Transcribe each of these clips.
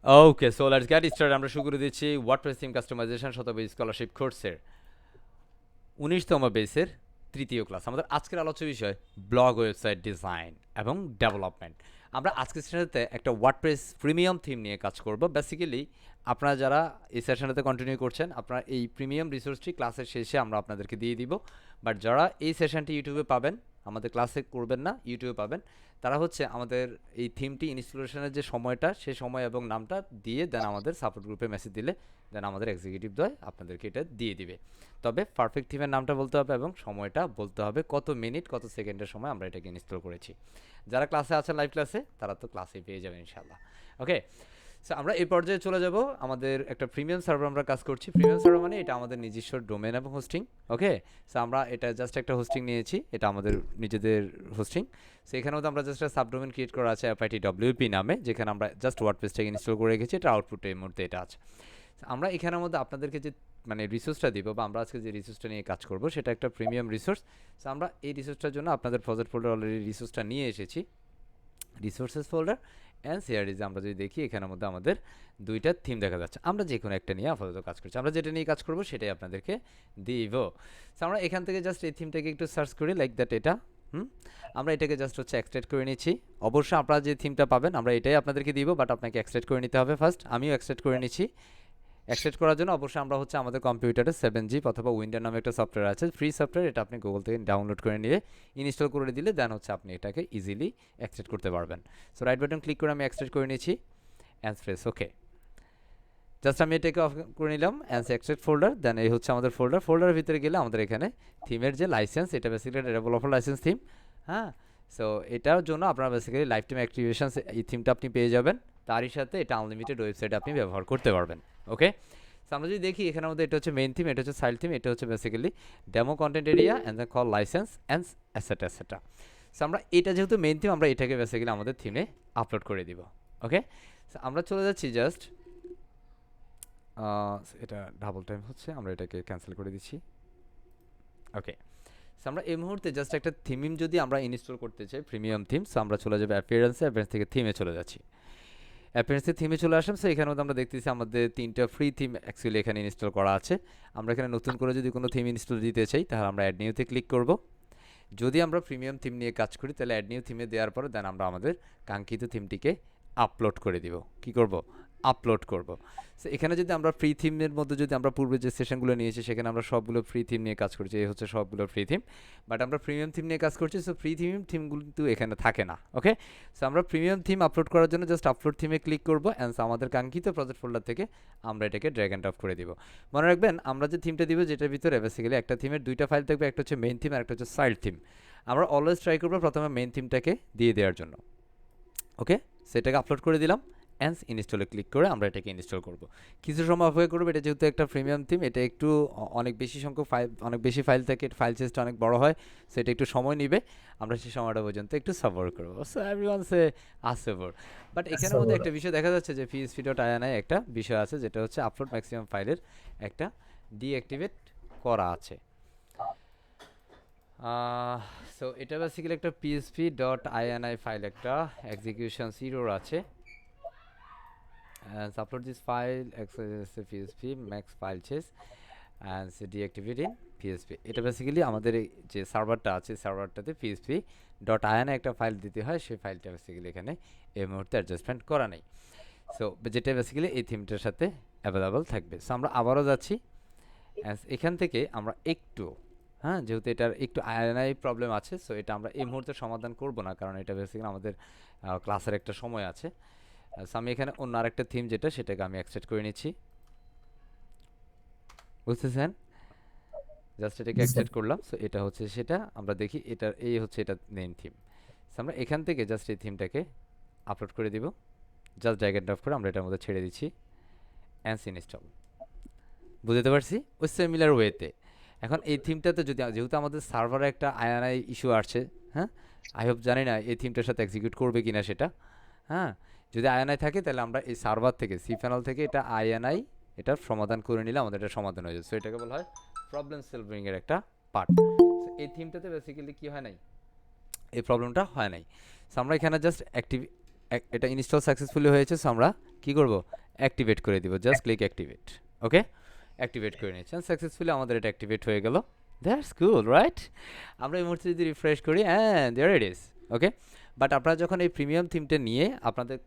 Okay, so let's get start. আমরা শুরু করে দিচ্ছি ওয়ার্ডপ্রেস থিম কাস্টমাইজেশন শতভাগ স্কলারশিপ কোর্সের 19তম বেসের তৃতীয় ক্লাস। আমাদের আজকের আলোচ্য বিষয় ব্লগ ওয়েবসাইট ডিজাইন এবং ডেভেলপমেন্ট। আমরা আজকের সেশনটাতে একটা ওয়ার্ডপ্রেস প্রিমিয়াম থিম নিয়ে কাজ করব। বেসিক্যালি আপনারা যারা এই সেশনটাতে কন্টিনিউ করছেন, আপনারা এই প্রিমিয়াম রিসোর্সটি ক্লাসের শেষে আমরা আপনাদেরকে দিয়ে দিব। বাট যারা এই সেশনটি ইউটিউবে পাবেন, আমাদের ক্লাসে করবেন না, ইউটিউবে পাবেন, তারা হচ্ছে আমাদের এই থিমটি ইনস্টলেশনের যে সময়টা, সে সময় এবং নামটা দিয়ে দেন আমাদের সাপোর্ট গ্রুপে মেসেজ দিলে দেন আমাদের এক্সিকিউটিভ দয় আপনাদেরকে এটা দিয়ে দিবে। তবে পারফেক্ট থিমের নামটা বলতে হবে এবং সময়টা বলতে হবে, কত মিনিট কত সেকেন্ডের সময় আমরা এটাকে ইনস্টল করেছি। যারা ক্লাসে আছেন লাইভ ক্লাসে, তারা তো ক্লাসেই পেয়ে যাবেন ইনশাল্লাহ। ওকে, সো আমরা এই পর্যায়ে চলে যাব। আমাদের একটা প্রিমিয়াম সার্ভার আমরা কাজ করছি। প্রিমিয়াম সার্ভার মানে এটা আমাদের নিজস্ব ডোমেন এবং হোস্টিং। ওকে, সো আমরা এটা জাস্ট একটা হোস্টিং নিয়েছি, এটা আমাদের নিজেদের হোস্টিং। সো এখানেও তো আমরা জাস্ট একটা সাবডোমেন ক্রিয়েট করা আছে FITWP নামে, যেখানে আমরা জাস্ট ওয়ার্ডপ্রেসটাকে ইনস্টল করে রেখেছি। এটা আউটপুটে এই মুহূর্তে এটা আছে। আমরা এখানের মধ্যে আপনাদেরকে যে মানে রিসোর্সটা দিব, বা আমরা আজকে যে রিসোর্সটা নিয়ে কাজ করব, সেটা একটা প্রিমিয়াম রিসোর্স। সো আমরা এই রিসোর্সটার জন্য আপনাদের প্রজেক্ট ফোল্ডার অলরেডি রিসোর্সটা নিয়ে এসেছি, রিসোর্সেস ফোল্ডার অ্যান্ড সিআরডিজে আমরা যদি দেখি, এখানের মধ্যে আমাদের দুইটা থিম দেখা যাচ্ছে। আমরা যে কোনো একটা নিয়ে আপাতত কাজ করছি, আমরা যেটা নিয়ে কাজ করব সেটাই আপনাদেরকে দিব। সো আমরা এখান থেকে জাস্ট এই থিমটাকে একটু সার্চ করি, লাইক দ্যাট। এটা আমরা এটাকে জাস্ট হচ্ছে এক্সট্রাক্ট করে নিচ্ছি। অবশ্যই আপনারা যে থিমটা পাবেন আমরা এটাই আপনাদেরকে দিব, বাট আপনাকে এক্সট্রাক্ট করে নিতে হবে ফার্স্ট। আমিও এক্সট্রাক্ট করে নিচ্ছি। এক্সট্রাক্ট করার জন্য অবশ্যই আমরা হচ্ছে আমাদের কম্পিউটারে 7zip অথবা উইন্ডোর নামে একটা সফটওয়্যার আছে, ফ্রি সফটওয়্যার। এটা আপনি গুগল থেকে ডাউনলোড করে নিয়ে ইনস্টল করে দিলে দেন হচ্ছে আপনি এটাকে ইজিলি এক্সট্রাক্ট করতে পারবেন। সো রাইট বাটন ক্লিক করে আমি এক্সট্রাক্ট করে নিয়েছি, অ্যান্ড প্রেস ওকে। জাস্ট আমি এটাকে অফ করে নিলাম, অ্যান্ড এক্সট্রাক্ট ফোল্ডার। দেন এই হচ্ছে আমাদের ফোল্ডারের ভিতরে গেলে আমাদের এখানে থিমের যে লাইসেন্স, এটা বেসিক্যালি ডেভেলপার লাইসেন্স থিম। হ্যাঁ, সো এটার জন্য আপনারা বেসিক্যালি লাইফ টাইম অ্যাক্টিভেশন এই থিমটা আপনি পেয়ে যাবেন। তারই সাথে এটা আনলিমিটেড ওয়েবসাইট আপনি ব্যবহার করতে পারবেন। ওকে, সো আমরা যদি দেখি এখানের মধ্যে, এটা হচ্ছে মেইন থিম, এটা হচ্ছে সাইড থিম, এটা হচ্ছে basically demo content area and the call licence and etcetera etcetera. So আমরা এটা যেহেতু মেইন থিম, আমরা এটাকে বেসিক্যালি আমাদের থিমে আপলোড করে দিব। ওকে, সো আমরা চলে যাচ্ছি জাস্ট, এটা ডাবল টাইম হচ্ছে, আমরা এটাকে ক্যান্সেল করে দিচ্ছি। ওকে, সো আমরা এই মুহূর্তে জাস্ট একটা থিম যদি আমরা ইনস্টল করতে চাই, প্রিমিয়াম থিম, সো আমরা চলে যাবো অ্যাপিয়ারেন্সে, অ্যাপিয়ারেন্স থেকে থিমে চলে যাচ্ছি। অ্যাপিয়ারেন্সে থিমে চলে আসলাম। সো এখানে মধ্যে আমরা দেখতেছি আমাদের 3টা ফ্রি থিম অ্যাকচুয়ালি এখানে ইনস্টল করা আছে। আমরা এখানে নতুন করে যদি কোনো থিম ইনস্টল দিতে চাই, তাহলে আমরা অ্যাড নিউতে ক্লিক করব। যদি আমরা প্রিমিয়াম থিম নিয়ে কাজ করি, তাহলে অ্যাড নিউ থিমে দেওয়ার পরে দেন আমরা আমাদের কাঙ্ক্ষিত থিমটিকে আপলোড করে দিব। কি করব? আপলোড করব। সো এখানে যদি আমরা ফ্রি থিমের মধ্যে যদি আমরা পূর্বে যে সেশনগুলো নিয়েছি, সেখানে আমরা সবগুলো ফ্রি থিম নিয়ে কাজ করছি, এই হচ্ছে সবগুলো ফ্রি থিম। বাট আমরা প্রিমিয়াম থিম নিয়ে কাজ করছি, সো ফ্রি থিমগুলো কিন্তু এখানে থাকে না। ওকে, সো আমরা প্রিমিয়াম থিম আপলোড করার জন্য জাস্ট আপলোড থিমে ক্লিক করব, অ্যান্ড আমাদের কাঙ্ক্ষিত প্রজেক্ট ফোল্ডার থেকে আমরা এটাকে ড্র্যাগ অ্যান্ড ড্রপ করে দিব। মনে রাখবেন, আমরা যে থিমটা দিব, যেটার ভিতরে বেসিক্যালি একটা থিমের দুইটা ফাইল থাকবে, একটা হচ্ছে মেইন থিম আর একটা হচ্ছে সাইড থিম। আমরা অলওয়েজ ট্রাই করবো প্রথমে মেইন থিমটাকে দিয়ে দেওয়ার জন্য। ওকে, সেটাকে আপলোড করে দিলাম, অ্যান্ড ইনস্টলে ক্লিক করে আমরা এটাকে ইনস্টল করব। কিছু সময় অপেক্ষা করবো, এটা যেহেতু একটা প্রিমিয়াম থিম, এটা একটু অনেক বেশি সংখ্যক ফাইল, অনেক বেশি ফাইল থাকে, ফাইল সাইজটা অনেক বড় হয়, সো এটা একটু সময় নেবে। আমরা সেই সময়টা পর্যন্ত একটু সাবর করবো। সো এভরিওয়ান সে আসেবর। বাট এখানের মধ্যে একটা বিষয় দেখা যাচ্ছে যে PHP.ini একটা বিষয় আছে, যেটা হচ্ছে আপলোড ম্যাক্সিমাম ফাইলের একটা ডিঅ্যাক্টিভেট করা আছে। সো এটা বেসিক্যালি একটা PHP.ini ফাইল, একটা এক্সিকিউশন জিরোর আছে। and upload this file access PHP max file chase and deactivate in PHP। এটা বেসিক্যালি আমাদের এই যে সার্ভারটা আছে, সার্ভারটাতে PHP.ini একটা ফাইল দিতে হয়, সেই ফাইলটা বেসিক্যালি এখানে এই মুহূর্তে অ্যাডজাস্টমেন্ট করা নেই। সো যেটা বেসিক্যালি এই থিমটার সাথে অ্যাভেলেবল থাকবে। সো আমরা আবারও যাচ্ছি, এখান থেকে আমরা একটু, হ্যাঁ, যেহেতু এটার একটু আইএনআই প্রবলেম আছে, সো এটা আমরা এই মুহূর্তে সমাধান করব না, কারণ এটা বেসিক্যালি আমাদের ক্লাসের একটা সময় আছে। সো আমি এখানে অন্য আরেকটা থিম যেটা, সেটাকে আমি এক্সট্রাক্ট করে নিচ্ছি, বুঝতেছেন? জাস্ট এটাকে এক্সট্রাক্ট করলাম। সো এটা হচ্ছে সেটা, আমরা দেখি এটা, এই হচ্ছে এটা মেইন থিম। সো আমরা এখান থেকে জাস্ট এই থিমটাকে আপলোড করে দিব, জাস্ট ড্র্যাগ এন্ড ড্রপ করে আমরা এটার মধ্যে ছেড়ে দিচ্ছি, অ্যান্ড ইনস্টল। বুঝতে পারছি ওই সিমিলার ওয়েতে। এখন এই থিমটাতে যদি, যেহেতু আমাদের সার্ভারে একটা আইএনআই ইস্যু আসছে, হ্যাঁ, আই হোপ, জানি না এই থিমটার সাথে এক্সিকিউট করবে কিনা সেটা। হ্যাঁ, যদি আইএনআই থাকে, তাহলে আমরা এই সার্ভার থেকে cPanel থেকে এটা আইএনআই এটার সমাধান করে নিলে আমাদের এটা সমাধান হয়ে যাবে। সো এটাকে বলা হয় প্রবলেম সলভিং এর একটা পার্ট। এই থিমটাতে বেসিক্যালি কি হয় নাই, এই প্রবলেমটা হয় নাই। সো আমরা এখানে জাস্ট অ্যাক্টিভ, এটা ইনস্টল সাকসেসফুলি হয়েছে। সো আমরা কি করব, অ্যাক্টিভেট করে দিব, just click activate. Okay, activate করে নিচ্ছেন সাকসেসফুলি, আমাদের এটা অ্যাক্টিভেট হয়ে গেল। That's cool right. আমরা এই মুহূর্তে যদি রিফ্রেশ করি and there it is. Okay, but আপনারা যখন এই প্রিমিয়াম থিমটা নিয়ে আপনাদের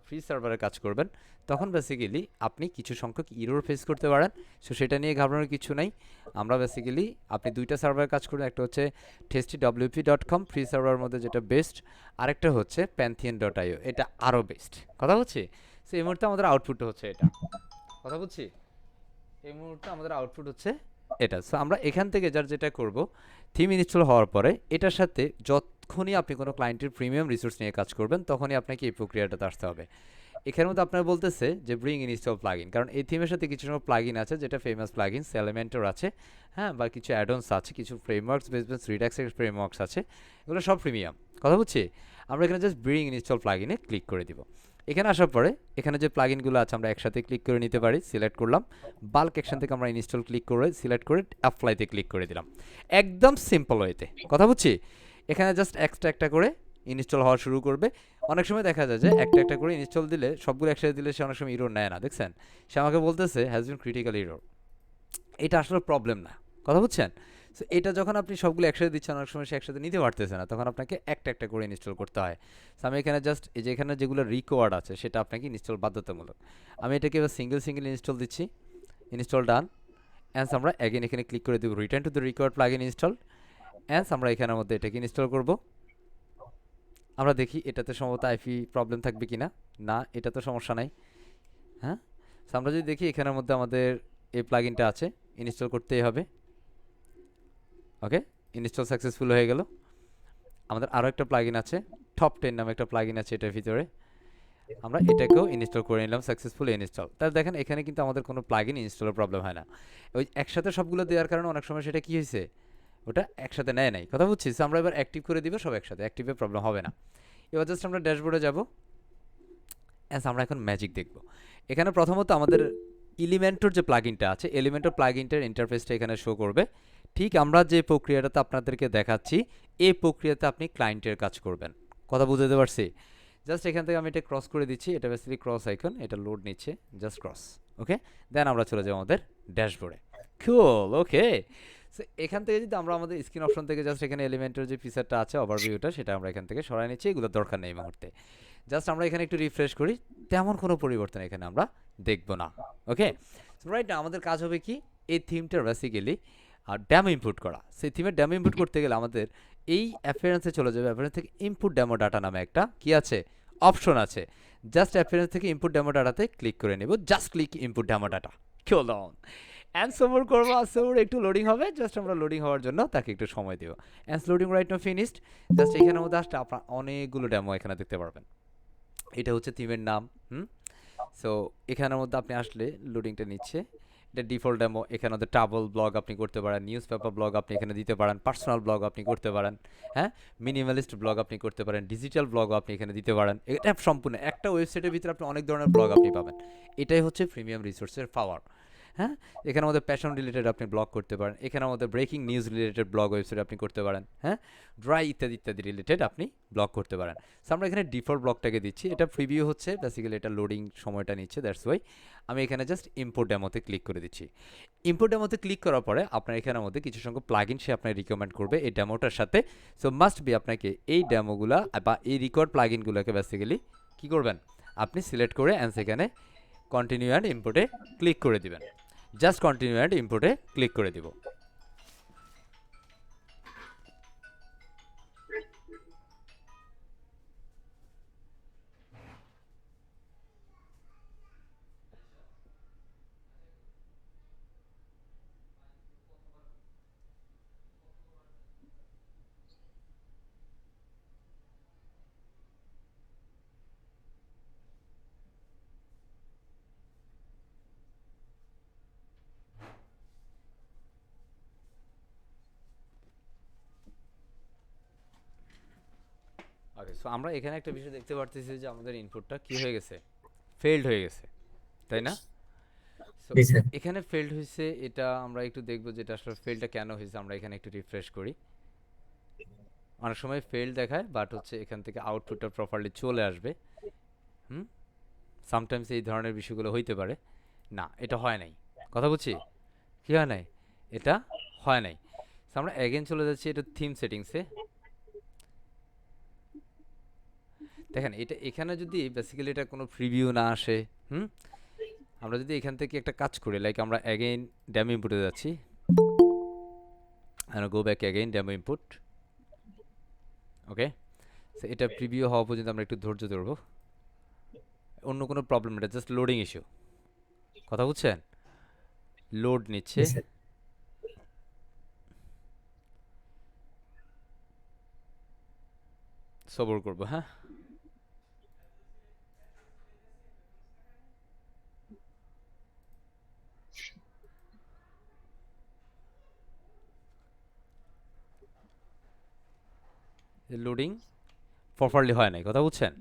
ফ্রি সার্ভারে কাজ করবেন, তখন বেসিক্যালি আপনি কিছু সংখ্যক ইরোর ফেস করতে পারেন। সো সেটা নিয়ে ঘাবড়ানোর কিছু নাই। আমরা বেসিক্যালি আপনি দুইটা সার্ভারে কাজ করুন, একটা হচ্ছে testywp.com ফ্রি সার্ভারের মধ্যে যেটা বেস্ট, আরেকটা হচ্ছে pantheon.io, এটা আরও বেস্ট। কথা বলছি। সো এই মুহূর্তে আমাদের আউটপুট হচ্ছে এটা, কথা বলছি, এই মুহূর্তে আমাদের আউটপুট হচ্ছে এটা। সো আমরা এখান থেকে যার যেটা করব, থিম ইনস্টল হওয়ার পরে এটার সাথে যখনই আপনি কোনো ক্লায়েন্টের প্রিমিয়াম রিসোর্স নিয়ে কাজ করবেন, তখনই আপনাকে এই প্রক্রিয়াটাতে আসতে হবে। এখানের মধ্যে আপনার বলতেছে যে ব্রিং ইনস্টল প্লাগইন, কারণ এই থিমের সাথে কিছু সময় প্লাগইন আছে যেটা ফেমাস প্লাগইন, এলিমেন্টর আছে, হ্যাঁ, বা কিছু অ্যাডন্স আছে, কিছু ফ্রেমওয়ার্কস বেসড রিডাক্সের ফ্রেমওয়ার্কস আছে, এগুলো সব প্রিমিয়াম। কথা বুঝছি। আমরা এখানে জাস্ট ব্রিং ইনস্টল প্লাগইনে ক্লিক করে দিব। এখানে আসার পরে এখানে যে প্লাগইনগুলো আছে আমরা একসাথে ক্লিক করে নিতে পারি, সিলেক্ট করলাম, বাল্ক অ্যাকশন থেকে আমরা ইনস্টল ক্লিক করে সিলেক্ট করে অ্যাপ্লাইতে ক্লিক করে দিলাম, একদম সিম্পল ওয়েতে। কথা বুঝছি। এখানে জাস্ট একটা একটা করে ইনস্টল হওয়া শুরু করবে। অনেক সময় দেখা যায় যে একটা একটা করে ইনস্টল দিলে, সবগুলো একসাথে দিলে সে অনেক সময় ইরোর নেয় না, দেখছেন, সে আমাকে বলতেছে হ্যাজ বিন ক্রিটিক্যাল ইরোর। এটা আসলে প্রবলেম না, কথা বুঝছেন। সো এটা যখন আপনি সবগুলো একসাথে দিচ্ছেন, অনেক সময় সে একসাথে নিতে পারতেছে না, তখন আপনাকে একটা একটা করে ইনস্টল করতে হয়। সো আমি এখানে জাস্ট এই যে এখানে যেগুলো রিকোয়ার্ড আছে সেটা আপনাকে ইনস্টল বাধ্যতামূলক। আমি এটাকে এবার সিঙ্গেল সিঙ্গেল ইনস্টল দিচ্ছি, ইনস্টল ডান। অ্যান্স আমরা অ্যাগেন এখানে ক্লিক করে দেবো return to the required plugin install. অ্যান্স আমরা এখানের মধ্যে এটাকে ইনস্টল করব। আমরা দেখি এটাতে সম্ভবত আইপি প্রবলেম থাকবে কি না। না, এটা তো সমস্যা নাই। হ্যাঁ, সো আমরা যদি দেখি এখানের মধ্যে আমাদের এই প্লাগইনটা আছে, ইনস্টল করতেই হবে। ওকে, ইনস্টল সাকসেসফুল হয়ে গেল। আমাদের আরও একটা প্লাগইন আছে, টপ 10 নামে একটা প্লাগইন আছে এটার ভিতরে, আমরা এটাকেও ইনস্টল করে নিলাম, সাকসেসফুল ইনস্টল। তাহলে দেখেন এখানে কিন্তু আমাদের কোনো প্লাগইন ইনস্টলের প্রবলেম হয় না। ওই একসাথে সবগুলো দেওয়ার কারণে অনেক সময় সেটা কি হয়েছে, ওটা একসাথে নেয় নাই, কথা বুঝছি। আমরা এবার অ্যাক্টিভ করে দিব, সব একসাথে অ্যাক্টিভে প্রবলেম হবে না। এবার জাস্ট আমরা ড্যাশবোর্ডে যাব। আমরা এখন ম্যাজিক দেখব। এখানে প্রথমত আমাদের এলিমেন্টর যে প্লাগইনটা আছে, এলিমেন্টর প্লাগইনটার ইন্টারফেসটা এখানে শো করবে। ঠিক আমরা যে প্রক্রিয়াটাতে আপনাদেরকে দেখাচ্ছি, এই প্রক্রিয়াতে আপনি ক্লায়েন্টের কাজ করবেন। কথা বুঝতে পারছি। জাস্ট এখান থেকে আমি এটা ক্রস করে দিচ্ছি, এটা বেসিক্যালি ক্রস আইকন, এটা লোড নিচ্ছে, জাস্ট ক্রস। ওকে, দেন আমরা চলে যাব আমাদের ড্যাশবোর্ডে। কুল। ওকে, সো এখান থেকে যদি আমরা আমাদের স্ক্রিন অপশন থেকে জাস্ট এখানে এলিমেন্টের যে ফিচারটা আছে, ওভারভিউটা, সেটা আমরা এখান থেকে সরাই নিচ্ছি, এগুলোর দরকার নেই এই মুহূর্তে। জাস্ট আমরা এখানে একটু রিফ্রেশ করি, তেমন কোনো পরিবর্তন এখানে আমরা দেখব না। ওকে, রাইট না, আমাদের কাজ হবে কি, এই থিমটার বেসিক্যালি ড্যামো ইনপুট করা। সেই থিমের ড্যামো ইনপুট করতে গেলে আমাদের এই অ্যাপিয়ারেন্সে চলে যাবে। অ্যাপিয়ারেন্স থেকে ইনপুট ডেমো ডাটা নামে একটা কি আছে, অপশন আছে। জাস্ট অ্যাপিয়ারেন্স থেকে ইনপুট ডেমো ডাটাতে ক্লিক করে নেব, just click input demo data, কেউ লং অ্যান্ড সবর করবো, সবর একটু লোডিং হবে, জাস্ট আমরা লোডিং হওয়ার জন্য তাকে একটু সময় দেবো। And loading right now finished. Just এখানের মধ্যে আসলে আপনার অনেকগুলো ডেমো এখানে দেখতে পারবেন। এটা হচ্ছে থিমের নাম। সো এখানের মধ্যে আপনি আসলে লোডিংটা নিচ্ছে, এটা ডিফল্ট ডেমো। এখানে মধ্যে ট্রাভেল ব্লগ আপনি করতে পারেন, নিউজ পেপার ব্লগ আপনি এখানে দিতে পারেন, পার্সোনাল ব্লগ আপনি করতে পারেন, হ্যাঁ, মিনিমালিস্ট ব্লগ আপনি করতে পারেন, ডিজিটাল ব্লগও আপনি এখানে দিতে পারেন। এটা সম্পূর্ণ একটা ওয়েবসাইটের ভিতরে আপনি অনেক ধরনের ব্লগ আপনি পাবেন। এটাই হচ্ছে প্রিমিয়াম রিসোর্সের পাওয়ার। হ্যাঁ, এখানে আমাদের প্যাশন রিলেটেড আপনি ব্লগ করতে পারেন, এখানে আমাদের breaking news related blog website আপনি করতে পারেন, হ্যাঁ, ড্রাই ইত্যাদি ইত্যাদি রিলেটেড আপনি ব্লগ করতে পারেন। সো আমরা এখানে ডিফল্ট ব্লগটাকে দিচ্ছি, এটা প্রিভিউ হচ্ছে, বেসিক্যালি এটা লোডিং সময়টা নিচ্ছে, দ্যাটস ওয়াই। আমি এখানে জাস্ট ইম্পোর্ট ডেমোতে ক্লিক করে দিচ্ছি। ইম্পোর্ট ডেমোতে ক্লিক করার পরে আপনার এখানের মধ্যে কিছু সংখ্যক প্লাগইন সে আপনাকে রিকমেন্ড করবে এই ডেমোটার সাথে। সো মাস্ট বি আপনাকে এই ডেমোগুলা বা এই রিকোয়ার্ড প্লাগইনগুলোকে বেসিক্যালি কী করবেন, আপনি সিলেক্ট করে অ্যান্ড সেখানে কন্টিনিউ অ্যান্ড ইম্পোর্টে ক্লিক করে দিবেন। জাস্ট কন্টিনিউ অ্যান্ড ইম্পোর্টে ক্লিক করে দিব। ওকে, সো আমরা এখানে একটা বিষয় দেখতে পারতেছি যে আমাদের ইনপুটটা কি হয়ে গেছে, ফেলড হয়ে গেছে, তাই না? সো জি স্যার। এখানে ফেলড হয়েছে, এটা আমরা একটু দেখবো যে এটা আসলে ফেলটা কেন হয়েছে। আমরা এখানে একটু রিফ্রেশ করি। অনেক সময় ফেল দেখায়, বাট হচ্ছে এখান থেকে আউটপুটটা প্রপারলি চলে আসবে। সামটাইমস এই ধরনের বিষয়গুলো হইতে পারে। না, এটা হয় নাই। কথা বুঝছি? কি হয় নাই? এটা হয় নাই। So, আমরা অ্যাগেন চলে যাচ্ছি এটা থিম সেটিংসে। দেখেন এটা এখানে যদি বেসিক্যালি এটা কোনো প্রিভিউ না আসে, হুম, আমরা যদি এখান থেকে একটা কাজ করি, লাইক আমরা অ্যাগেইন ডেমো ইনপুটে যাচ্ছি, and go back again demo input. Okay, so এটা প্রিভিউ হওয়া পর্যন্ত আমরা একটু ধৈর্য ধরবো। অন্য কোনো প্রবলেম এটা জাস্ট লোডিং ইস্যু। কথা বুঝছেন? লোড নিচ্ছে। জি স্যার। সবর করবো, হ্যাঁ। লোডিং প্রপারলি হয় নাই, কথা বুঝছেন?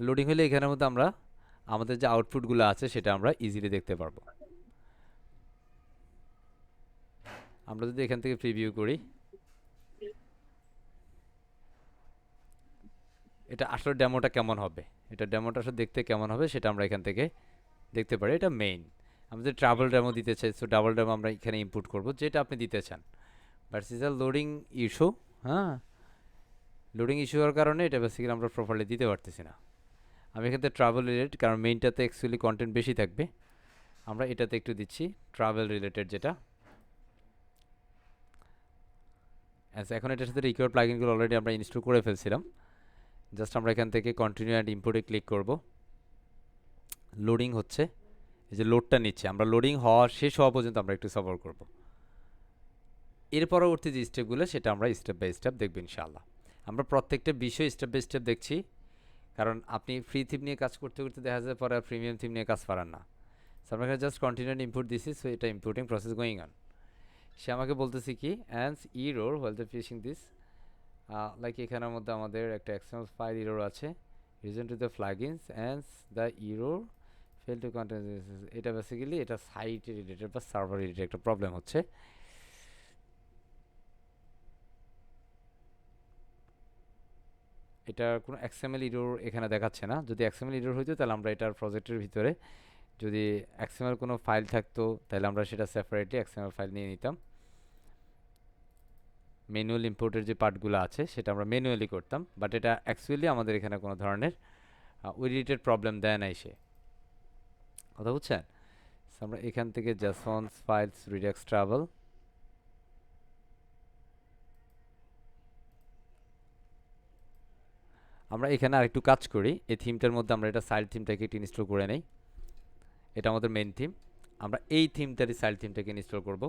লোডিং হলে এখানের মধ্যে আমরা আমাদের যে আউটপুটগুলো আছে সেটা আমরা ইজিলি দেখতে পারবো। আমরা যদি এখান থেকে প্রিভিউ করি, এটা আসলে ডেমোটা কেমন হবে, এটা ডেমোটা আসলে দেখতে কেমন হবে সেটা আমরা এখান থেকে দেখতে পারি। এটা মেইন আমাদের ট্রাভেল ডেমো দিতে চাই, সো ডাবল ডেমো আমরা এখানে ইনপুট করব যেটা আপনি দিতে চান। But is a loading issue, হ্যাঁ, লোডিং ইস্যু হওয়ার কারণে এটা বেসিক্যালি আমরা প্রপারলি দিতে পারতেছি না। আমি এখান থেকে ট্রাভেল রিলেটেড, কারণ মেইনটাতে অ্যাকচুয়ালি কন্টেন্ট বেশি থাকবে, আমরা এটাতে একটু দিচ্ছি ট্রাভেল রিলেটেড যেটা। আচ্ছা, এখন এটার সাথে রিকোয়ার্ড প্লাগইনগুলো অলরেডি আমরা ইনস্টল করে ফেলছিলাম। জাস্ট আমরা এখান থেকে কন্টিনিউ অ্যান্ড ইম্পোর্টে ক্লিক করব। লোডিং হচ্ছে, এই যে লোডটা নিচ্ছে, আমরা লোডিং হওয়া শেষ হওয়া পর্যন্ত আমরা একটু সফর করব। এর পরবর্তী যে স্টেপগুলো সেটা আমরা স্টেপ বাই স্টেপ দেখব ইনশাআল্লাহ। আমরা প্রত্যেকটা বিষয় স্টেপ বাই স্টেপ দেখছি, কারণ আপনি ফ্রি থিম নিয়ে কাজ করতে করতে দেখা যায় পরে প্রিমিয়াম থিম নিয়ে কাজ পারেন না। সো আমরা এখানে জাস্ট কন্টিনিউ ইনপুট দিছি, সো এটা ইম্পোর্টিং প্রসেস গোয়িং অন। সে আমাকে বলতেছি কি অ্যান্স error while the fetching this, like এখানের মধ্যে আমাদের একটা এক্সএমএল ফাইল ইরোর আছে, রিজন টু দ্য প্লাগইনস অ্যান্স the error fail to content. এটা বেসিক্যালি এটা সাইট রিলেটেড বা সার্ভার রিলেটেড একটা প্রবলেম হচ্ছে। এটা কোনো এক্সএমএল ইরোর এখানে দেখাচ্ছে না। যদি এক্সএমএল ইরোর হইতো তাহলে আমরা এটার প্রজেক্টের ভিতরে যদি এক্সএমএল কোনো ফাইল থাকতো তাহলে আমরা সেটা সেপারেটলি এক্সএমএল ফাইল নিয়ে নিতাম। ম্যানুয়াল ইম্পোর্টের যে পার্টগুলো আছে সেটা আমরা ম্যানুয়ালি করতাম, বাট এটা অ্যাকচুয়ালি আমাদের এখানে কোনো ধরনের ওই রিলেটেড প্রবলেম দেয় নাই সে। কথা বুঝছেন? আমরা এখান থেকে জেসন্স ফাইলস রিডাক্স ট্রাভেল, আমরা এখানে আরেকটু কাজ করি। এই থিমটার মধ্যে আমরা এটা সাইড থিমটাকে একটু ইনস্টল করে নেই। এটা আমাদের মেইন থিম, আমরা এই থিমটারই সাইড থিমটাকে ইনস্টল করব।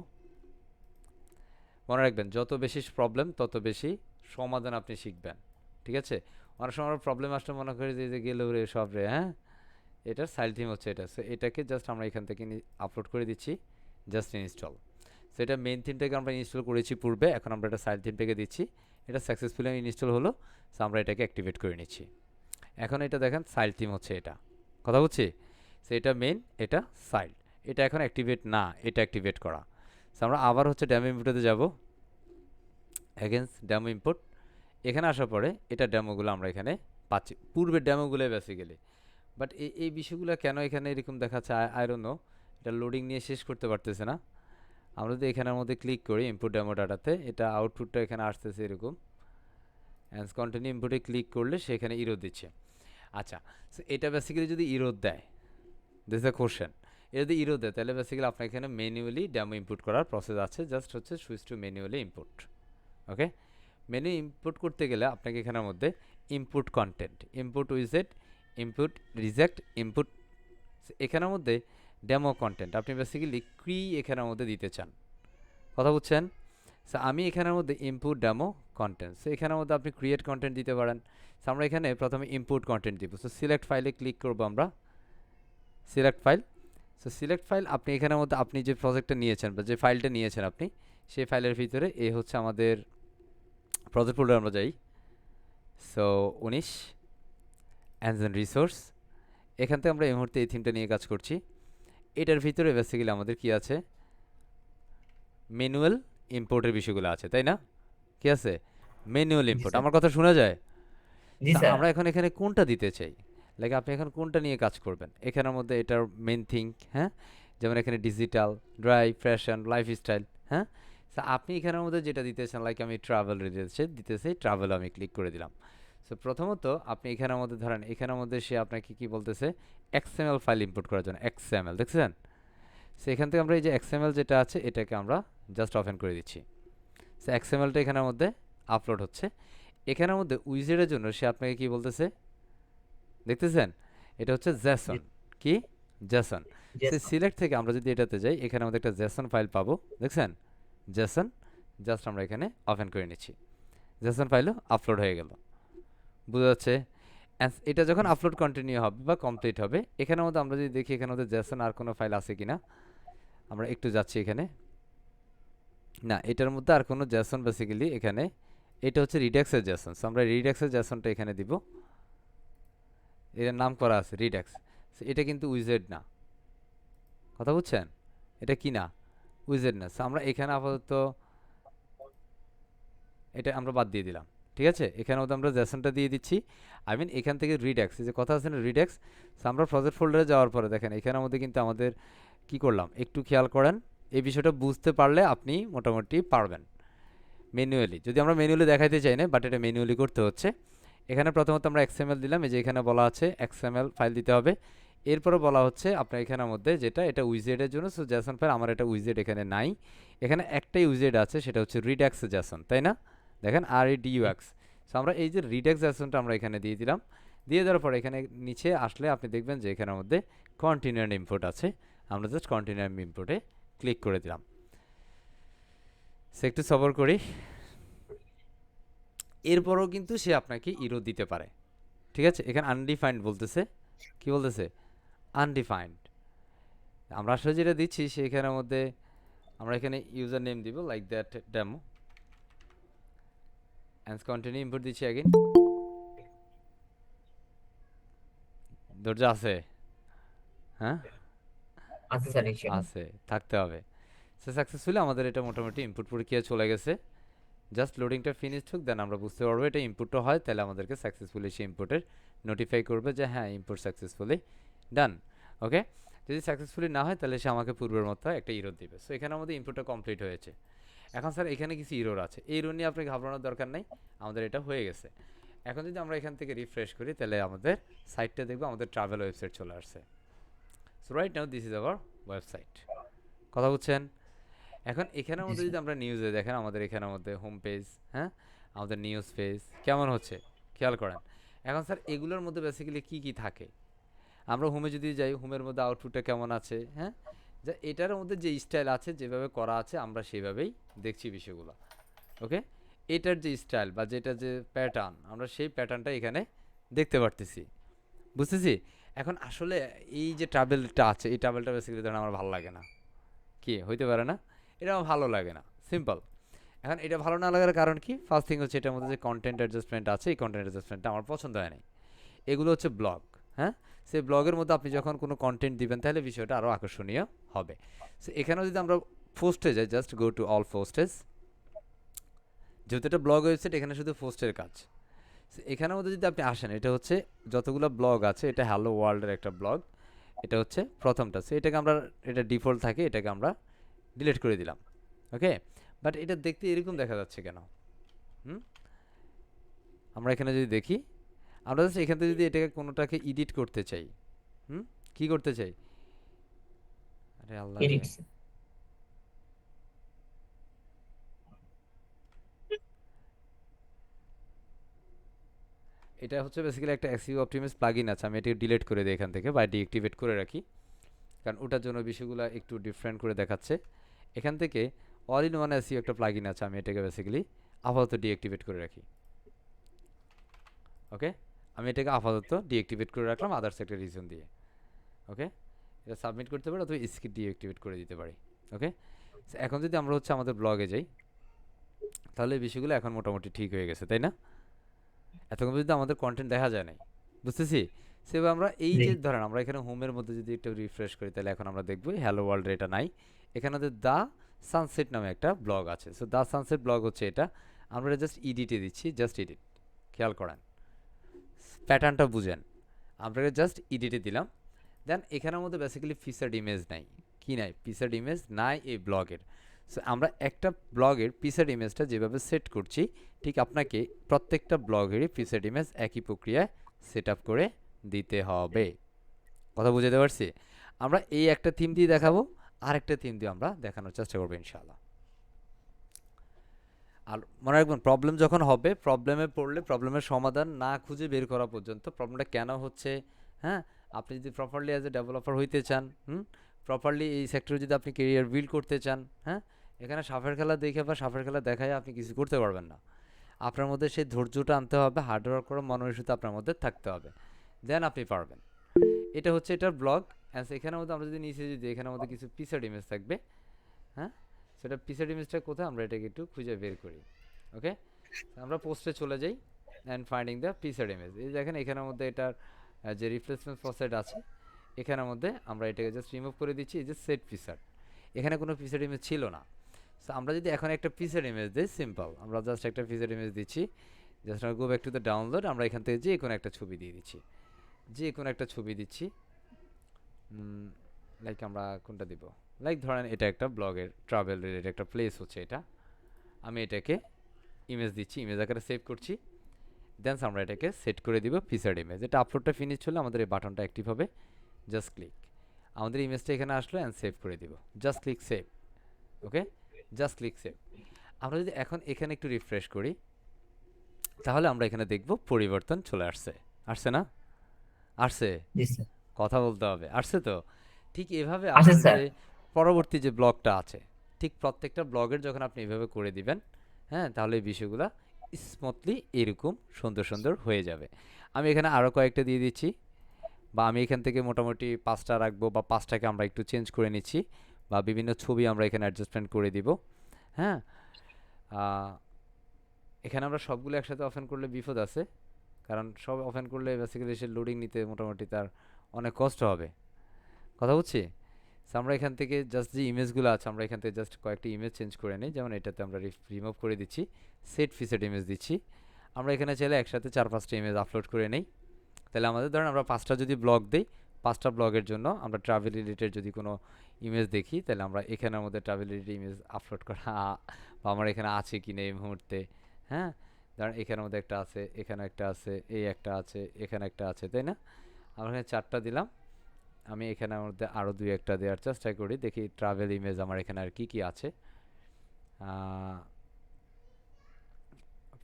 মনে রাখবেন যত বেশি প্রবলেম তত বেশি সমাধান আপনি শিখবেন, ঠিক আছে? অনেক সময় প্রবলেম আসলে মনে করি যে গেলে রে সব রে, হ্যাঁ, এটার সাইড থিম হচ্ছে এটা। সো এটাকে জাস্ট আমরা এখান থেকে আপলোড করে দিচ্ছি, জাস্ট ইনস্টল। সো এটা মেইন থিমটাকে আমরা ইনস্টল করেছি পূর্বে, এখন আমরা এটা সাইড থিমটাকে দিচ্ছি। এটা সাকসেসফুলি ইনস্টল হলো, সো আমরা এটাকে অ্যাক্টিভেট করে নিচ্ছি। এখন এটা দেখেন সাইড থিম হচ্ছে এটা, কথা বুঝছি? সো এটা মেইন, এটা সাইড, এটা এখন অ্যাক্টিভেট না, এটা অ্যাক্টিভেট করা। সো আমরা আবার হচ্ছে ডেমো ইনপুটে যাব, অ্যাগেন্স্ট ডেমো ইনপুট। এখানে আসার পরে এটা ডেমোগুলো আমরা এখানে পাচ্ছি, পূর্বের ডেমোগুলো বেসিক্যালি। বাট এই বিষয়গুলো কেন এখানে এরকম দেখাচ্ছে আই ডোন্ট নো, এটা লোডিং নিয়ে শেষ করতে পারতেছে না। আমরা যদি এখানের মধ্যে ক্লিক করি ইনপুট ডেমো ডাটাতে, এটা আউটপুটটা এখানে আসতেছে এরকম, অ্যান্ড কন্টিনিউ ইনপুটে ক্লিক করলে সেখানে ইরোর দিচ্ছে। আচ্ছা, সো এটা বেসিক্যালি যদি ইরোর দেয়, দিস ইজ দ্য কোশ্চেন, এটা যদি ইরোর দেয় তাহলে বেসিক্যালি আপনার এখানে ম্যানুয়ালি ডেমো ইনপুট করার প্রসেস আছে, জাস্ট হচ্ছে switch to manually input. Okay, menu input করতে গেলে আপনাকে এখানের মধ্যে ইনপুট কন্টেন্ট, ইনপুট উইজেট, ইনপুট রিজেক্ট, ইনপুট, এখানের মধ্যে ডেমো কন্টেন্ট আপনি বেসিক্যালি কি এখানের মধ্যে দিতে চান, কথা বুঝছেন? সো আমি এখানের মধ্যে ইনপুট ডেমো কন্টেন্ট, সো এখানের মধ্যে আপনি ক্রিয়েট কন্টেন্ট দিতে পারেন। সো আমরা এখানে প্রথমে ইনপুট কন্টেন্ট দিব। সো সিলেক্ট ফাইলে ক্লিক করব আমরা, select file. So select file আপনি এখানের মধ্যে আপনি যে প্রজেক্টটা নিয়েছেন বা যে ফাইলটা নিয়েছেন আপনি, সেই ফাইলের ভিতরে এ হচ্ছে আমাদের প্রজেক্ট ফোল্ডার, আমরা যাই। সো 19 অ্যান্ড দেন রিসোর্স, এখান থেকে আমরা এই মুহূর্তে এই থিমটা নিয়ে কাজ করছি। এটার ভিতরে বেসিক্যালি আমাদের কি আছে, ম্যানুয়াল ইম্পোর্টের বিষয়গুলো আছে, তাই না? কি আছে? ম্যানুয়াল জি ইম্পোর্ট। স্যার। আমার কথা শোনা যায়? জি তা স্যার। আমরা এখন এখানে কোনটা দিতে চাই? লাইক আপনি এখন কোনটা নিয়ে কাজ করবেন, এখানের মধ্যে এটার মেন থিং, হ্যাঁ, যেমন এখানে ডিজিটাল, ড্রাইভ, ফ্যাশন, লাইফস্টাইল, হ্যাঁ। সো আপনি এখানের মধ্যে যেটা দিতেছেন, লাইক আমি ট্রাভেল দিতেছি, ট্রাভেল আমি ক্লিক করে দিলাম। সো প্রথমত আপনি এখানের মধ্যে ধরেন, এখানের মধ্যে সে আপনাকে কি বলতেছে, এক্সএমএল ফাইল ইম্পোর্ট করার জন্য, এক্সএমএল দেখছেন। সো এখান থেকে আমরা এই যে এক্সএমএল যেটা আছে এটাকে আমরা জাস্ট ওপেন করে দিচ্ছি। সো এক্সএমএলটা এখানের মধ্যে আপলোড হচ্ছে। এখানের মধ্যে উইজেডের জন্য সে আপনাকে কি বলতেছে দেখতেছেন, এটা হচ্ছে জেসন, কি জেসন। সে সিলেক্ট থেকে আমরা যদি এটাতে যাই, এখানে আমাদের একটা জেসন ফাইল পাবো, দেখছেন জেসন। জাস্ট আমরা এখানে ওপেন করে নিচ্ছি, জেসন ফাইলও আপলোড হয়ে গেল, বুঝা যাচ্ছে। এটা যখন আপলোড কন্টিনিউ হবে বা কমপ্লিট হবে, এখানের মধ্যে আমরা যদি দেখি এখানে মধ্যে জেসন আর কোনো ফাইল আছে কিনা, আমরা একটু যাচ্ছি এখানে, না এটার মধ্যে আর কোনো জেসন বেসিক্যালি এখানে, এটা হচ্ছে রিডেক্সের জেসন। সো আমরা রিডেক্সের জেসনটা এখানে দিব, এটার নাম করা আছে রিডেক্স। এটা কিন্তু উইজেড না, কথা বুঝছেন, এটা কি না, উইজেড না। সো আমরা এখানে আপাতত এটা আমরা বাদ দিয়ে দিলাম, ঠিক আছে। এখানে মধ্যে আমরা জেসনটা দিয়ে দিচ্ছি, আই মিন এখান থেকে রিডেক্স, এই যে কথা আছে না রিডেক্স। সো আমরা প্রজেক্ট ফোল্ডারে যাওয়ার পরে দেখেন এখানের মধ্যে কিন্তু আমাদের কি করলাম, একটু খেয়াল করেন, এই বিষয়টা বুঝতে পারলে আপনি মোটামুটি পারবেন ম্যানুয়ালি। যদি আমরা ম্যানুয়ালি দেখাইতে চাই না, বাট এটা ম্যানুয়ালি করতে হচ্ছে। এখানে প্রথমত আমরা এক্সএমএল দিলাম, এই যে এখানে বলা আছে এক্সএমএল ফাইল দিতে হবে। এরপরে বলা হচ্ছে আপনার এখানের মধ্যে যেটা, এটা উইজেডের জন্য। সো জেসন ফাইল, আমার এটা উইজেড এখানে নাই, এখানে একটাই উইজেড আছে, সেটা হচ্ছে রিডেক্স জেসন, তাই না, দেখেন REDUX। সো আমরা এই যে রিডেক্স জেসনটা আমরা এখানে দিয়ে দিলাম। দিয়ে দেওয়ার পর এখানে নিচে আসলে আপনি দেখবেন যে এখানের মধ্যে কন্টিনিউ ইম্পোর্ট আছে, আমরা জাস্ট কন্টিনিউ ইম্পোর্টে ক্লিক করে দিলাম। সে একটু সবর করি, এরপরও কিন্তু সে আপনাকে ইরো দিতে পারে, ঠিক আছে। এখানে আনডিফাইন্ড বলতেছে, কি বলতেছে, আনডিফাইন্ড। আমরা আসলে যেটা দিচ্ছি সেখানের মধ্যে আমরা এখানে ইউজার নেম দিব, like that demo, and continue import দিচ্ছি অ্যাগেন। ধৈর্য আছে, হ্যাঁ আছে, থাকতে হবে। সে সাকসেসফুলি আমাদের এটা মোটামুটি ইনপুট প্রক্রিয়া চলে গেছে। জাস্ট লোডিংটা ফিনিশড হোক, দেন আমরা বুঝতে পারবো এটা ইনপুটও হয়, তাহলে আমাদেরকে সাকসেসফুলি সেই ইনপুটের নোটিফাই করবে যে হ্যাঁ ইনপুট সাকসেসফুলি ডান। ওকে, যদি সাকসেসফুলি না হয় তাহলে সে আমাকে পূর্বের মতো একটা ইরোর দিবে। সো এখানে আমাদের ইনপুটটা কমপ্লিট হয়েছে। এখন স্যার এখানে কিছু ইরোর আছে, এই ইরোর নিয়ে আপনি ঘাবড়ানোর দরকার নেই, আমাদের এটা হয়ে গেছে। এখন যদি আমরা এখান থেকে রিফ্রেশ করি, তাহলে আমাদের সাইটটা দেখবো আমাদের ট্রাভেল ওয়েবসাইট চলে আসছে। So right now this is hour website, কথা বুঝছেন। এখন এখানের মধ্যে যদি আমরা নিউজে দেখেন, আমাদের এখানের মধ্যে হোম পেজ, হ্যাঁ, আমাদের নিউজ পেজ কেমন হচ্ছে খেয়াল করেন। এখন স্যার এগুলোর মধ্যে বেসিক্যালি কি কি থাকে, আমরা হোমে যদি যাই, হোমের মধ্যে আউটপুটটা কেমন আছে, হ্যাঁ, যা এটার মধ্যে যে স্টাইল আছে, যেভাবে করা আছে আমরা সেইভাবেই দেখছি বিষয়গুলো। ওকে, এটার যে স্টাইল বা যেটা যে প্যাটার্ন, আমরা সেই প্যাটার্নটা এখানে দেখতে পারতেছি, বুঝতেছি। এখন আসলে এই যে ট্রাভেলটা আছে, এই ট্রাভেলটা বেসিক্যালি ধরেন আমার ভালো লাগে না, কি হইতে পারে না, এটা আমার ভালো লাগে না, সিম্পল। এখন এটা ভালো না লাগার কারণ কি, ফার্স্ট থিং হচ্ছে এটার মধ্যে যে কন্টেন্ট অ্যাডজাস্টমেন্ট আছে, এই কন্টেন্ট অ্যাডজাস্টমেন্টটা আমার পছন্দ হয় নাই। এগুলো হচ্ছে ব্লগ, হ্যাঁ, সেই ব্লগের মধ্যে আপনি যখন কোনো কন্টেন্ট দিবেন তাহলে বিষয়টা আরও আকর্ষণীয় হবে। সো এখানেও যদি আমরা পোস্টে যাই, just go to all postage, যেহেতু এটা ব্লগ ওয়েবসাইট, এখানে শুধু পোস্টের কাজ। এখানের মধ্যে যদি আপনি আসেন, এটা হচ্ছে যতগুলো ব্লগ আছে, এটা হ্যালো ওয়ার্ল্ডের একটা ব্লগ, এটা হচ্ছে প্রথমটা। সো এটাকে আমরা, এটা ডিফল্ট থাকে, এটাকে আমরা ডিলিট করে দিলাম। ওকে, বাট এটা দেখতে এরকম দেখা যাচ্ছে কেন, হুম, আমরা এখানে যদি দেখি, আমরা জাস্ট এখান থেকে যদি এটাকে কোনোটাকে এডিট করতে চাই, হুম, কি করতে চাই, আরে আল্লাহ রে। এটা হচ্ছে বেসিক্যালি একটা এসইও অপটিমাইজ প্লাগইন আছে, আমি এটাকে ডিলিট করে দিই এখান থেকে বা ডিঅ্যাক্টিভেট করে রাখি, কারণ ওটার জন্য বিষয়গুলো একটু ডিফারেন্ট করে দেখাচ্ছে। এখান থেকে অল ইন ওয়ান এসইও একটা প্লাগইন আছে, আমি এটাকে বেসিক্যালি আপাতত ডিঅ্যাক্টিভেট করে রাখি। ওকে, আমি এটাকে আপাতত ডিঅ্যাক্টিভেট করে রাখলাম আদার্স একটা রিজন দিয়ে। ওকে, এটা সাবমিট করতে পারি অথবা স্কিপ ডিঅ্যাক্টিভেট করে দিতে পারি। ওকে, এখন যদি আমরা হচ্ছে আমাদের ব্লগে যাই, তাহলে এই বিষয়গুলো এখন মোটামুটি ঠিক হয়ে গেছে, তাই না। এতক্ষণ পর্যন্ত আমাদের কন্টেন্ট দেখা যায় নাই, বুঝতেছি। সেভাবে আমরা এই যে ধরেন আমরা এখানে হোমের মধ্যে যদি একটু রিফ্রেশ করি, তাহলে এখন আমরা দেখবো হ্যালো ওয়ার্ল্ড এটা নাই, এখানে দ্য সানসেট নামে একটা ব্লগ আছে। সো দ্য সানসেট ব্লগ হচ্ছে এটা, আমরা জাস্ট এডিটে দিচ্ছি, জাস্ট এডিট, খেয়াল করেন প্যাটার্নটা বুঝেন। আপনাকে জাস্ট এডিটে দিলাম। দেন এখানের মধ্যে বেসিক্যালি ফিচার্ড ইমেজ নাই, কি নাই, ফিচার্ড ইমেজ নাই এই ব্লগের। সো আমরা একটা ব্লগের ফিচার্ড ইমেজটা যেভাবে সেট করছি, ঠিক আপনাকে প্রত্যেকটা ব্লগেরই ফিচার্ড ইমেজ একই প্রক্রিয়ায় সেট আপ করে দিতে হবে। কথা বুঝাতে পারছি? আমরা এই একটা থিম দিয়ে দেখাবো, আর একটা থিম দিয়ে আমরা দেখানোর চেষ্টা করবো ইনশাআল্লাহ। আর মনে রাখবেন, প্রবলেম যখন হবে, প্রবলেমে পড়লে প্রবলেমের সমাধান না খুঁজে বের করা পর্যন্ত, প্রবলেমটা কেন হচ্ছে, হ্যাঁ, আপনি যদি প্রপারলি অ্যাজ এ ডেভেলপার হইতে চান, প্রপারলি এই সেক্টরে যদি আপনি কেরিয়ার বিল্ড করতে চান, হ্যাঁ, এখানে সাপের খেলা দেখে বা সাপের খেলা দেখায় আপনি কিছু করতে পারবেন না। আপনার মধ্যে সেই ধৈর্যটা আনতে হবে, হার্ডওয়ার্ক করার মনোনিবেশিত আপনার মধ্যে থাকতে হবে, দেন আপনি পারবেন। এটা হচ্ছে এটার ব্লগ। এখানের মধ্যে আমরা যদি নিচে যদি এখানের মধ্যে কিছু পিকচার ইমেজ থাকবে, হ্যাঁ, সেটা পিকচার ইমেজটা কোথায়, আমরা এটাকে একটু খুঁজে বের করি। ওকে, আমরা পোস্টে চলে যাই and finding the picture image. এই দেখেন এখানের মধ্যে এটার যে রিপ্লেসমেন্ট ফসেট আছে, এখানের মধ্যে আমরা এটাকে জাস্ট রিমুভ করে দিচ্ছি। এই যে সেট পিকচার, এখানে কোনো পিকচার ইমেজ ছিল না। সো আমরা যদি এখন একটা পিকচার ইমেজ দিই, সিম্পল, আমরা জাস্ট একটা পিকচার ইমেজ দিচ্ছি, জাস্ট আমরা go back to the download, আমরা এখান থেকে যে কোনো একটা ছবি দিয়ে দিচ্ছি, যে কোনো একটা ছবি দিচ্ছি। লাইক আমরা কোনটা দিব, লাইক ধরেন এটা একটা ব্লগের ট্রাভেল রিলেটেড একটা প্লেস হচ্ছে এটা, আমি এটাকে ইমেজ দিচ্ছি, ইমেজ আকারে সেভ করছি। দেন আমরা এটাকে সেট করে দিব ফিচার্ড ইমেজ। এটা আপলোডটা ফিনিশ হলে আমাদের এই বাটনটা অ্যাক্টিভ হবে, জাস্ট ক্লিক, আমাদের ইমেজটা এখানে আসলো অ্যান্ড সেভ করে দিব, জাস্ট ক্লিক সেভ। ওকে, জাস্ট ক্লিক সেভ। আমরা যদি এখন এখানে একটু রিফ্রেশ করি, তাহলে আমরা এখানে দেখব পরিবর্তন চলে আসছে, আসছে না? আসছে, কথা বলতে হবে, আসছে তো? ঠিক এভাবে আপনার যে পরবর্তী যে ব্লগটা আছে, ঠিক প্রত্যেকটা ব্লগের যখন আপনি এভাবে করে দিবেন, হ্যাঁ, তাহলে এই বিষয়গুলো স্মুথলি এরকম সুন্দর সুন্দর হয়ে যাবে। আমি এখানে আরও কয়েকটা দিয়ে দিচ্ছি, বা আমি এখান থেকে মোটামুটি 5টা রাখবো, বা 5টাকে আমরা একটু চেঞ্জ করে নিচ্ছি, বা বিভিন্ন ছবি আমরা এখানে অ্যাডজাস্টমেন্ট করে দিব। হ্যাঁ, এখানে আমরা সবগুলো একসাথে ওপেন করলে বিপদ আছে, কারণ সব ওপেন করলে বেসিক্যালি সে লোডিং নিতে মোটামুটি তার অনেক কষ্ট হবে। কথা বুঝছি? সো আমরা এখান থেকে জাস্ট যে ইমেজগুলো আছে, আমরা এখান থেকে জাস্ট কয়েকটি ইমেজ চেঞ্জ করে নিই। যেমন এটাতে আমরা রিমুভ করে দিচ্ছি, সেট ফিচার্ড ইমেজ দিচ্ছি। আমরা এখানে চাইলে একসাথে 4-5টা ইমেজ আপলোড করে নেই। তাহলে আমাদের ধরেন আমরা 5টা যদি ব্লগ দিই, 5টা ব্লগের জন্য আমরা ট্রাভেল রিলেটেড যদি কোনো ইমেজ দেখি, তাহলে আমরা এখানের মধ্যে ট্রাভেল রিলেটেড ইমেজ আপলোড করা, বা আমার এখানে আছে কি না এই মুহূর্তে, হ্যাঁ, ধরেন এখানের মধ্যে একটা আছে, এখানে একটা আছে, এই একটা আছে, এখানে একটা আছে, তাই না? আমরা এখানে 4টা দিলাম। আমি এখানের মধ্যে আরও 2-1টা দেওয়ার চেষ্টা করি, দেখি ট্রাভেল ইমেজ আমার এখানে আর কি কি আছে।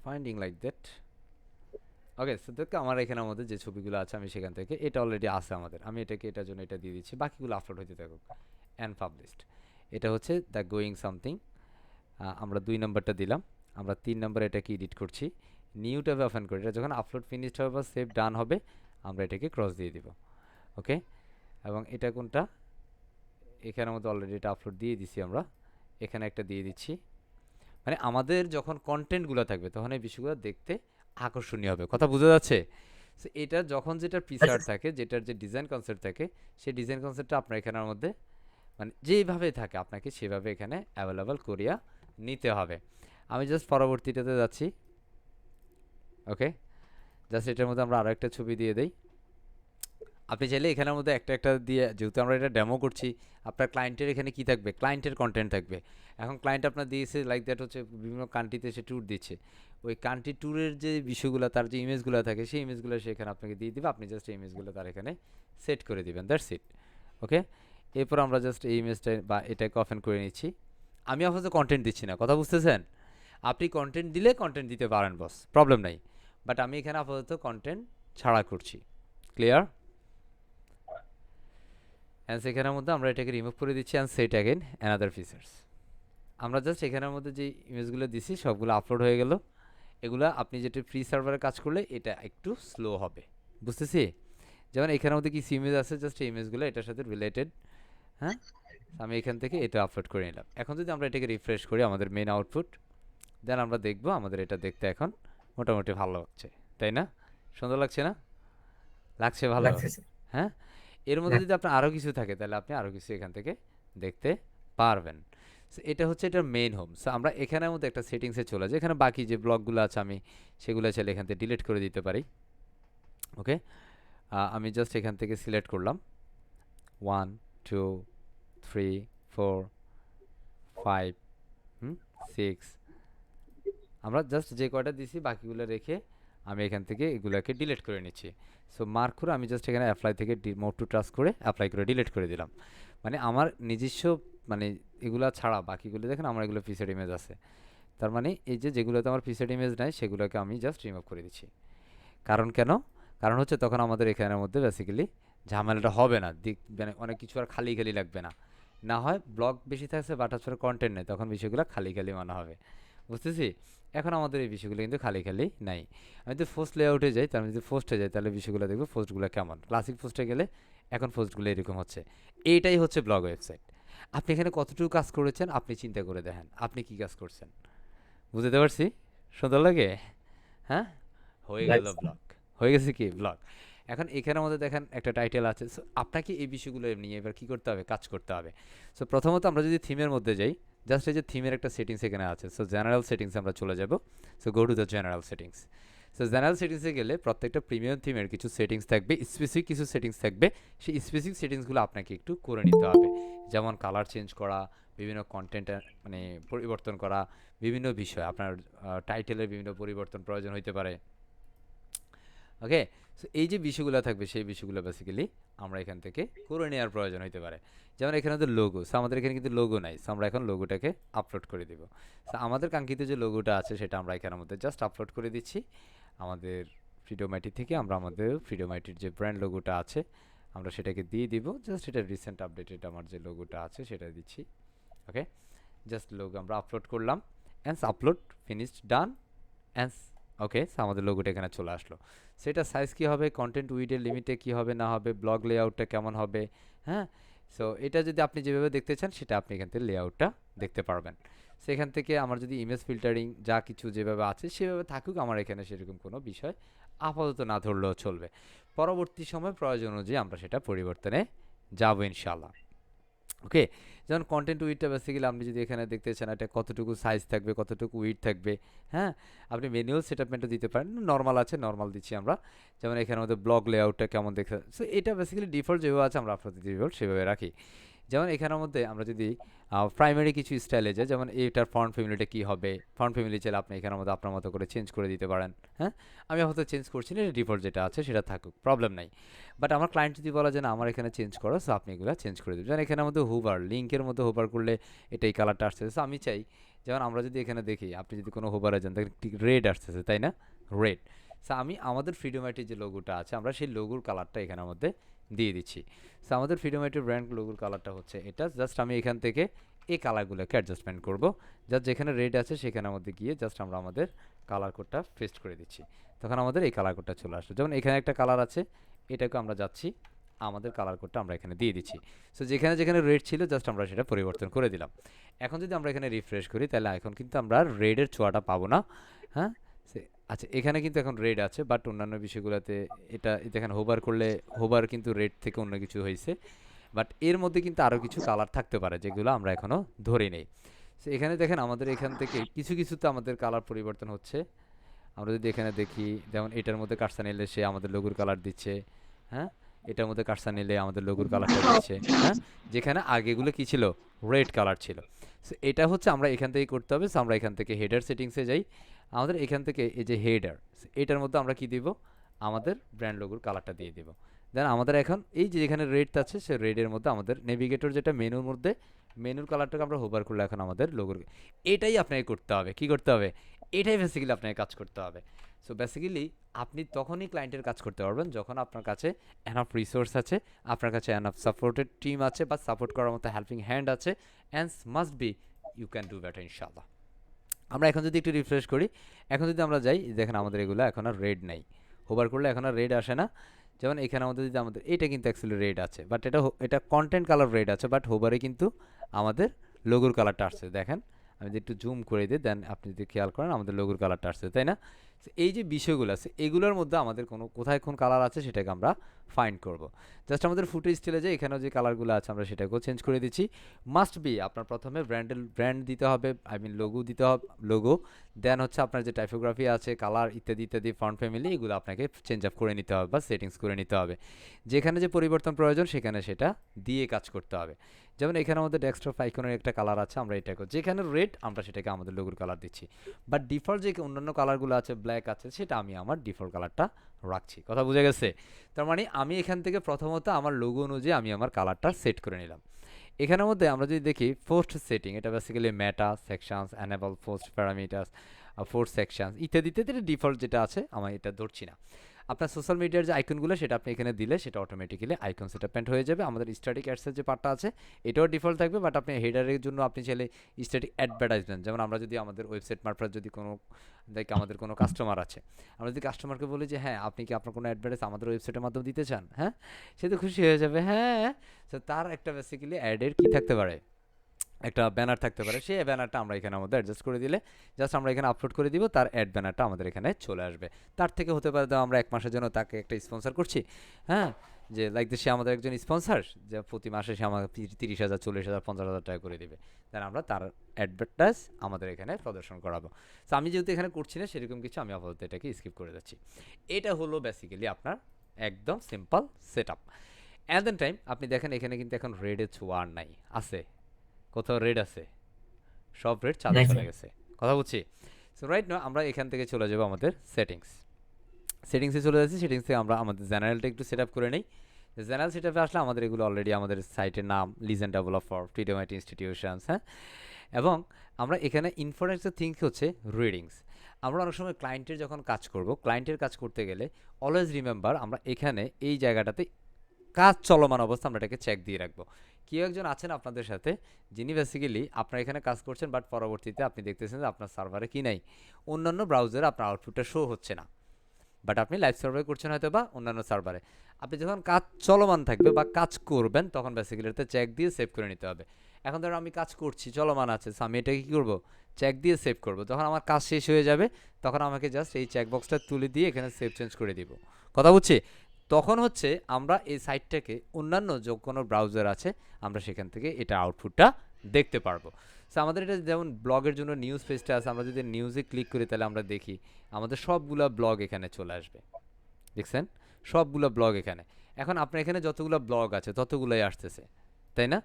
Finding like that. Okay, so দেখো আমার এখানের মধ্যে যে ছবিগুলো আছে, আমি সেখান থেকে, এটা অলরেডি আছে আমাদের, আমি এটাকে এটার জন্য এটা দিয়ে দিচ্ছি, বাকিগুলো আপলোড হতে থাকুক অ্যান্ড পাবলিশড। এটা হচ্ছে দ্য গোয়িং সামথিং, আমরা 2 নম্বরটা দিলাম। আমরা 3 নম্বরে এটাকে এডিট করছি, নিউ ট্যাবে ওপেন করি, এটা যখন আপলোড ফিনিশড হবে বা সেভ ডান হবে, আমরা এটাকে ক্রস দিয়ে দিব। ওকে, এবং এটা কোনটা, এখানের মধ্যে অলরেডি এটা আপলোড দিয়ে দিছি আমরা, এখানে একটা দিয়ে দিচ্ছি। মানে আমাদের যখন কন্টেন্টগুলো থাকবে, তখন এই বিষয়গুলো দেখতে আকর্ষণীয় হবে। কথা বোঝা যাচ্ছে? সো এটা যখন যেটার ফিচার থাকে, যেটার যে ডিজাইন কনসেপ্ট থাকে, সেই ডিজাইন কনসেপ্টটা আপনার এখানের মধ্যে মানে যেইভাবে থাকে আপনাকে সেভাবে এখানে অ্যাভেলেবল করিয়া নিতে হবে। আমি জাস্ট পরবর্তীটাতে যাচ্ছি। ওকে, জাস্ট এটার মধ্যে আমরা আরও একটা ছবি দিয়ে দেই। আপনি চাইলে এখানের মধ্যে একটা একটা দিয়ে, যেহেতু আমরা এটা ডেমো করছি, আপনার ক্লায়েন্টের এখানে কি থাকবে, ক্লায়েন্টের কন্টেন্ট থাকবে। এখন ক্লায়েন্ট আপনার দিয়েছে লাইক দ্যাট হচ্ছে বিভিন্ন কান্ট্রিতে সে ট্যুর দিচ্ছে, ওই কান্ট্রি ট্যুরের যে বিষয়গুলো, তার যে ইমেজগুলো থাকে, সেই ইমেজগুলো সে এখানে আপনাকে দিয়ে দিবে, আপনি জাস্ট এই ইমেজগুলো তার এখানে সেট করে দিবেন, দ্যাটস ইট। ওকে, এরপর আমরা জাস্ট এই ইমেজটা বা এটাকে ওপেন করে নিচ্ছি। আমি আপাতত কন্টেন্ট দিচ্ছি না, কথা বুঝতেছেন? আপনি কন্টেন্ট দিলে কন্টেন্ট দিতে পারেন বস, প্রবলেম নাই, বাট আমি এখানে আপাতত কন্টেন্ট ছাড়া করছি। ক্লিয়ার? অ্যান্ড সেখানের মধ্যে আমরা এটাকে রিমুভ করে দিচ্ছি and set again another features. আমরা জাস্ট এখানের মধ্যে যে ইমেজগুলো দিছি সবগুলো আপলোড হয়ে গেল। এগুলো আপনি যেটা ফ্রি সার্ভারে কাজ করলে এটা একটু স্লো হবে, বুঝতেছি? যেমন এখানের মধ্যে কিছু ইমেজ আছে, জাস্ট এই ইমেজগুলো এটার সাথে রিলেটেড। হ্যাঁ, আমি এখান থেকে এটা আপলোড করে নিলাম। এখন যদি আমরা এটাকে রিফ্রেশ করি, আমাদের মেন আউটপুট, দেন আমরা দেখব আমাদের এটা দেখতে এখন মোটামুটি ভালো লাগছে, তাই না? সুন্দর লাগছে না? লাগছে ভালো? হ্যাঁ, এর মধ্যে যদি আপনার আরও কিছু থাকে, তাহলে আপনি আরও কিছু এখান থেকে দেখতে পারবেন। সো এটা হচ্ছে এটার মেইন হোম। সো আমরা এখানের মধ্যে একটা সেটিংসে চলে যাই, এখানে বাকি যে ব্লগগুলো আছে আমি সেগুলো চাইলে এখান থেকে ডিলিট করে দিতে পারি। ওকে, আমি জাস্ট এখান থেকে সিলেক্ট করলাম 1 2 3 4 5 6, আমরা জাস্ট যে কয়টা দিছি বাকিগুলো রেখে আমি এখান থেকে এগুলোকে ডিলিট করে নিচ্ছি। সো মার্ক করে আমি জাস্ট এখানে অ্যাপ্লাই থেকে মুভ টু ট্রাস্ট করে অ্যাপ্লাই করে ডিলিট করে দিলাম। মানে আমার নিজস্ব মানে এগুলা ছাড়া বাকিগুলো দেখেন আমার এগুলো পিসেড ইমেজ আছে। তার মানে এই যে যেগুলোতে আমার পিসেড ইমেজ নাই সেগুলোকে আমি জাস্ট রিমুভ করে দিচ্ছি। কারণ কেন? কারণ হচ্ছে তখন আমাদের এখানের মধ্যে বেসিক্যালি ঝামেলাটা হবে না, মানে অনেক কিছু আর খালি খালি লাগবে না। না হয় ব্লগ বেশি থাকছে বাট আসলে কন্টেন্ট নেই, তখন বিষয়গুলো খালি খালি মনে হবে। বুঝতেছি? এখন আমাদের এই বিষয়গুলো কিন্তু খালি খালি নাই। আমি যদি ফার্স্ট লেআউটে যাই, তার যদি ফার্স্টে যাই তাহলে বিষয়গুলো দেখবো ফার্স্টগুলো কেমন। ক্লাসিক ফার্স্টে গেলে এখন ফার্স্টগুলো এরকম হচ্ছে। এইটাই হচ্ছে ব্লগ ওয়েবসাইট। আপনি এখানে কতটুকু কাজ করেছেন আপনি চিন্তা করে দেখেন, আপনি কি কাজ করছেন। বুঝতে পারছি? সুন্দর লাগে? হ্যাঁ, হয়ে গেল ব্লগ, হয়ে গেছে কি ব্লগ। এখন এখানের মধ্যে দেখেন একটা টাইটেল আছে। সো আপনাকে এই বিষয়গুলো নিয়ে এবার কী করতে হবে, কাজ করতে হবে। সো প্রথমত আমরা যদি থিমের মধ্যে যাই, জাস্ট এই যে থিমের একটা সেটিংস এখানে আছে। সো জেনারেল সেটিংস আমরা চলে যাব। So go to the general settings. So general সেটিংসে গেলে প্রত্যেকটা প্রিমিয়াম থিমের কিছু সেটিংস থাকবে, স্পেসিফিক কিছু সেটিংস থাকবে। সেই স্পেসিফিক সেটিংসগুলো আপনাকে একটু করে নিতে হবে। যেমন কালার চেঞ্জ করা, বিভিন্ন কন্টেন্ট মানে পরিবর্তন করা, বিভিন্ন বিষয় আপনার টাইটেলের বিভিন্ন পরিবর্তন প্রয়োজন হইতে পারে। ওকে, সো এই যে বিষয়গুলো থাকবে সেই বিষয়গুলো বেসিক্যালি আমরা এখান থেকে করে নেওয়ার প্রয়োজন হতে পারে। যেমন এখানে তো লোগো, সো আমাদের এখানে কিন্তু লোগো নাই। সো আমরা এখন লোগোটাকে আপলোড করে দিব। সো আমাদের কাঙ্ক্ষিত যে লোগোটা আছে সেটা আমরা এখানের মধ্যে জাস্ট আপলোড করে দিচ্ছি। আমাদের ফ্রিডোমাইটি থেকে আমরা আমাদের ফ্রিডোমাইটির যে ব্র্যান্ড লোগোটা আছে আমরা সেটাকে দিয়ে দিব। জাস্ট এটা রিসেন্ট আপডেটেড আমার যে লোগোটা আছে সেটা দিচ্ছি। ওকে, জাস্ট লোগো আমরা আপলোড করলাম। অ্যান্স আপলোড ফিনিশড ডান অ্যান্স। ওকে, সো আমাদের লোগোটা এখানে চলে আসলো। সেটা সাইজ কী হবে, কন্টেন্ট উইডের লিমিটে কী হবে না হবে, ব্লগ লেআউটটা কেমন হবে। হ্যাঁ, সো এটা যদি আপনি যেভাবে দেখতে চান সেটা আপনি এখান থেকে লেআউটটা দেখতে পারবেন। সেখান থেকে আমার যদি ইমেজ ফিল্টারিং যা কিছু যেভাবে আছে সেভাবে থাকুক, আমার এখানে সেরকম কোনো বিষয় আপাতত না ধরলেও চলবে। পরবর্তী সময় প্রয়োজন অনুযায়ী আমরা সেটা পরিবর্তনে যাবো ইনশাল্লাহ। ওকে, যেমন কন্টেন্ট উইডটা বেসিক্যালি আপনি যদি এখানে দেখতে চান এটা কতটুকু সাইজ থাকবে, কতটুকু উইড থাকবে। হ্যাঁ, আপনি ম্যানুয়াল সেটআপমেন্টও দিতে পারেন, নর্মাল আছে নর্মাল দিচ্ছি আমরা। যেমন এখানে আমাদের ব্লগ লেআউটটা কেমন দেখতে, সো এটা বেসিক্যালি ডিফল্ট যেভাবে আছে আমরা আপনাদের ডিফল্ট সেভাবে রাখি। যেমন এখানের মধ্যে আমরা যদি প্রাইমারি কিছু স্টাইলে যাই, যেমন এইটার ফন্ট ফ্যামিলিটা কী হবে, ফন্ট ফ্যামিলি চাইলে আপনি এখানের মধ্যে আপনার মতো করে চেঞ্জ করে দিতে পারেন। হ্যাঁ, আমি হয়তো চেঞ্জ করছি না, ডিফল্ট যেটা আছে সেটা থাকুক, প্রবলেম নাই। বাট আমার ক্লায়েন্ট যদি বলা যায় না আমার এখানে চেঞ্জ করো, সো আপনি এগুলো চেঞ্জ করে দেবেন। যেমন এখানের মধ্যে হুবার, লিঙ্কের মধ্যে হুবার করলে এটাই কালারটা আসতেছে। সো আমি চাই যেমন আমরা যদি এখানে দেখি, আপনি যদি কোনো হুবারে যান দেখেন রেড আসতেছে, তাই না, রেড। সো আমি আমাদের ফ্রিডোমাইটের যে লোগোটা আছে আমরা সেই লোগোর কালারটা এখানের মধ্যে দিয়ে দিচ্ছি। সো আমাদের ফ্রিডোমাইটের ব্র্যান্ড লোগোর কালারটা হচ্ছে এটা। জাস্ট আমি এখান থেকে এই কালারগুলোকে অ্যাডজাস্টমেন্ট করব। জাস্ট যেখানে রেড আছে সেখানের মধ্যে গিয়ে জাস্ট আমরা আমাদের কালার কোডটা পেস্ট করে দিচ্ছি, তখন আমাদের এই কালার কোডটা চলে আসবে। যেমন এখানে একটা কালার আছে, এটাকে আমরা যাচ্ছি আমাদের কালার কোডটা আমরা এখানে দিয়ে দিচ্ছি। সো যেখানে যেখানে রেড ছিল জাস্ট আমরা সেটা পরিবর্তন করে দিলাম। এখন যদি আমরা এখানে রিফ্রেশ করি তাহলে এখন কিন্তু আমরা রেডের ছোঁয়াটা পাবো না। হ্যাঁ, আচ্ছা এখানে কিন্তু এখন রেড আছে, বাট অন্যান্য বিষয়গুলোতে এটা এখানে হোভার করলে হোভার কিন্তু রেড থেকে অন্য কিছু হয়েছে। বাট এর মধ্যে কিন্তু আরও কিছু কালার থাকতে পারে যেগুলো আমরা এখনও ধরে নেই। সো এখানে দেখেন আমাদের এখান থেকে কিছু কিছুতে আমাদের কালার পরিবর্তন হচ্ছে। আমরা যদি এখানে দেখি, যেমন এটার মধ্যে কাটসা নিলে সে আমাদের লোগোর কালার দিচ্ছে। হ্যাঁ, এটার মধ্যে কাটসা নিলে আমাদের লোগোর কালারটা দিচ্ছে। হ্যাঁ, যেখানে আগেগুলো কি ছিল, রেড কালার ছিল। সো এটা হচ্ছে আমরা এখান থেকে করতে হবে। সো আমরা এখান থেকে হেডার সেটিংসে যাই। আমাদের এখান থেকে এই যে হেডার, এটার মধ্যে আমরা কি দিব, আমাদের ব্র্যান্ড লোগোর কালারটা দিয়ে দিব। দেন আমাদের এখন এই যে যেখানে রেড আছে সে রেডের মধ্যে আমাদের নেভিগেটর যেটা মেনুর মধ্যে, মেনুর কালারটাকে আমরা হোভার করলে এখন আমাদের লোগোর, এটাই আপনাকে করতে হবে। কি করতে হবে, এটাই বেসিক্যালি আপনাকে কাজ করতে হবে। সো বেসিক্যালি আপনি তখনই ক্লায়েন্টের কাজ করতে পারবেন যখন আপনার কাছে এনাফ রিসোর্স আছে, আপনার কাছে এনাফ সাপোর্টেড টিম আছে বা সাপোর্ট করার মতো হেল্পিং হ্যান্ড আছে। And must be you can do better ইনশাআল্লাহ। আমরা এখন যদি একটু রিফ্রেশ করি, এখন যদি আমরা যাই দেখেন আমাদের এগুলো এখন আর রেড নাই, হোভার করলে এখন আর রেড আসে না। যেমন এখানে আমাদের যদি আমাদের এটা কিন্তু অ্যাকচুয়ালি রেড আছে, বাট এটা কন্টেন্ট কালার রেড আছে, বাট হোভারে কিন্তু আমাদের লোগোর কালারটা আসছে। দেখেন আমি যদি একটু জুম করে দিই দেন আপনি যদি খেয়াল করেন আমাদের লোগোর কালারটা আসছে, তাই না। এই যে বিষয়গুলো আছে এগুলোর মধ্যে আমাদের কোথায় কোন কালার আছে সেটাকে আমরা ফাইন্ড করব। জাস্ট আমাদের ফুটেজ স্টিলে যে এখানেও যে কালারগুলো আছে আমরা সেটাকেও চেঞ্জ করে দিচ্ছি। মাস্ট বি আপনার প্রথমে ব্র্যান্ড দিতে হবে, আই মিন লোগো দিতে হবে, লোগো। দেন হচ্ছে আপনার যে টাইপোগ্রাফি আছে, কালার ইত্যাদি ইত্যাদি, ফন্ট ফ্যামিলি, এগুলো আপনাকে চেঞ্জ আপ করে নিতে হবে বা সেটিংস করে নিতে হবে। যেখানে যে পরিবর্তন প্রয়োজন সেখানে সেটা দিয়ে কাজ করতে হবে। যেমন এখানে আমাদের ডেস্কটপ আইকনের একটা কালার আছে, আমরা এটাকে যেখানে রেড আমরা সেটাকে আমাদের লোগোর কালার দিচ্ছি। বাট ডিফল্ট যে অন্যান্য কালারগুলো আছে, ব্ল্যাক আছে, সেটা আমি আমার ডিফল্ট কালারটা রাখছি। কথা বুঝে গেছে? তার মানে আমি এখান থেকে প্রথমত আমার লোগো অনুযায়ী আমি আমার কালারটা সেট করে নিলাম। এখানের মধ্যে আমরা যদি দেখি পোস্ট সেটিং, এটা basically meta sections, enable post parameters, force sections ইত্যাদি ইত্যাদি, ডিফল্ট যেটা আছে আমি এটা ধরছি না। আপনার সোশ্যাল মিডিয়ার যে আইকনগুলো সেটা আপনি এখানে দিলে সেটা অটোমেটিক্যালি আইকন সেটআপমেন্ট হয়ে যাবে। আমাদের স্ট্যাটিক অ্যাডসের যে পার্টটা আছে এটাও ডিফল্ট থাকবে, বাট আপনি হেডারের জন্য আপনি চাইলে স্ট্যাটিক অ্যাডভার্টাইজমেন্ট, যেমন আমরা যদি আমাদের ওয়েবসাইট মারফত যদি কোনো আমাদের কোনো কাস্টমার আছে, আমরা যদি কাস্টমারকে বলি যে হ্যাঁ আপনি কি আপনার কোনো অ্যাডভার্টাইজ আমাদের ওয়েবসাইটের মাধ্যমে দিতে চান, হ্যাঁ, সে তো খুশি হয়ে যাবে। হ্যাঁ, তো তার একটা বেসিক্যালি অ্যাডের কি থাকতে পারে, একটা ব্যানার থাকতে পারে। সেই ব্যানারটা আমরা এখানে আমাদের অ্যাডজাস্ট করে দিলে জাস্ট আমরা এখানে আপলোড করে দিব, তার অ্যাড ব্যানারটা আমাদের এখানে চলে আসবে। তার থেকে হতে পারে আমরা 1 মাসের জন্য তাকে একটা স্পন্সর করছি, হ্যাঁ, যে লাইক সে আমাদের একজন স্পন্সর, যে প্রতি মাসে সে আমাকে 30,000 40,000 50,000 টাকা করে দিবে, দেন আমরা তার অ্যাডভার্টাইজ আমাদের এখানে প্রদর্শন করাবো। তো আমি যেহেতু এখানে করছি না সেরকম কিছু, আমি আপাতত এটাকে স্কিপ করে যাচ্ছি। এটা হলো বেসিক্যালি আপনার একদম simple set up. At the time আপনি দেখেন এখানে কিন্তু এখন রেডের ছোঁয়া আর নাই, আছে কোথাও রেড আছে, সব রেড চাঁদে চলে গেছে। কথা বুঝছি? সো রাইট না আমরা এখান থেকে চলে যাবো আমাদের সেটিংসে চলে যাচ্ছি। সেটিংস থেকে আমরা আমাদের জেনারেলটা একটু সেট আপ করে নিই। জেনারেল সেট আপে আসলে আমাদের এগুলো অলরেডি আমাদের সাইটের নাম legend developer freedom IT institutions, হ্যাঁ, এবং আমরা এখানে ইনফরমেন্স থিঙ্ক হচ্ছে রিডিংস। আমরা অনেক সময় ক্লায়েন্টের যখন কাজ করব, ক্লায়েন্টের কাজ করতে গেলে অলওয়েজ রিমেম্বার আমরা এখানে এই জায়গাটাতে কাজ চলমান অবস্থা আমরা এটাকে চেক দিয়ে রাখবো। কেউ একজন আছেন আপনাদের সাথে যিনি বেসিক্যালি আপনার এখানে কাজ করছেন, বাট পরবর্তীতে আপনি দেখতেছেন যে আপনার সার্ভারে কি নাই, অন্যান্য ব্রাউজারে আপনার আউটপুটটা শো হচ্ছে না, বাট আপনি লাইভ সার্ভারে করছেন হয়তো বা অন্যান্য সার্ভারে। আপনি যখন কাজ চলমান থাকবে বা কাজ করবেন তখন বেসিক্যালি এটাতে চেক দিয়ে সেভ করে নিতে হবে। এখন ধরো আমি কাজ করছি, চলমান আছে, আমি এটাকে কী করবো, চেক দিয়ে সেভ করবো। যখন আমার কাজ শেষ হয়ে যাবে তখন আমাকে জাস্ট এই চেকবক্সটা তুলে দিয়ে এখানে সেভ চেঞ্জ করে দিব। কথা বুঝছি? তখন হচ্ছে আমরা এই সাইটটাকে অন্যান্য যে কোনো ব্রাউজার আছে আমরা সেখান থেকে এটা আউটপুটটা দেখতে পারবো। সো আমাদের এটা যেমন ব্লগের জন্য নিউজ পেজটা আছে, আমরা যদি নিউজে ক্লিক করি তাহলে আমরা দেখি আমাদের সবগুলা ব্লগ এখানে চলে আসবে। দেখছেন সবগুলো ব্লগ এখানে। এখন আপনার এখানে যতগুলো ব্লগ আছে ততগুলোই আসতেছে, তাই না?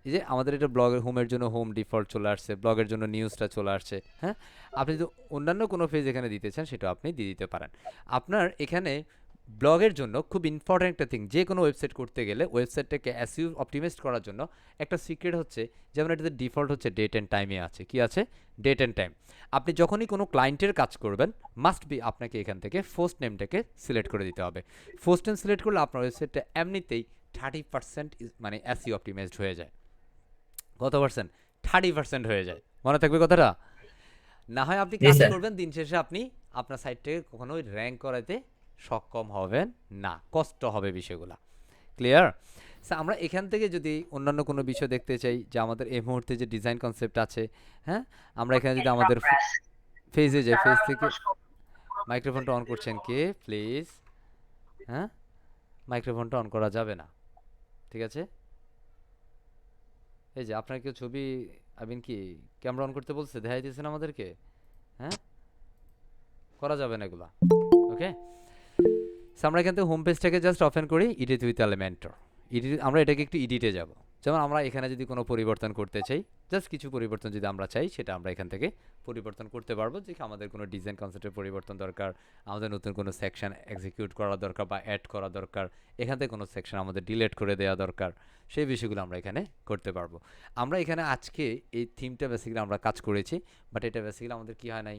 এই যে আমাদের এটা ব্লগের হোমের জন্য হোম ডিফল্ট চলে আসছে, ব্লগের জন্য নিউজটা চলে আসছে, হ্যাঁ। আপনি যদি অন্যান্য কোনো পেজ এখানে দিতে চান সেটা আপনি দিয়ে দিতে পারেন। আপনার এখানে ব্লগের জন্য খুব ইম্পর্ট্যান্ট একটা থিং, যে কোনো ওয়েবসাইট করতে গেলে ওয়েবসাইটটাকে এসইও অপটিমাইজ করার জন্য একটা সিক্রেট হচ্ছে, যেমন এটাতে ডিফল্ট হচ্ছে ডেট অ্যান্ড টাইমে আছে। কি আছে? Date and time. আপনি যখনই কোনো ক্লায়েন্টের কাজ করবেন মাস্ট বি আপনাকে এখান থেকে ফার্স্ট নেমটাকে সিলেক্ট করে দিতে হবে। ফার্স্ট নেম সিলেক্ট করলে আপনার ওয়েবসাইটটা এমনিতেই 30% মানে এসইও অপটিমাইজড হয়ে যায়। কত পার্সেন্ট? 30% হয়ে যায়। মনে থাকবে কথাটা? না হয় আপনি কাজ করবেন, দিন শেষে আপনি আপনার সাইটটাকে কখনোই র্যাঙ্ক করাতে সক্ষম হবেন না, কষ্ট হবে বিষয়গুলো। ক্লিয়ার? সো আমরা এখান থেকে যদি অন্যান্য কোনো বিষয় দেখতে চাই যে আমাদের এই মুহূর্তে যে ডিজাইন কনসেপ্ট আছে, হ্যাঁ, আমরা এখানে যদি আমাদের ফেজে যাই, ফেজ থেকে মাইক্রোফোনটা অন করছেন কে প্লিজ? হ্যাঁ, মাইক্রোফোনটা অন করা যাবে না, ঠিক আছে? এই যে আপনার কেউ ছবি আই কি ক্যামেরা অন করতে বলছে, দেখাই দিয়েছেন আমাদেরকে, হ্যাঁ, করা যাবে না এগুলা। ওকে, সো আমরা এখান থেকে হোম পেজটাকে জাস্ট ওপেন করি, এডিট উইথ এলিমেন্টর। আমরা এটাকে একটু এডিটে যাব। যেমন আমরা এখানে যদি কোনো পরিবর্তন করতে চাই, জাস্ট কিছু পরিবর্তন যদি আমরা চাই সেটা আমরা এখান থেকে পরিবর্তন করতে পারবো। যে আমাদের কোনো ডিজাইন কনসেপ্টের পরিবর্তন দরকার, আমাদের নতুন কোনো সেকশন এক্সিকিউট করা দরকার বা অ্যাড করা দরকার, এখান থেকে কোনো সেকশন আমাদের ডিলিট করে দেওয়া দরকার, সেই বিষয়গুলো আমরা এখানে করতে পারবো। আমরা এখানে আজকে এই থিমটা বেসিক্যালি আমরা কাজ করেছি, বাট এটা বেসিক্যালি আমাদের কি হয় নাই,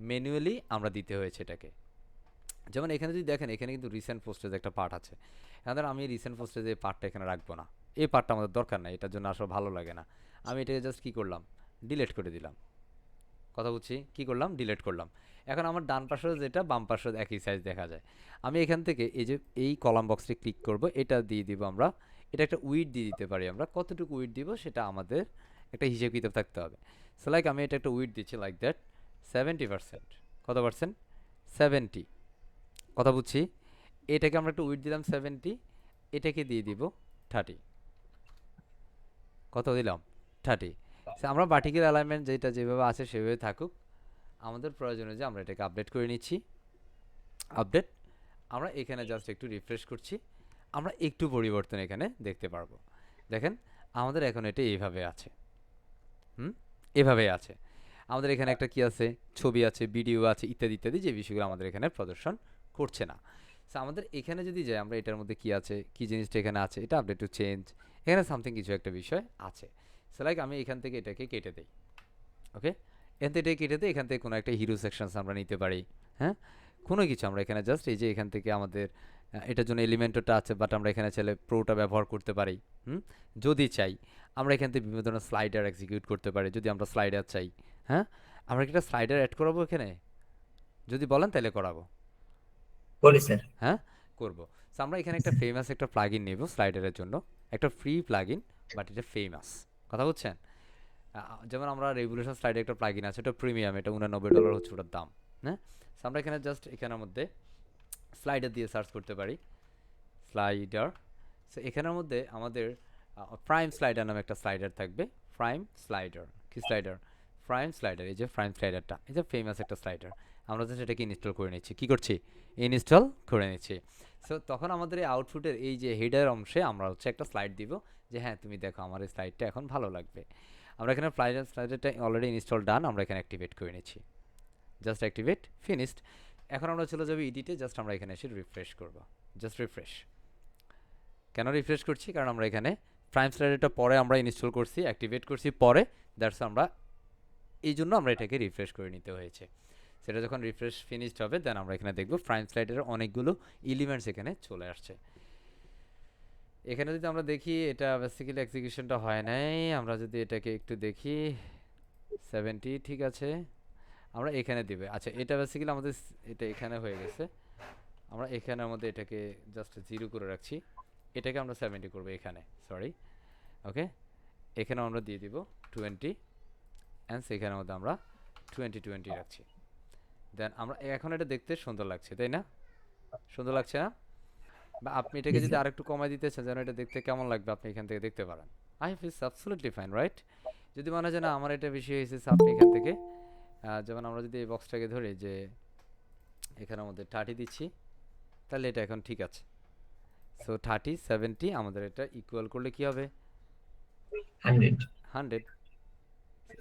ম্যানুয়ালি আমরা দিতে হয়েছে এটাকে। যেমন এখানে যদি দেখেন এখানে কিন্তু রিসেন্ট পোস্টেজ একটা পার্ট আছে। এখন আমি রিসেন্ট পোস্টেজে এই পার্টটা এখানে রাখবো না, এই পার্টটা আমাদের দরকার নাই, এটার জন্য আসলে ভালো লাগে না। আমি এটাকে জাস্ট কী করলাম, ডিলিট করে দিলাম। কথা বুঝছি? কী করলাম, ডিলিট করলাম। এখন আমার ডান পাশেও যেটা বাম পাশেও একই সাইজ দেখা যায়। আমি এখান থেকে এই যে এই কলাম বক্সটি ক্লিক করব, এটা দিয়ে দিব আমরা, এটা একটা উইড দিয়ে দিতে পারি আমরা। কতটুকু উইড দিব সেটা আমাদের একটা হিসেব কিতাব থাকতে হবে। সো লাইক আমি এটা একটা উইড দিচ্ছি লাইক দ্যাট 70%। কত পার্সেন্ট? 70, কথা বুঝছি। এটাকে আমরা একটু উইথ দিলাম 70, এটাকে দিয়ে দিব 30, কত দিলাম 30। আমরা ভার্টিক্যাল অ্যালাইনমেন্ট যেটা যেভাবে আছে সেভাবে থাকুক, আমাদের প্রয়োজনে যে আমরা এটাকে আপডেট করে নিচ্ছি। আপডেট, আমরা এখানে জাস্ট একটু রিফ্রেশ করছি, আমরা একটু পরিবর্তন এখানে দেখতে পারবো। দেখেন আমাদের এখন এটা এইভাবে আছে, এভাবে আছে। আমাদের এখানে একটা কি আছে, ছবি আছে, ভিডিও আছে, ইত্যাদি ইত্যাদি, যে বিষয়গুলো আমাদের এখানে প্রদর্শন করছে না। সো আমাদের এখানে যদি যাই, আমরা এটার মধ্যে কি আছে, কি জিনিসটা এখানে আছে, এটা আপডেট টু চেঞ্জ, এখানে সামথিং কিছু একটা বিষয় আছে। সো লাইক আমি এখান থেকে এটাকে কেটে দেই, ওকে, এখান থেকে এটাকে কেটে দেই, এখান থেকে কোনো একটা হিরো সেকশনস আমরা নিতে পারি, হ্যাঁ, কোনো কিছু আমরা এখানে জাস্ট এই যে এখান থেকে আমাদের এটার জন্য এলিমেন্টটা আছে, বাট আমরা এখানে চাইলে প্রোটা ব্যবহার করতে পারি। যদি চাই আমরা এখান থেকে বিভিন্ন ধরনের স্লাইডার এক্সিকিউট করতে পারি, যদি আমরা স্লাইডার চাই। হ্যাঁ, আমরা কি একটা স্লাইডার অ্যাড করাবো এখানে, যদি বলেন তাহলে করাবো, বলি স্যার। হ্যাঁ করবো। সো আমরা এখানে একটা ফেমাস একটা প্লাগইন নেব স্লাইডারের জন্য, একটা ফ্রি প্লাগইন, বাট এটা ফেমাস, কথা বুঝছেন। যেমন আমরা রেভলিউশন স্লাইডে একটা প্লাগইন আছে, এটা প্রিমিয়াম, এটা $89 হচ্ছে ওটার দাম। হ্যাঁ, সো আমরা এখানে জাস্ট এখানের মধ্যে স্লাইডার দিয়ে সার্চ করতে পারি, স্লাইডার। সো এখানের মধ্যে আমাদের প্রাইম স্লাইডার নামে একটা স্লাইডার থাকবে, প্রাইম স্লাইডার, কি স্লাইডার, প্রাইম স্লাইডার, এই যে প্রাইম স্লাইডারটা, এই যে ফেমাস একটা স্লাইডার, আমরা জাস্ট এটাকে ইনস্টল করে নিচ্ছি। কি করছি, ইনস্টল করে নিচ্ছি। সো তখন আমাদের এই আউটপুটের এই যে হেডার অংশে আমরা হচ্ছে একটা স্লাইড দিব, যে হ্যাঁ তুমি দেখো আমার এই স্লাইডটা এখন ভালো লাগবে। আমরা এখানে স্লাইডারটা অলরেডি ইনস্টল ডান, আমরা এখানে অ্যাক্টিভেট করে নিচ্ছি, জাস্ট অ্যাক্টিভেট, ফিনিশড। এখন আমরা চলে যাবো এডিটে, জাস্ট আমরা এখানে এসে রিফ্রেশ করব, জাস্ট রিফ্রেশ। কেন রিফ্রেশ করছি, কারণ আমরা এখানে প্রাইম স্লাইডারটা পরে আমরা ইনস্টল করছি, অ্যাক্টিভেট করছি পরে, দ্যাটস আমরা এই জন্য আমরা এটাকে রিফ্রেশ করে নিতে হয়েছে। সেটা যখন রিফ্রেশ ফিনিশড হবে, দেন আমরা এখানে দেখব প্রাইম স্লাইডারের অনেকগুলো এলিমেন্টস এখানে চলে আসছে। এখানে যদি আমরা দেখি, এটা বেসিক্যালি এক্সিকিউশনটা হয় নাই, আমরা যদি এটাকে একটু দেখি, 70 ঠিক আছে, আমরা এখানে দিবে। আচ্ছা, এটা বেসিক্যালি আমাদের এটা এখানে হয়ে গেছে, আমরা এখানের মধ্যে এটাকে জাস্ট 0 করে রাখছি, এটাকে আমরা 70 করবো এখানে, সরি, ওকে, এখানে আমরা দিয়ে দিব 20, অ্যান্ড সেখানের মধ্যে আমরা 20 রাখছি। দেন আমরা এখন এটা দেখতে সুন্দর লাগছে, তাই না, সুন্দর লাগছে না? বা আপনি এটাকে যদি আরেকটু কমাই দিতে চান, যেন এটা দেখতে কেমন লাগবে, আপনি এখান থেকে দেখতে পারেন। I feel absolutely fine, right? যদি মনে হয় যে না আমার এটা বেশি হয়েছে, আপনি এখান থেকে যেমন আমরা যদি এই বক্সটাকে ধরি, যে এখানের মধ্যে 30 দিচ্ছি, তাহলে এটা এখন ঠিক আছে। সো 30 70 আমাদের এটা ইকুয়াল করলে কি হবে, 100।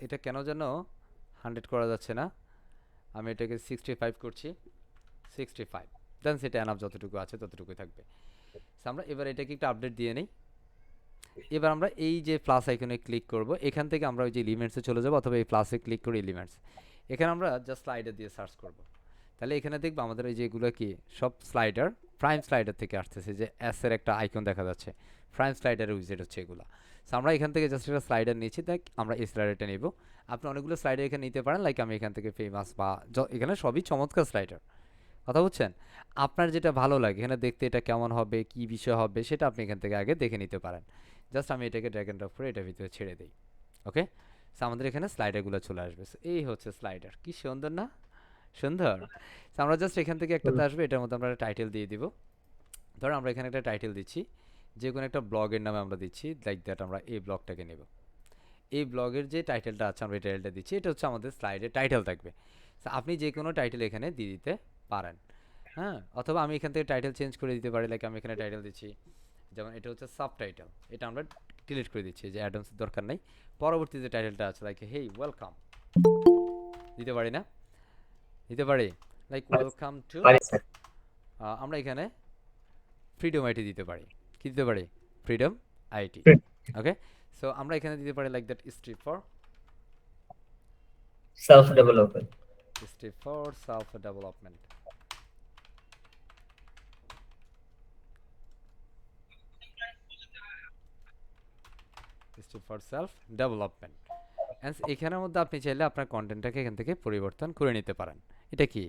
এটা কেন যেন 100 করা যাচ্ছে না, আমি এটাকে 65 করছি, 65, দেন সেটা এনাফ, যতটুকু আছে ততটুকুই থাকবে। আমরা এবার এটাকে একটু আপডেট দিয়ে নেই। এবার আমরা এই যে প্লাস আইকনে ক্লিক করব, এখান থেকে আমরা ওই যে এলিমেন্টসে চলে যাব, অথবা এই প্লাসে ক্লিক করে এলিমেন্টস, এখানে আমরা জাস্ট স্লাইডার দিয়ে সার্চ করব। তাহলে এখানে দেখবো আমাদের এই যেগুলো কি সব স্লাইডার, প্রাইম স্লাইডার থেকে আসতেছে, যে এস এর একটা আইকন দেখা যাচ্ছে, প্রাইম স্লাইডারের উইজেট হচ্ছে এগুলো। সো আমরা এখান থেকে জাস্ট একটা স্লাইডার নিচ্ছি, দেখ আমরা এই স্লাইডারটা নেব। আপনি অনেকগুলো স্লাইডার এখানে নিতে পারেন, লাইক আমি এখান থেকে ফেমাস বা এখানে সবই চমৎকার স্লাইডার, কথা বুঝছেন। আপনার যেটা ভালো লাগে এখানে দেখতে, এটা কেমন হবে, কি বিষয় হবে, সেটা আপনি এখান থেকে আগে দেখে নিতে পারেন। জাস্ট আমি এটাকে ড্র্যাগ এন্ড ড্রপ করে এটার ভিতরে ছেড়ে দিই, ওকে। সো আমাদের এখানে স্লাইডারগুলো চলে আসবে। এই হচ্ছে স্লাইডার, কি সুন্দর না, সুন্দর। সো আমরা জাস্ট এখান থেকে একটাতে আসবে, এটার মধ্যে আমরা একটা টাইটেল দিয়ে দিব। ধরো আমরা এখানে একটা টাইটেল দিচ্ছি, যে কোনো একটা ব্লগের নামে আমরা দিচ্ছি, লাইক দ্যাট আমরা এই ব্লগটাকে নেব। এই ব্লগের যে টাইটেলটা আছে আমরা এই টাইটেলটা দিচ্ছি, এটা হচ্ছে আমাদের স্লাইডের টাইটেল থাকবে। সো আপনি যে কোনো টাইটেল এখানে দিয়ে দিতে পারেন, হ্যাঁ, অথবা আমি এখান থেকে টাইটেল চেঞ্জ করে দিতে পারি, লাইক আমি এখানে টাইটেল দিচ্ছি, যেমন এটা হচ্ছে সাবটাইটেল, এটা আমরা ডিলিট করে দিচ্ছি, যে অ্যাডভান্স দরকার নেই। পরবর্তী যে টাইটেলটা আছে, লাইক হেই ওয়েলকাম, দিতে পারি না, দিতে পারি, লাইক ওয়েলকাম টু, আমরা এখানে ফ্রিডম আইটি দিতে পারি, কি দিতে পারি, ফ্রিডম আইটি, ওকে। সো আমরা এখানে দিতে পারি like that strip for self development, strip for self development, strip for self development. এখানের মধ্যে আপনি চাইলে আপনার কন্টেন্টটাকে এখান থেকে পরিবর্তন করে নিতে পারেন, এটা কি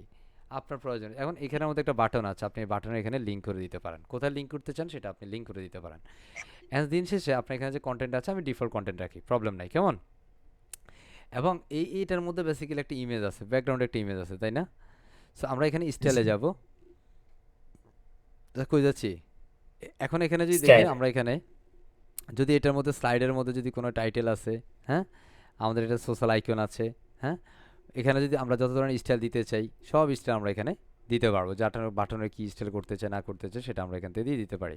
আপনার প্রয়োজন। এখন এখানের মধ্যে একটা বাটন আছে, আপনি বাটনে এখানে লিঙ্ক করে দিতে পারেন, কোথায় লিঙ্ক করতে চান সেটা আপনি লিঙ্ক করে দিতে পারেন। দিন শেষে আপনার এখানে যে কন্টেন্ট আছে, আমি ডিফল্ট কন্টেন্ট রাখি, প্রবলেম নাই, কেমন। এবং এইটার মধ্যে বেসিক্যালি একটা ইমেজ আছে, ব্যাকগ্রাউন্ডে একটা ইমেজ আছে, তাই না। সো আমরা এখানে স্টাইলে যাব, কই যাচ্ছি এখন এখানে যদি দেখি স্টাইল। আমরা এখানে যদি এটার মধ্যে স্লাইডের মধ্যে যদি কোনো টাইটেল আছে, হ্যাঁ, আমাদের এটা সোশ্যাল আইকন আছে, হ্যাঁ, এখানে যদি আমরা যত ধরনের স্টাইল দিতে চাই সব স্টাইল আমরা এখানে দিতে পারবো, যে বাটনের কি স্টাইল করতে চাই না করতে চাই সেটা আমরা এখান থেকে দিয়ে দিতে পারি।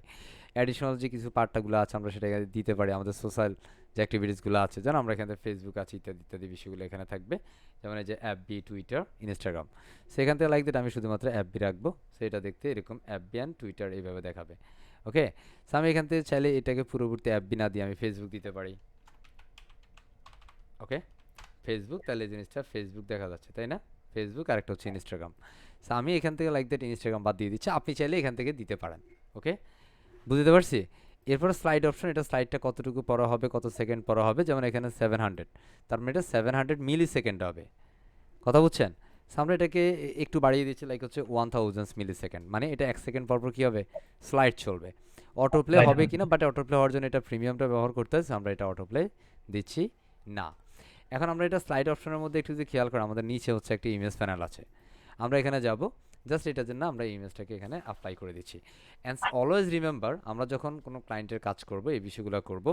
অ্যাডিশনাল যে কিছু পার্টটাগুলো আছে আমরা সেটা এখানে দিতে পারি, আমাদের সোশ্যাল যে অ্যাক্টিভিটিসগুলো আছে, যেন আমরা এখানে ফেসবুক আছে ইত্যাদি ইত্যাদি বিষয়গুলো এখানে থাকবে, যেমন এই যে এফবি, টুইটার, ইনস্টাগ্রাম। সেখান থেকে লাইক দ্যাট আমি শুধুমাত্র এফবি রাখবো, সেটা দেখতে এরকম এফবি অ্যান্ড টুইটার এইভাবে দেখাবে। ওকে, সো আমি এখান থেকে চাইলে এটাকে পূর্ববর্তী এফবি না দিয়ে আমি ফেসবুক দিতে পারি। ওকে, ফেসবুক, তাহলে এই জিনিসটা ফেসবুক দেখা যাচ্ছে তাই না, ফেসবুক, আর একটা হচ্ছে ইনস্টাগ্রাম। সো আমি এখান থেকে লাইক দ্যাট ইনস্টাগ্রাম বাদ দিয়ে দিচ্ছি, আপনি চাইলে এখান থেকে দিতে পারেন। ওকে, বুঝতে পারছি। এরপর স্লাইড অপশন, এটা স্লাইডটা কতটুকু পড়া হবে, কত সেকেন্ড পড়া হবে, যেমন এখানে 700, তার মানে এটা 700 মিলি সেকেন্ড হবে, কথা বুঝছেন। So আমরা এটাকে একটু বাড়িয়ে দিচ্ছি, লাইক হচ্ছে 1000 মিলি সেকেন্ড, মানে এটা 1 সেকেন্ড পর পর কী হবে, স্লাইড চলবে। Auto play Right. হবে কিনা, বাট অটো প্লে হওয়ার জন্য এটা প্রিমিয়ামটা ব্যবহার করতে হয়, so আমরা এটা অটো প্লে দিচ্ছি না। এখন আমরা এটা স্লাইড অপশনের মধ্যে একটু যদি খেয়াল করি, আমাদের নিচে হচ্ছে একটা ইমেজ প্যানেল আছে, আমরা এখানে যাব, জাস্ট এটার জন্য আমরা ইমেজটাকে এখানে অ্যাপ্লাই করে দিচ্ছি। অ্যান্ড অলওয়েজ রিমেম্বার, আমরা যখন কোনো ক্লায়েন্টের কাজ করব, এই বিষয়গুলো করব,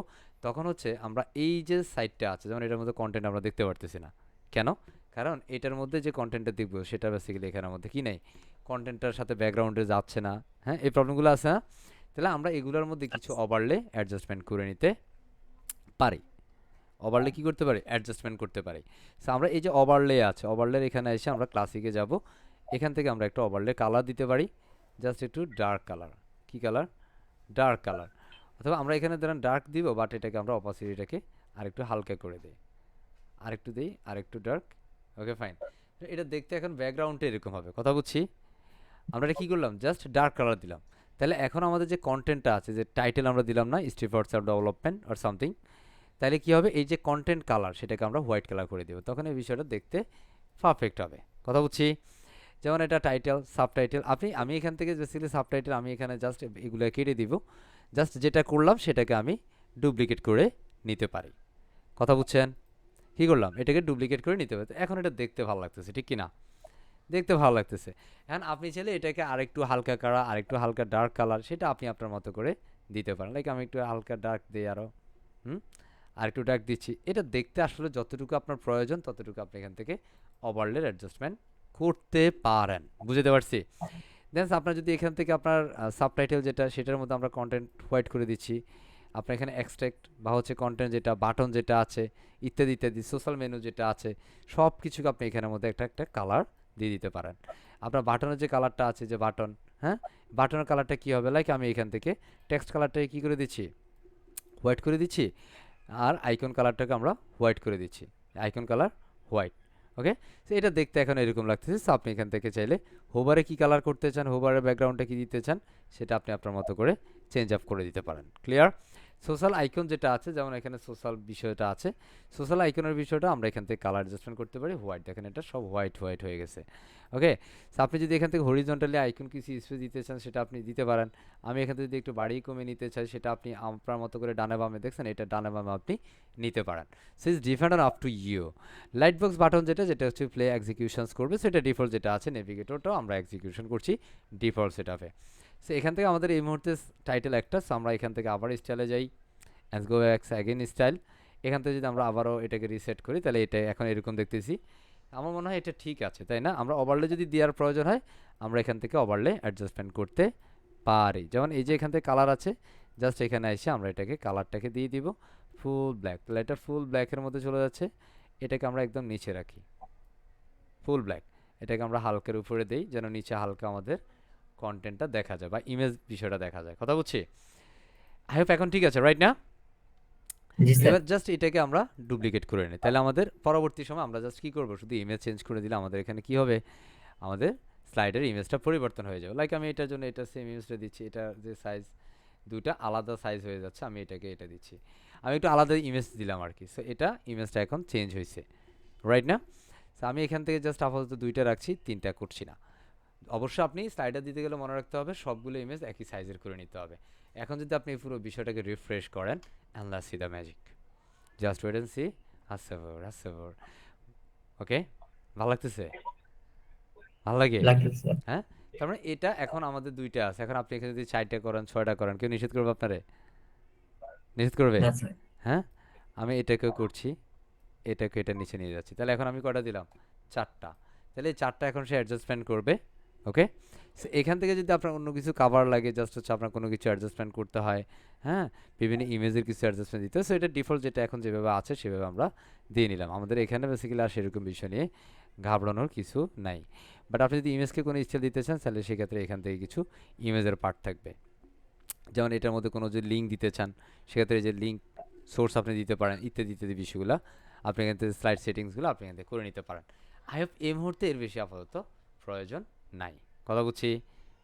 তখন হচ্ছে আমরা এই যে সাইটটা আছে, যেমন এটার মধ্যে কন্টেন্ট আমরা দেখতে পারতেছি না কেন, কারণ এটার মধ্যে যে কন্টেন্টটা দেখবো সেটা বেসিক্যালি এখানের মধ্যে কি নেই, কন্টেন্টটার সাথে ব্যাকগ্রাউন্ডে যাচ্ছে না, হ্যাঁ, এই প্রবলেমগুলো আছে না। তাহলে আমরা এগুলোর মধ্যে কিছু ওভারলে অ্যাডজাস্টমেন্ট করে নিতে পারি, ওভারলে কি করতে পারি, অ্যাডজাস্টমেন্ট করতে পারি। সো আমরা এই যে ওভারলে আছে, ওভারলের এখানে এসে আমরা ক্লাসিকে যাব, এখান থেকে আমরা একটা ওভারলে কালার দিতে পারি, জাস্ট একটু ডার্ক কালার, কি কালার, ডার্ক কালার, অথবা আমরা এখানে ধরেন ডার্ক দিব, বাট এটাকে আমরা অপাসিটিটাকে আরেকটু হালকা করে দিই, আরেকটু দিই, আরেকটু ডার্ক। ওকে ফাইন, এটা দেখতে এখন ব্যাকগ্রাউন্ডে এরকম হবে, কথা বুঝছি। আমরা এটা কী করলাম, জাস্ট ডার্ক কালার দিলাম। তাহলে এখন আমাদের যে কন্টেন্টটা আছে, যে টাইটেল আমরা দিলাম না, strip WhatsApp development or something, তাহলে কী হবে, এই যে কন্টেন্ট কালার সেটাকে আমরা হোয়াইট কালার করে দেবো, তখন এই বিষয়টা দেখতে পারফেক্ট হবে, কথা বুঝছি। যেমন এটা টাইটেল, সাবটাইটেল, আমি এখান থেকে বেসিক্যালি সাবটাইটেল আমি এখানে জাস্ট এগুলো কেটে দিব, জাস্ট যেটা করলাম সেটাকে আমি ডুপ্লিকেট করে নিতে পারি, কথা বুঝছেন। কী করলাম, এটাকে ডুপ্লিকেট করে নিতে পারি, এখন এটা দেখতে ভালো লাগতেছে, ঠিক কি না, দেখতে ভালো লাগতেছে। এখন আপনি চাইলে এটাকে আরেকটু হালকা কালার, আরেকটু হালকা ডার্ক কালার, সেটা আপনি আপনার মতো করে দিতে পারেন, লাইক আমি একটু হালকা ডার্ক দিই আরও, আরেকটু ডার্ক দিচ্ছি, এটা দেখতে আসলে যতটুকু আপনার প্রয়োজন ততটুকু আপনি এখান থেকে ওভারলের অ্যাডজাস্টমেন্ট করতে পারেন, বুঝতে পারছি। দেন আপনার যদি এখান থেকে আপনার সাবটাইটেল যেটা, সেটার মধ্যে আমরা কন্টেন্ট হোয়াইট করে দিচ্ছি, আপনার এখানে এক্সট্রাক্ট বা হচ্ছে কন্টেন্ট যেটা, বাটন যেটা আছে, ইত্যাদি ইত্যাদি, সোশ্যাল মেনু যেটা আছে, সব কিছুকে আপনি এখানের মধ্যে একটা একটা কালার দিয়ে দিতে পারেন। আপনার বাটনের যে কালারটা আছে, যে বাটন, হ্যাঁ, বাটনের কালারটা কী হবে, লাইক আমি এখান থেকে টেক্সট কালারটাকে কী করে দিচ্ছি, হোয়াইট করে দিচ্ছি, আর আইকন কালারটাকে আমরা হোয়াইট করে দিচ্ছি, আইকন কালার হোয়াইট। ওকে, তো এটা দেখতে এখন এরকম লাগতেছে। সো আপনি এখান থেকে চাইলে হোভারে কি কালার করতে চান, হোভারের ব্যাকগ্রাউন্ডটা কি দিতে চান, সেটা আপনি আপনার মতো করে চেঞ্জ আপ করে দিতে পারেন। ক্লিয়ার। সোশ্যাল আইকন যেটা আছে, যেমন এখানে সোশ্যাল বিষয়টা আছে, সোশ্যাল আইকনের বিষয়টা আমরা এখান থেকে কালার অ্যাডজাস্টমেন্ট করতে পারি হোয়াইট, দেখেন এটা সব হোয়াইট হোয়াইট হয়ে গেছে। ওকে, সো আপনি যদি এখান থেকে হরিজন্টালি আইকন কিছু স্পেস দিতে চান সেটা আপনি দিতে পারেন। আমি এখান থেকে যদি একটু বাড়িয়ে কমে নিতে চাই, সেটা আপনি আপনার মতো করে ডানে বামে, দেখছেন এটা ডানে বামে আপনি নিতে পারেন। So it's different on up to you. Light box button যেটা, যেটা হচ্ছে প্লে এক্সিকিউশনস করবে, সেটা ডিফল্ট যেটা আছে, নেভিগেটরটাও আমরা এক্সিকিউশন করছি ডিফল্ট সেটআপে। সো এখান থেকে আমাদের এই মুহূর্তে টাইটেল একটা, সো আমরা এখান থেকে আবার স্টাইলে যাই, অ্যাজ গো ব্যাকস অ্যাগেন স্টাইল। এখান থেকে যদি আমরা আবারও এটাকে রিসেট করি, তাহলে এটা এখন এরকম দেখতেছি, আমার মনে হয় এটা ঠিক আছে, তাই না। আমরা ওভারলে যদি দেওয়ার প্রয়োজন হয়, আমরা এখান থেকে ওভারলে অ্যাডজাস্টমেন্ট করতে পারি। যেমন এই যে এখান থেকে কালার আছে, জাস্ট এখানে এসে আমরা এটাকে কালারটাকে দিয়ে দিব ফুল ব্ল্যাক, তাহলে এটা ফুল ব্ল্যাকের মধ্যে চলে যাচ্ছে। এটাকে আমরা একদম নিচে রাখি ফুল ব্ল্যাক, এটাকে আমরা হালকার উপরে দেই, যেন নিচে হালকা আমাদের কন্টেন্টটা দেখা যায় বা ইমেজ বিষয়টা দেখা যায়, কথা বুঝছি। আই হোপ এখন ঠিক আছে, রাইট না। জি স্যার। এবার জাস্ট এটাকে আমরা ডুপ্লিকেট করে নিই, তাহলে আমাদের পরবর্তী সময় আমরা জাস্ট কী করবো, শুধু ইমেজ চেঞ্জ করে দিলে আমাদের এখানে কি হবে, আমাদের স্লাইডের ইমেজটা পরিবর্তন হয়ে যাবে। লাইক আমি এটার জন্য এটা সেম ইমেজটা দিচ্ছি, এটার যে সাইজ দুটা আলাদা সাইজ হয়ে যাচ্ছে, আমি এটাকে এটা দিচ্ছি, আমি একটু আলাদা ইমেজ দিলাম আর কি। সো এটা ইমেজটা এখন চেঞ্জ হয়েছে, রাইট না। সো আমি এখান থেকে জাস্ট আপাতত দুইটা রাখছি, তিনটা করছি না। অবশ্যই আপনি স্লাইডার দিতে গেলে মনে রাখতে হবে সবগুলো ইমেজ একই সাইজের করে নিতে হবে। এখন যদি আপনি এই পুরো বিষয়টাকে রিফ্রেশ করেন, and let's see the magic, just wait and see. হাসেভর। ওকে, ভালো লাগতেছে, ভালো লাগে? লাগে স্যার। হ্যাঁ? তার মানে এটা এখন আমাদের ২ টা আছে। এখন আপনি এখানে যদি ৪ টা করেন, ৬ টা করেন, কেউ নিষেধ করবে আপনারে? নিষেধ করবে? না স্যার। হ্যাঁ? আমি এটাকেও করছি, এটাকে এটার নিচে নিয়ে যাচ্ছি। তাহলে এখন আমি কয়টা দিলাম? ৪ টা। তাহলে এই ৪ টা এখন সে অ্যাডজাস্টমেন্ট করবে। ওকে? সো এখান থেকে যদি আপনার অন্য কিছু কভার লাগে, জাস্ট হচ্ছে আপনার কোনো কিছু অ্যাডজাস্টমেন্ট করতে হয়, হ্যাঁ? বিভিন্ন ইমেজের কিছু অ্যাডজাস্টমেন্ট দিতে হয়। সো এটা ডিফল্ট যেটা এখন যেভাবে আছে সেভাবে আমরা দিয়ে নিলাম। আমাদের এখানে বেসিক্যালি আর সেরকম বিষয় নিয়ে ঘাবড়ানোর কিছু নাই। বাট আপনি যদি ইমেজকে কোনো স্টাইল দিতে চান তাহলে সেক্ষেত্রে এখান থেকে কিছু ইমেজের পার্ট থাকবে। যেমন এটার মধ্যে কোনো যদি লিঙ্ক দিতে চান, সেক্ষেত্রে এই যে লিঙ্ক সোর্স আপনি দিতে পারেন, ইত্যাদি ইত্যাদি বিষয়গুলো আপনি এখান থেকে স্লাইড সেটিংসগুলো আপনি এখান থেকে করে নিতে পারেন। আই হোপ এই মুহূর্তে এর বেশি আপাতত প্রয়োজন নাই। কথা বুঝছি?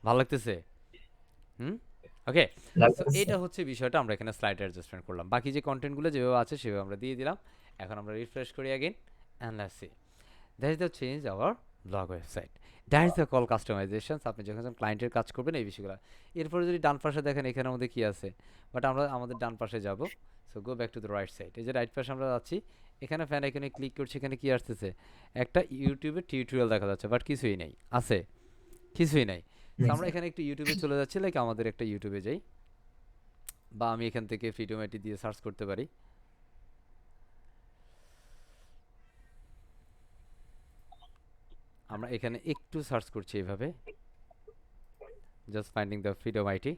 ভালো লাগতেছে? হুম? ওকে। সো লাগবে এইটা স্যার। হচ্ছে বিষয়টা, আমরা এখানে স্লাইড অ্যাডজাস্টমেন্ট করলাম। বাকি যে কন্টেন্টগুলো যেভাবে আছে সেভাবে আমরা দিয়ে দিলাম। এখন আমরা রিফ্রেশ করি again and let's see. That is the change our blog website. That is the call customizations. আপনি যখন ক্লায়েন্টের কাজ করবেন এই বিষয়গুলো। এরপরে যদি ডান পাশে দেখেন এখানে আমাদের কি আছে, বাট আমরা আমাদের ডান পাশে যাব। So go back to the right side. এই যে রাইট পাশে আমরা যাচ্ছি, এখানে ফ্যান আইকনে ক্লিক করছি, এখানে কি আসতেছে? একটা ইউটিউবের টিউটোরিয়াল দেখা যাচ্ছে, বাট কিছুই নেই। আছে? কিছুই নাই। সো নেই আমরা স্যার। এখানে একটু ইউটিউবে চলে যাচ্ছি, লাইক আমাদের একটা ইউটিউবে যাই, বা আমি এখান থেকে ভিডিওমেটি দিয়ে সার্চ করতে পারি। আমরা এখানে একটু সার্চ করছি এইভাবে, just finding the freedom IT.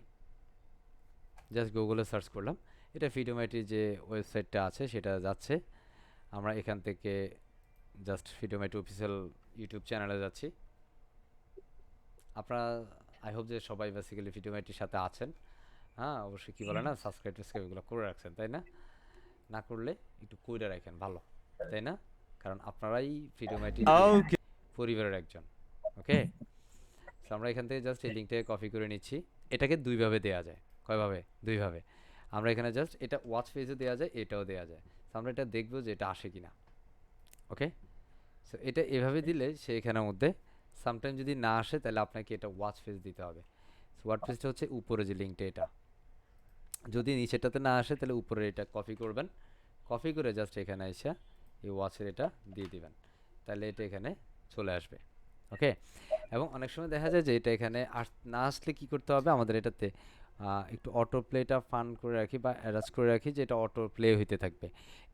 Just গুগলে সার্চ করলাম, এটা ফ্রিডোমাইটির যে ওয়েবসাইটটা আছে সেটা যাচ্ছে। আমরা এখান থেকে জাস্ট ফ্রিডোমাইটি অফিসিয়াল ইউটিউব চ্যানেলে যাচ্ছি। আপনারা আই হোপ যে সবাই বেসিক্যালি ফ্রিডোমাইটির সাথে আছেন। হ্যাঁ, অবশ্যই কি বলে না, সাবস্ক্রাইব টাবস্ক্রাইব এগুলো করে রাখছেন, তাই না? না করলে একটু কইরা রাখেন, ভালো, তাই না? কারণ আপনারাই ফ্রিডোমাইটির কি পরিবারের একজন। ওকে। সো আমরা এখান থেকে জাস্ট এই লিঙ্কটাকে কপি করে নিচ্ছি। এটাকে দুইভাবে দেওয়া যায়। কয়ভাবে? দুইভাবে। আমরা এখানে জাস্ট এটা ওয়াচ পেজে দেওয়া যায়, এটাও দেওয়া যায়। সো আমরা এটা দেখবো যে এটা আসে কিনা। ওকে। সো এটা এভাবে দিলে সে এখানের মধ্যে সামটাইম যদি না আসে তাহলে আপনাকে এটা ওয়াচ পেজ দিতে হবে। সো ওয়াচ পেজটা হচ্ছে উপরে যে লিঙ্কটা এটা। যদি নিচেটাতে না আসে তাহলে উপরে এটা কপি করবেন। কপি করে জাস্ট এখানে এসে এই ওয়াচের এটা দিয়ে দিবেন। তাহলে এটা এখানে চলে আসবে। ওকে। এবং অনেক সময় দেখা যায় যে এটা এখানে না আসলে কি করতে হবে, আমাদের এটাতে একটু অটো প্লেটা ফান করে রাখি বা অ্যাডজাস্ট করে রাখি যে এটা অটো প্লে হইতে থাকবে।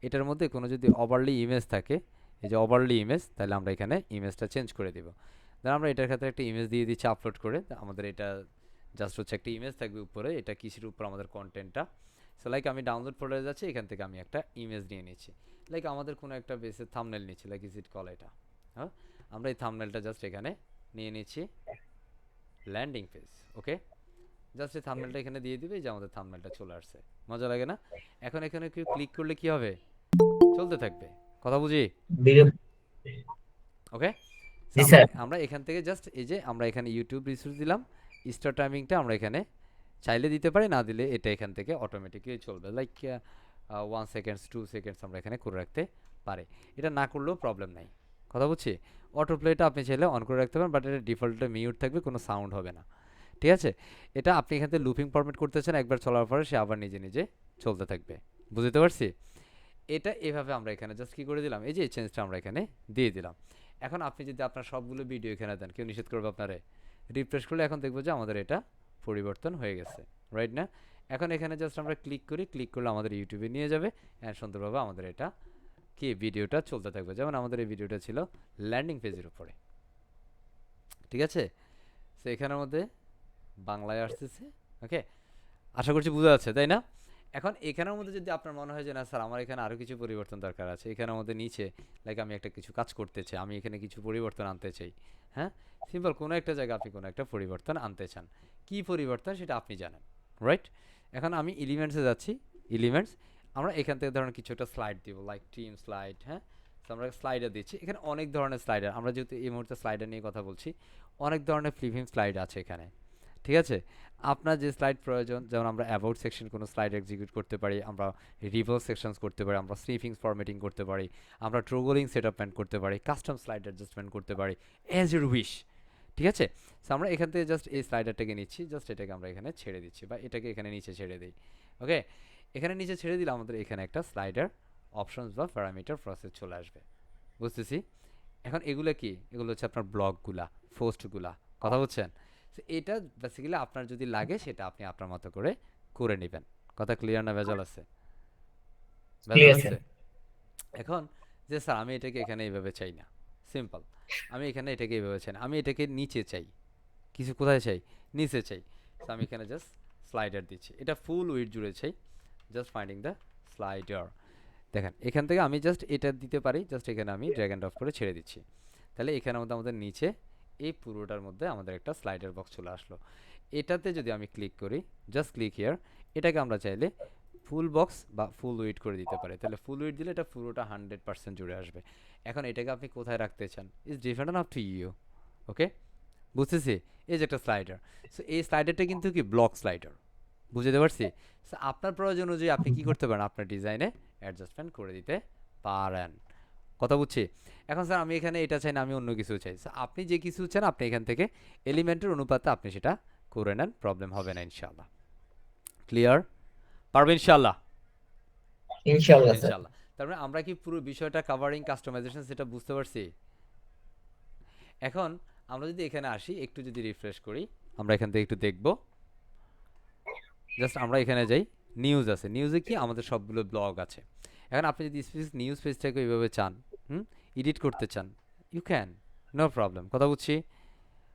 এটার মধ্যে কোনো যদি ওভারলি ইমেজ থাকে, এই যে ওভারলি ইমেজ, তাহলে আমরা এখানে ইমেজটা চেঞ্জ করে দিব। ধর আমরা এটার ক্ষেত্রে একটা ইমেজ দিয়ে দিচ্ছি আপলোড করে, আমাদের এটা জাস্ট হচ্ছে একটা ইমেজ থাকবে উপরে, এটা কিসের উপর আমাদের কন্টেন্টটা। সো লাইক আমি ডাউনলোড ফোল্ডারে যাচ্ছি, এখান থেকে আমি একটা ইমেজ নিয়ে নিচ্ছি, লাইক আমাদের কোনো একটা বেসের থাম্বনেল নিচ্ছি, লাইক ইজ ইট কল এটা। হ্যাঁ, আমরা এই থাম্বনেলটা জাস্ট এখানে নিয়ে নিচ্ছি, ল্যান্ডিং পেজ। ওকে। জাস্ট এই থাম্বনেলটা এখানে দিয়ে দিবে, যে আমাদের থাম্বনেলটা চলে আসছে। মজা লাগে না? এখন এখানে কেউ ক্লিক করলে কি হবে? চলতে থাকবে। কথা বুঝি? ভিডিও। ওকে। সো জি আমরা স্যার। আমরা এখান থেকে জাস্ট এই যে আমরা এখানে ইউটিউব রিসোর্স দিলাম, স্টার টাইমিংটা আমরা এখানে চাইলে দিতে পারি, না দিলে এটা এখান থেকে অটোমেটিকলি চলবে, লাইক 1 সেকেন্ডস 2 সেকেন্ডস আমরা এখানে করে রাখতে পারি। এটা না করলেও প্রবলেম নাই। কথা বুঝছি? অটো প্লেটা আপনি চাইলে অন করে রাখতে পারেন, বাট এটা ডিফল্টে মিউট থাকবে, কোনো সাউন্ড হবে না। ঠিক আছে? এটা আপনি এখান থেকে লুপিং ফরম্যাট করতেছেন, একবার চলার পরে সে আবার নিজে নিজে চলতে থাকবে। বুঝতে পারছি? এটা এভাবে আমরা এখানে জাস্ট কি করে দিলাম, এই যে চেঞ্জটা আমরা এখানে দিয়ে দিলাম। এখন আপনি যদি আপনার সবগুলো ভিডিও এখানে দেন, কেউ নিষেধ করবে আপনারে? রিফ্রেশ করলে এখন দেখবো যে আমাদের এটা পরিবর্তন হয়ে গেছে, রাইট না? এখন এখানে জাস্ট আমরা ক্লিক করি, ক্লিক করলে আমাদের ইউটিউবে নিয়ে যাবে, অ্যান্ড সুন্দরভাবে আমাদের এটা কি ভিডিওটা চলতে থাকবে। যেমন আমাদের এই ভিডিওটা ছিল ল্যান্ডিং পেজের উপরে। ঠিক আছে? তো এখানের মধ্যে বাংলায় আসতেছে। ওকে। আশা করছি বোঝা যাচ্ছে, তাই না? এখন এখানের মধ্যে যদি আপনার মনে হয় যে না স্যার আমার এখানে আরও কিছু পরিবর্তন দরকার আছে, এখানের মধ্যে নিচে লাইক আমি একটা কিছু কাজ করতে চাই, আমি এখানে কিছু পরিবর্তন আনতে চাই। হ্যাঁ, সিম্পল কোনো একটা জায়গায় আপনি কোনো একটা পরিবর্তন আনতে চান, কি পরিবর্তন সেটা আপনি জানেন, রাইট? এখন আমি এলিমেন্টসে যাচ্ছি। এলিমেন্টস, আমরা এখান থেকে ধরুন কিছু একটা স্লাইড দিব, লাইক টিম স্লাইড। হ্যাঁ, তো আমরা স্লাইডার দিচ্ছি, এখানে অনেক ধরনের স্লাইডার, আমরা যেহেতু এই মুহূর্তে স্লাইডার নিয়ে কথা বলছি, অনেক ধরনের ফ্লিপিং স্লাইড আছে এখানে। ঠিক আছে? আপনার যে স্লাইড প্রয়োজন, যেমন আমরা অ্যাবাউট সেকশন কোনো স্লাইড এক্সিকিউট করতে পারি, আমরা রিভার্স সেকশনস করতে পারি, আমরা স্নিপিংস ফরম্যাটিং করতে পারি, আমরা ট্রোগলিং সেটআপমেন্ট করতে পারি, কাস্টম স্লাইড অ্যাডজাস্টমেন্ট করতে পারি, অ্যাজ ইউর উইশ। ঠিক আছে? সো আমরা এখান থেকে জাস্ট এই স্লাইডারটাকে নিচ্ছি, জাস্ট এটাকে আমরা এখানে ছেড়ে দিচ্ছি, বা এটাকে এখানে নিচে ছেড়ে দিই। ওকে। এখানে নিচে ছেড়ে দিলে আমাদের এখানে একটা স্লাইডার অপশনস বা প্যারামিটার প্রসেস চলে আসবে। বুঝতেছি? এখন এগুলো কি, এগুলো হচ্ছে আপনার ব্লগগুলা, পোস্টগুলা, কথা বলছেন। তো এটা বেসিক্যালি আপনার যদি লাগে সেটা আপনি আপনার মতো করে করে নেবেন। কথা ক্লিয়ার না ভেজাল আছে? ভেজাল ক্লিয়ার স্যার। আছে? এখন যে স্যার আমি এটাকে এখানে এইভাবে চাই না, সিম্পল, আমি এখানে এটাকে এইভাবে চাই না, আমি এটাকে নিচে চাই, কিছু কোথায় চাই, নিচে চাই। তো আমি এখানে জাস্ট স্লাইডার দিচ্ছি, এটা ফুল উইড জুড়ে চাই, জাস্ট ফাইন্ডিং দ্য স্লাইডার। দেখেন এখান থেকে আমি জাস্ট এটা দিতে পারি, জাস্ট এখানে আমি ড্র্যাগ অ্যান্ড ড্রপ করে ছেড়ে দিচ্ছি। তাহলে এখানে মধ্যে আমাদের নিচে এই পুরোটার মধ্যে আমাদের একটা স্লাইডার বক্স চলে আসলো। এটাতে যদি আমি ক্লিক করি, জাস্ট ক্লিক হিয়ার, এটাকে আমরা চাইলে ফুল বক্স বা ফুল উইড করে দিতে পারি। তাহলে ফুল উইড দিলে এটা পুরোটা 100% জুড়ে আসবে। এখন এটাকে আপনি কোথায় রাখতে চান is different up to you. Okay, বুঝতেছি। এই যে একটা স্লাইডার, সো এই স্লাইডারটা কিন্তু কি ব্লক স্লাইডার, বুঝতে পারছি। সো আপনার প্রয়োজন অনুযায়ী আপনি কি করতে পারেন, আপনার ডিজাইনে অ্যাডজাস্টমেন্ট করে দিতে পারেন, কথা বুঝছি। এখন স্যার আমি এখানে এটা চাই না, আমি অন্য কিছু চাই, সো আপনি যে কিছু চান আপনি এখান থেকে এলিমেন্টের অনুপাতে আপনি সেটা করে নেন, প্রবলেম হবে না ইনশাআল্লাহ। ক্লিয়ার? পারবেন ইনশাআল্লাহ? ইনশাআল্লাহ স্যার। ইনশাআল্লাহ। তারপরে আমরা কি পুরো বিষয়টা কাভারিং কাস্টমাইজেশন সেটা বুঝতে পারছি। এখন আমরা যদি এখানে আসি, একটু যদি রিফ্রেশ করি, আমরা এখান থেকে একটু দেখব, জাস্ট আমরা এখানে যাই, নিউজ আছে, নিউজে কি আমাদের সবগুলো ব্লগ আছে। এখন আপনি যদি স্পেসিফিক নিউজ পেজটাকে ওইভাবে চান, এডিট করতে চান, ইউ ক্যান, নো প্রবলেম, কথা বুঝছি।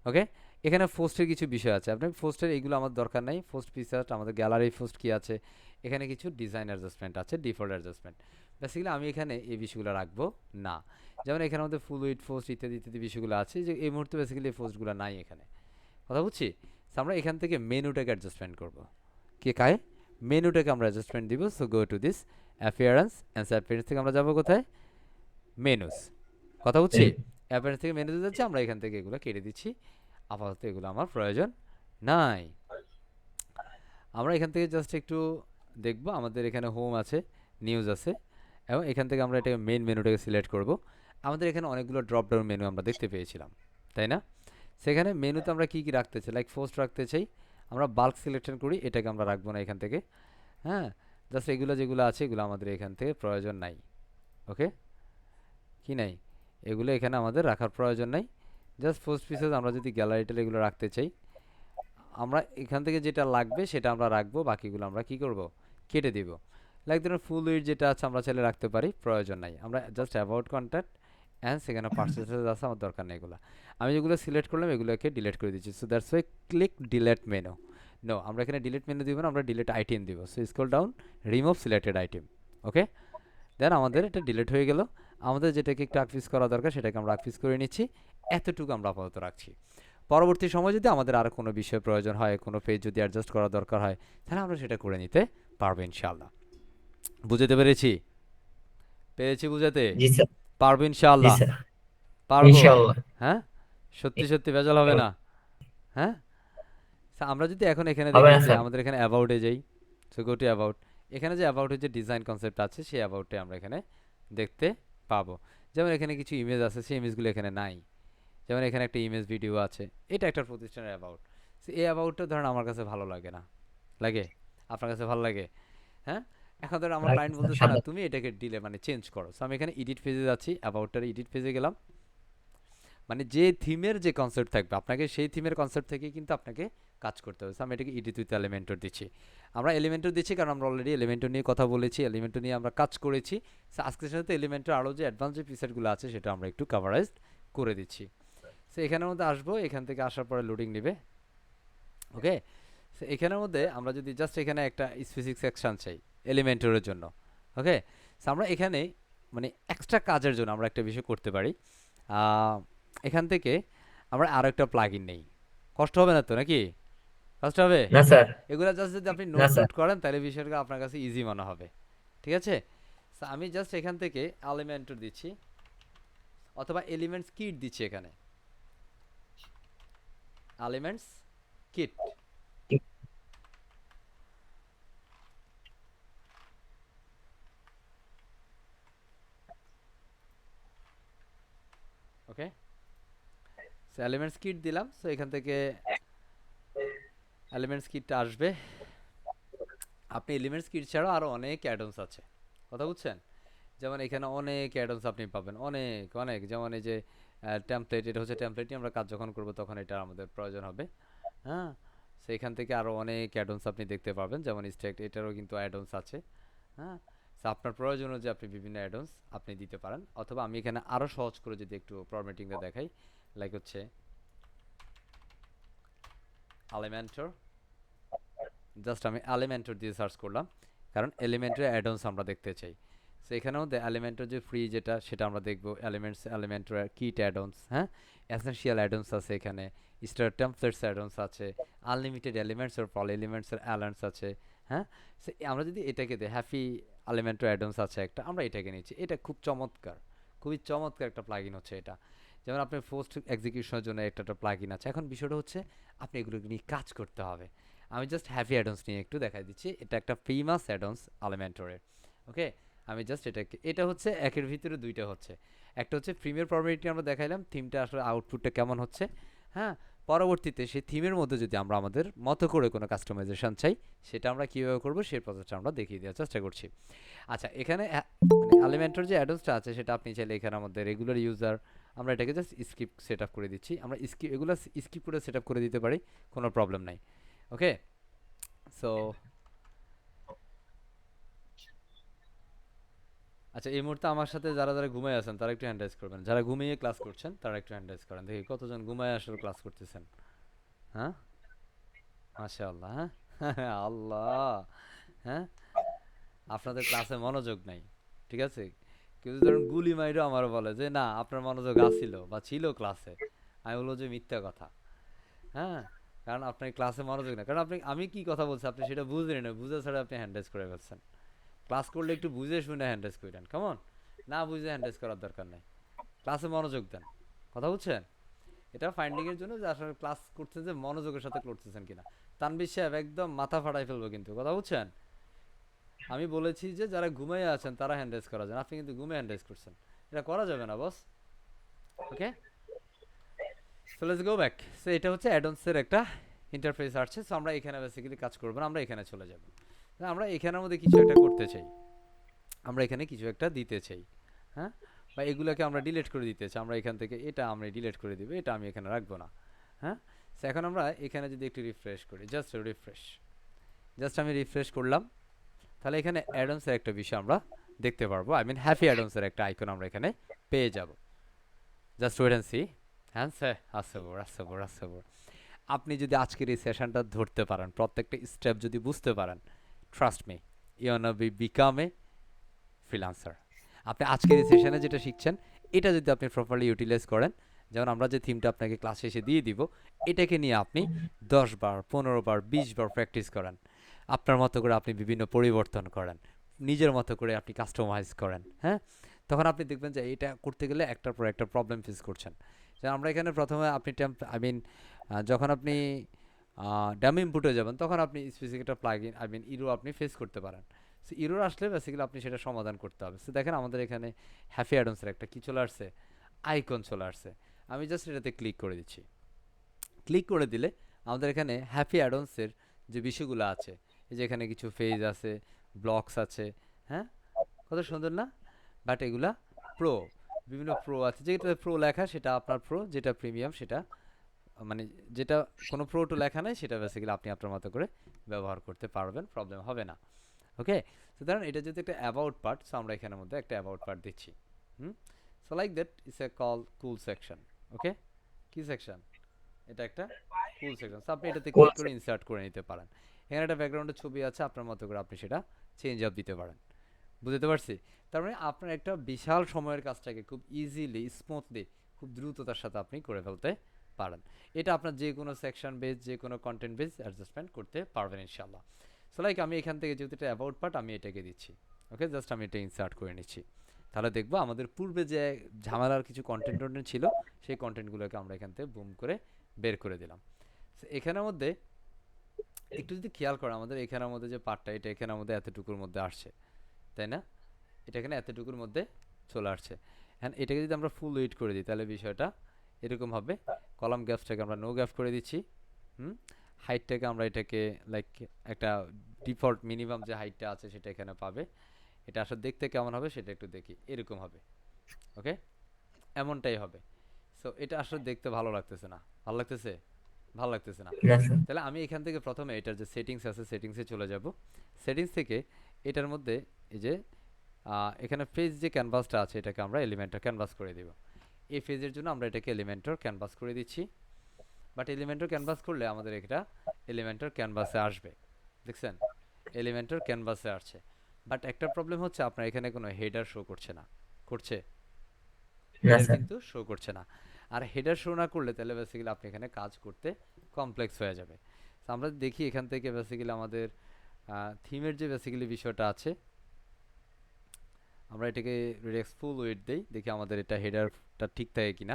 ওকে, এখানে পোস্টের কিছু বিষয় আছে, আপনার পোস্টের এইগুলো আমার দরকার নাই, পোস্ট পিকচার আমাদের গ্যালারি পোস্ট কি আছে, এখানে কিছু ডিজাইন অ্যাডজাস্টমেন্ট আছে, ডিফল্ট অ্যাডজাস্টমেন্ট। বেসিক্যালি আমি এখানে এই বিষয়গুলো রাখবো না, যেমন এখানে আমাদের ফুল উইড পোস্ট ইত্যাদি ইত্যাদি বিষয়গুলো আছে, যে এই মুহূর্তে বেসিক্যালি এই পোস্টগুলো নাই এখানে, কথা বুঝছি। So আমরা এখান থেকে মেনুটাকে অ্যাডজাস্টমেন্ট করব, কে কায় মেনুটাকে আমরা অ্যাডজাস্টমেন্ট দিব। So go to this appearance, and appearance থেকে আমরা যাবো কোথায়, মেনুস, কথা বুঝছি। অ্যাপিয়ারেন্স থেকে মেনুতে যাচ্ছি, আমরা এখান থেকে এগুলো কেটে দিচ্ছি, আপাতত এগুলো আমার প্রয়োজন নাই। আমরা এখান থেকে জাস্ট একটু দেখব, আমাদের এখানে হোম আছে, নিউজ আছে, এবং এখান থেকে আমরা এটাকে মেন মেনুটাকে সিলেক্ট করব। আমাদের এখানে অনেকগুলো ড্রপ ডাউন মেনু আমরা দেখতে পেয়েছিলাম, তাই না? সেখানে মেনুতে আমরা কি কি রাখতে চাই, লাইক পোস্ট রাখতে চাই, আমরা বাল্ক সিলেকশন করি, এটাকে আমরা রাখবো না এখান থেকে। হ্যাঁ, জাস্ট এগুলো যেগুলো আছে এগুলো আমাদের এখান থেকে প্রয়োজন নাই। ওকে, কি নাই, এগুলো এখানে আমাদের রাখার প্রয়োজন নাই। জাস্ট পোস্ট পিসেস আমরা যদি গ্যালারিটাল এগুলো রাখতে চাই, আমরা এখান থেকে যেটা লাগবে সেটা আমরা রাখবো, বাকিগুলো আমরা কি করব, কেটে দিব। লাইক ধরুন ফুল উইড যেটা আছে আমরা চাইলে রাখতে পারি, প্রয়োজন নাই, আমরা জাস্ট অ্যাবাউট কন্ট্যাক্ট অ্যান্ড সেখানে পার্সেন্টেজ আছে, আমার দরকার নেই এগুলো। আমি যেগুলো সিলেক্ট করলাম এগুলোকে ডিলিট করে দিচ্ছি। So that's why click delete menu. No, আমরা এখানে ডিলিট মেনু দিব না, আমরা ডিলিট আইটেম দিব। So scroll down, remove selected item. Okay, then আমাদের এটা ডিলিট হয়ে গেল। আমাদের যেটাকে একটু আকফিস করা দরকার সেটাকে আমরা আকফিস করে নিচ্ছি, এতটুকু আমরা আপাতত রাখছি। পরবর্তী সময় যদি আমাদের আরও কোনো বিষয় প্রয়োজন হয়, কোনো পেজ যদি অ্যাডজাস্ট করা দরকার হয়, তাহলে আমরা সেটা করে নিতে পারবো ইনশাআল্লাহ। বুঝতে পেরেছি? পেরেছি বুঝাতে? জি স্যার। পারবো জি ইনশাআল্লাহ? স্যার। পারবো? ইনশাআল্লাহ। হ্যাঁ, সত্যি সত্যি ভেজাল হবে না? হ্যাঁ, আমরা যদি এখন এখানে হবে দেখি না যে স্যার। আমাদের এখানে অ্যাবাউটে যাই, সো গো টু অ্যাবাউট, এখানে যে অ্যাবাউটের যে ডিজাইন কনসেপ্ট আছে সেই অ্যাবাউটে আমরা এখানে দেখতে পাবো। যেমন এখানে কিছু ইমেজ আছে, সেই ইমেজগুলো এখানে নাই। যেমন এখানে একটা ইমেজ ভিডিও আছে, এটা একটা প্রতিষ্ঠানের অ্যাবাউট। সো এই অ্যাবাউটটা ধরেন আমার কাছে ভালো লাগে না, লাগে? আপনার কাছে ভালো লাগে? হ্যাঁ, এখন ধরো আমার রাখি ক্লায়েন্ট স্যার, বলতেছে না সাদা। তুমি এটাকে দিলে মানে চেঞ্জ করো। সো আমি এখানে এডিট পেজে যাচ্ছি, অ্যাবাউটটার এডিট পেজে গেলাম, মানে যে থিমের যে কনসেপ্ট থাকবে আপনাকে সেই থিমের কনসেপ্ট থেকে কিন্তু আপনাকে কাজ করতে হবে। আমি এটাকে এডিট উইথ এলিমেন্টর দিচ্ছি। আমরা এলিমেন্টর দিচ্ছি কারণ আমরা অলরেডি এলিমেন্টর নিয়ে কথা বলেছি, এলিমেন্টর নিয়ে আমরা কাজ করেছি। সো আজকের সাথে এলিমেন্টর আরও যে অ্যাডভান্স যে পিসেটগুলো আছে সেটা আমরা একটু কাভারাইজড করে দিচ্ছি। সো এখানের মধ্যে আসবো, এখান থেকে আসার পরে লোডিং নেবে। ওকে, সো এখানের মধ্যে আমরা যদি জাস্ট এখানে একটা স্পেসিফিক সেকশন চাই এলিমেন্টরের জন্য। ওকে, সো আমরা এখানে মানে এক্সট্রা কাজের জন্য আমরা একটা বিষয় করতে পারি, এখান থেকে আমরা আরও একটা প্লাগ ইন নেই, কষ্ট হবে না তো নাকি? কষ্ট হবে? না স্যার। এগুলো জাস্ট যদি আপনি না নোট স্যার। টোট করেন তাহলে বিষয়টা আপনার কাছে ইজি মনে হবে, ঠিক আছে। সো আমি জাস্ট এখান থেকে এলিমেন্টর দিচ্ছি, অথবা এলিমেন্টস কিট দিচ্ছি, এখানে এলিমেন্টস কিট। ওকে, সো এলিমেন্টস কিট দিলাম। সো এখান থেকে এলিমেন্টস কিটটা আসবে। আপনি এলিমেন্টস কিট ছাড়াও আরও অনেক অ্যাডমস আছে, কথা বুঝছেন। যেমন এখানে অনেক অ্যাডন্স আপনি পাবেন, অনেক অনেক, যেমন এই যে টেমপ্লেট, এটা হচ্ছে টেমপ্লেট নিয়ে আমরা কাজ যখন করব তখন এটা আমাদের প্রয়োজন হবে। হ্যাঁ, সো এখান থেকে আরও অনেক অ্যাডন্স আপনি দেখতে পাবেন, যেমন স্ট্যাক, এটারও কিন্তু অ্যাডন্স আছে। হ্যাঁ, সো আপনার প্রয়োজন অনুযায়ী আপনি বিভিন্ন অ্যাডন্স আপনি দিতে পারেন, অথবা আমি এখানে আরও সহজ করে যদি একটু ফরম্যাটিংটা দেখাই, লাইক হচ্ছে এলিমেন্টর, জাস্ট আমি এলিমেন্টর দিয়ে সার্চ করলাম, কারণ এলিমেন্টের অ্যাডন্স আমরা দেখতে চাই। সো এখানের মধ্যে এলিমেন্টের যে ফ্রি যেটা, সেটা আমরা দেখবো, এলিমেন্টের কিট অ্যাডন্স, হ্যাঁ, এসেনশিয়াল অ্যাডন্স আছে এখানে, স্টার টেমপ্লেটস অ্যাডন্স আছে, আনলিমিটেড এলিমেন্টস আর ফল এলিমেন্টসের অ্যালান্স আছে। হ্যাঁ, সো আমরা যদি এটাকে দিই, হ্যাপি এলিমেন্টের অ্যাডন্স আছে একটা, আমরা এটাকে নিচ্ছি, এটা খুব চমৎকার, খুবই চমৎকার একটা প্লাগইন হচ্ছে এটা। যেমন আপনার পোস্ট এক্সিকিউশনের জন্য একটা প্লাগইন আছে। এখন বিষয়টা হচ্ছে আপনি এগুলো নিয়ে কাজ করতে হবে। আমি জাস্ট হ্যাপি অ্যাডন্স নিয়ে একটু দেখাই দিচ্ছি, এটা একটা ফেমাস অ্যাডন্স এলিমেন্টরের। ওকে, আমি জাস্ট এটাকে, এটা হচ্ছে একের ভিতরে দুইটা হচ্ছে, একটা হচ্ছে প্রিমিয়ার প্রপার্টি আমরা দেখাইলাম, থিমটা আসলে আউটপুটটা কেমন হচ্ছে। হ্যাঁ, পরবর্তীতে সেই থিমের মধ্যে যদি আমরা আমাদের মতো করে কোনো কাস্টমাইজেশন চাই, সেটা আমরা কীভাবে করবো সেই প্রসেসটা আমরা দেখিয়ে দেওয়ার চেষ্টা করছি। আচ্ছা, এখানে মানে এলিমেন্টর যে অ্যাডন্সটা আছে সেটা আপনি চাইলে এখানে আমাদের রেগুলার ইউজার, আমরা এটাকে জাস্ট স্কিপ সেট আপ করে দিচ্ছি, আমরা এগুলো স্কিপ করে সেট আপ করে দিতে পারি, কোনো প্রবলেম নাই। ওকে, সো আচ্ছা, এই মুহূর্তে আমার সাথে যারা যারা ঘুমায় আছেন তারা একটু হ্যান্ড রাইজ করবেন, যারা ঘুমিয়ে ক্লাস করছেন তারা একটু হ্যান্ড রাইজ করেন, দেখি কতজন ঘুমায় আসলে ক্লাস করতেছেন। হ্যাঁ, মাশাআল্লাহ, হ্যাঁ আল্লাহ, হ্যাঁ, আপনাদের ক্লাসে মনোযোগ নাই, ঠিক আছে। কেউ যদি ধরুন গুলি মাইরও আমার বলে যে না আপনার মনোযোগ আসছিল বা ছিল ক্লাসে, আমি বলবো যে মিথ্যা কথা। হ্যাঁ, কারণ আপনার ক্লাসে মনোযোগ না, কারণ আপনি, আমি কি কথা বলছি আপনি সেটা বুঝলেন না, বুঝে ছাড়া আপনি হ্যান্ড রাইজ করে ফেলছেন। ক্লাস করলে একটু বুঝে শুনে হ্যান্ড রাইজ করেন, কেমন, না বুঝে হ্যান্ড রাইজ করার দরকার নেই, ক্লাসে মনোযোগ দেন, কথা বুঝছেন। এটা ফাইন্ডিং এর জন্য যে আসলে ক্লাস করছেন যে মনোযোগের সাথে করতেছেন কিনা। তানভীর সাহেব একদম মাথা ফাটাই ফেলবো কিন্তু, কথা বুঝছেন। আমি বলেছি যে যারা ঘুমিয়ে আছেন তারা হ্যান্ড রাইজ করা যায়, আপনি কিন্তু ঘুমে হ্যান্ড রাইজ করছেন, এটা করা যাবে না boss. Okay, so let's go back. So এটা হচ্ছে অ্যাডন্সের একটা ইন্টারফেস আসছে, সো আমরা এখানে বেসিক্যালি কাজ করবো না, আমরা এখানে চলে যাব। আমরা এখানের মধ্যে কিছু একটা করতে চাই, আমরা এখানে কিছু একটা দিতে চাই। হ্যাঁ, বা এগুলোকে আমরা ডিলিট করে দিতে চাই, আমরা এখান থেকে এটা আমরা ডিলিট করে দিব, এটা আমি এখানে রাখবো না। হ্যাঁ, সো এখন আমরা এখানে যদি একটু রিফ্রেশ করি, জাস্ট রিফ্রেশ, জাস্ট আমি রিফ্রেশ করলাম, তাহলে এখানে অ্যাডন্সের একটা বিষয় আমরা দেখতে পারবো, আই মিন হ্যাপি অ্যাডন্সের একটা আইকন আমরা এখানে পেয়ে যাব। Just wait and see. হ্যাঁ স্যার, আসবো। আপনি যদি আজকের এই সেশনটা ধরতে পারেন, প্রত্যেকটা স্টেপ যদি বুঝতে পারেন, trust me, you wanna become a freelancer. আপনি আজকের এই সেশনে যেটা শিখছেন, এটা যদি আপনি প্রপারলি ইউটিলাইজ করেন, যেমন আমরা যে থিমটা আপনাকে ক্লাসে এসে দিয়ে দিব, এটাকে নিয়ে আপনি 10 বার 15 বার 20 বার প্র্যাকটিস করেন, আপনার মতো করে আপনি বিভিন্ন পরিবর্তন করেন, নিজের মতো করে আপনি কাস্টমাইজ করেন। হ্যাঁ, তখন আপনি দেখবেন যে এটা করতে গেলে একটার পর একটা প্রবলেম ফেস করছেন। যে আমরা এখানে প্রথমে আপনি আই মিন যখন আপনি ড্যাম ইনপুটে যাবেন তখন আপনি স্পেসিফিক একটা প্লাগইন, আই মিন ইরো আপনি ফেস করতে পারেন। সো ইরোর আসলে বেসিক্যালি আপনি সেটা সমাধান করতে হবে। সো দেখেন আমাদের এখানে হ্যাপি অ্যাডন্সের একটা কি চলে আসছে, আইকন চলে আসছে। আমি জাস্ট এটাতে ক্লিক করে দিচ্ছি, ক্লিক করে দিলে আমাদের এখানে হ্যাপি অ্যাডন্সের যে বিষয়গুলো আছে, এই যে এখানে কিছু ফেজ আছে, ব্লকস আছে। হ্যাঁ, কত সুন্দর না, বাট এগুলা প্রো, বিভিন্ন প্রো আছে, যেটাতে প্রো লেখা সেটা আপনার প্রো, যেটা প্রিমিয়াম সেটা মানে যেটা কোনো প্রো টু লেখা নেই সেটা বেসিক্যালি আপনি আপনার মতো করে ব্যবহার করতে পারবেন, প্রবলেম হবে না। ওকে, সো ধরেন এটা যদি একটা অ্যাবাউট পার্ট, সো আমরা এখানের মধ্যে একটা অ্যাবাউট পার্ট দিচ্ছি। So like that it's a call cool section. Okay, কি সেকশন, এটা একটা কুল সেকশন, সো আপনি এটাতে Cool. ক্লিক করে ইনসার্ট করে নিতে পারেন। এখানে একটা ব্যাকগ্রাউন্ডের ছবি আছে, আপনার মতো করে আপনি সেটা চেঞ্জ আপ দিতে পারেন। বুঝতে পারছি, তার মানে আপনার একটা বিশাল সময়ের কাজটাকে খুব ইজিলি স্মুথলি খুব দ্রুততার সাথে আপনি করে ফেলতে পারেন। এটা আপনার যে কোনো সেকশন বেস, যে কোনো কন্টেন্ট বেস অ্যাডজাস্টমেন্ট করতে পারবেন ইনশাল্লাহ। সো লাইক আমি এখান থেকে যেহেতু এটা অ্যাবাউট পার্ট, আমি এটাকে দিচ্ছি। ওকে, জাস্ট আমি এটা ইনসার্ট করে নিচ্ছি, তাহলে দেখবো আমাদের পূর্বে যে ঝামেলার কিছু কন্টেন্ট ছিল সেই কন্টেন্টগুলোকে আমরা এখান থেকে বুম করে বের করে দিলাম। সো এখানের মধ্যে একটু যদি খেয়াল করেন, আমাদের এখানের মধ্যে যে পার্টটা, এটা এখানের মধ্যে এতটুকুর মধ্যে আসছে, তাই না, এটা এখানে এতটুকুর মধ্যে চলে আসছে। হ্যাঁ, এটাকে যদি আমরা ফুল ওয়েট করে দিই তাহলে বিষয়টা এরকম হবে। কলাম গ্যাপসটাকে আমরা নো গ্যাপ করে দিচ্ছি। হাইটটাকে আমরা এটাকে লাইক একটা ডিফল্ট মিনিমাম যে হাইটটা আছে সেটা এখানে পাবে। এটা আসলে দেখতে কেমন হবে সেটা একটু দেখি, এরকম হবে। ওকে, এমনটাই হবে। সো এটা আসলে দেখতে ভালো লাগতেছে না, ভালো লাগতেছে, ভালো লাগতেছে না। না স্যার। তাহলে আমি এখান থেকে প্রথমে এটার যে সেটিংস আছে সেটিংসে চলে যাব। সেটিংস থেকে এটার মধ্যে এই যে এখানে ফেজ যে ক্যানভাসটা আছে এটাকে আমরা এলিমেন্টর ক্যানভাস করে দিব। এই ফেজের জন্য আমরা এটাকে এলিমেন্টর ক্যানভাস করে দিচ্ছি। বাট এলিমেন্টর ক্যানভাস করলে আমাদের এটা এলিমেন্টর ক্যানভাসে আসবে, দেখছেন, এলিমেন্টর ক্যানভাসে আসছে। বাট একটা প্রবলেম হচ্ছে আপনার এখানে কোনো হেডার শো করছে না, করছে? না হেডার স্যার। কিন্তু শো করছে না। আর হেডার শো না করলে তাহলে বেসিক্যালি আপনি এখানে কাজ করতে কমপ্লেক্স হয়ে যাবে। তো আমরা দেখি এখান থেকে বেসিক্যালি আমাদের থিমের যে বেসিক্যালি বিষয়টা আছে, আমরা এটাকে রিল্যাক্স ফুল ওয়েট দেই, দেখি আমাদের এটা হেডারটা ঠিক থাকে কিনা।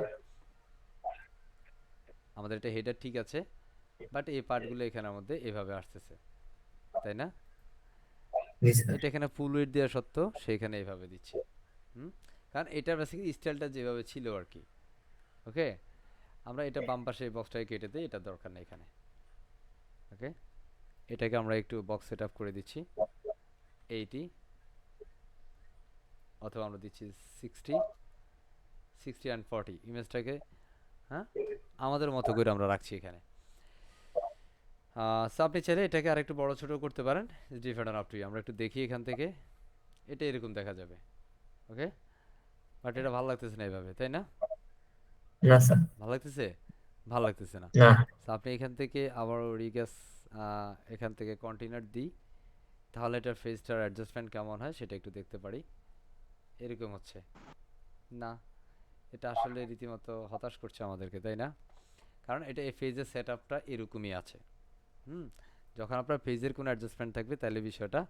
আমাদের এটা হেডার ঠিক আছে, বাট এই পার্টগুলো এখানের মধ্যে এভাবে আসতেছে, তাই না? জি স্যার। এটা এখানে ফুল ওয়েট দেওয়া সত্ত্বেও সেখানে এইভাবে দিচ্ছে। হুম, কারণ এটা বেসিক্যালি স্টাইলটা যেভাবে ছিল আর কি। ওকে, আমরা এটা বাম পাশে এই বক্সটাকে কেটে দিই, এটা দরকার নেই এখানে। ওকে, এটাকে আমরা একটু বক্স সেট আপ করে দিচ্ছি 80, অথবা আমরা দিচ্ছি 60, 60 অ্যান্ড 40 ইমেজটাকে, হ্যাঁ, আমাদের মতো করে আমরা রাখছি এখানে। সো আপনি চাইলে এটাকে আরেকটু বড় ছোট করতে পারেন, ডিফারেন্ট আপ টু ইউ। আমরা একটু দেখি এখান থেকে, এটা এরকম দেখা যাবে। ওকে, বাট এটা ভালো লাগতেছে না এইভাবে, তাই না? না স্যার। ভালো লাগতেছে, ভালো লাগতেছে না। না। সো আপনি এখান থেকে আবার রিগ্যাস, এখান থেকে কন্টিনিউর দিই, তাহলে এটার ফেসটার অ্যাডজাস্টমেন্ট কেমন হয় সেটা একটু দেখতে পারি। এরকম হচ্ছে না, এটা আসলে রীতিমতো হতাশ করছে আমাদেরকে, তাই না? কারণ এটা এই ফেজের সেট আপটা এরকমই আছে। হুম, যখন আপনার পেজের কোনো অ্যাডজাস্টমেন্ট থাকবে তাহলে বিষয়টা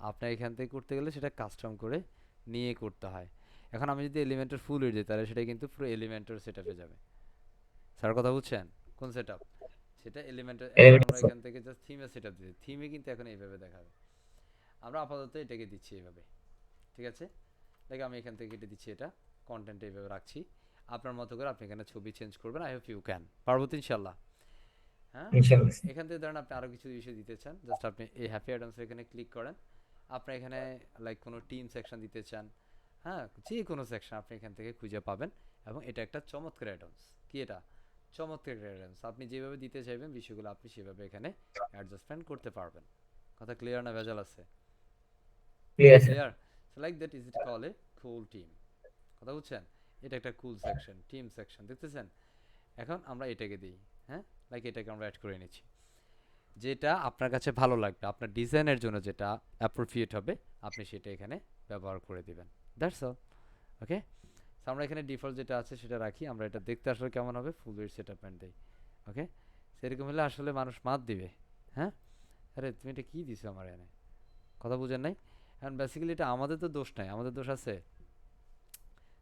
আপনার এখান থেকে করতে গেলে সেটা কাস্টম করে নিয়ে করতে হয়। এখন আমি যদি এলিমেন্টের ফুল উইড্থ দিই তাহলে সেটা কিন্তু পুরো এলিমেন্টের সেট আপে যাবে। স্যার কথা বুঝছেন? কোন সেট আপ? সেটা এলিমেন্টের। এখন এলিভেটর আমরা স্যার। এখান থেকে জাস্ট থিমে সেট আপ দিই, থিমে কিন্তু এখন এইভাবে দেখাবে। আমরা আপাতত এটাকে দিচ্ছি এইভাবে, ঠিক আছে? দেখে আমি এখান থেকে কেটে দিচ্ছি, এটা কন্টেন্ট এইভাবে রাখছি। আপনার মতো করে আপনি এখানে ছবি চেঞ্জ করবেন, আই হোপ ইউ ক্যান, পারবো তো ইনশাল্লাহ। হ্যাঁ, ইনশাআল্লাহ স্যার। এখান থেকে ধরেন আপনি আরও কিছু বিষয় দিতে চান, জাস্ট আপনি এই হ্যাপি অ্যাডামসের এখানে ক্লিক করেন। আপনি এখানে লাইক কোনো টিম সেকশন দিতে চান, হ্যাঁ, যে কোনো সেকশন আপনি এখান থেকে খুঁজে পাবেন। এবং এটা একটা চমৎকার অ্যাডামস। কি এটা? চমৎকার অ্যাডামস। আপনি যেভাবে দিতে চাইবেন বিষয়গুলো আপনি সেভাবে এখানে অ্যাডজাস্টমেন্ট করতে পারবেন। কথা ক্লিয়ার না ভেজাল আছে? Clear sir. Clear? So like that is it call A cool team. কথা বুঝছেন? এটা একটা কুল সেকশন, টিম সেকশন, দেখতেছেন? এখন আমরা এটাকে দিই, হ্যাঁ, লাইক এটাকে আমরা অ্যাড করে নিচ্ছি। যেটা আপনার কাছে ভালো লাগবে, আপনার ডিজাইনের জন্য যেটা অ্যাপ্রোপ্রিয়েট হবে আপনি সেটা এখানে ব্যবহার করে দিবেন। That's all. ওকে, সো আমরা এখানে ডিফল্ট যেটা আছে সেটা রাখি। আমরা এটা দেখতে আসলে কেমন হবে ফুল উইডথ সেটআপমেন্ট দেই। ওকে, সেরকম হলে আসলে মানুষ মাত দিবে। হ্যাঁ, আরে তুমি এটা কি দিছো আমার এখানে, কথা বুঝেন নাই? এখন বেসিক্যালি এটা আমাদের তো দোষ নাই, আমাদের দোষ আছে?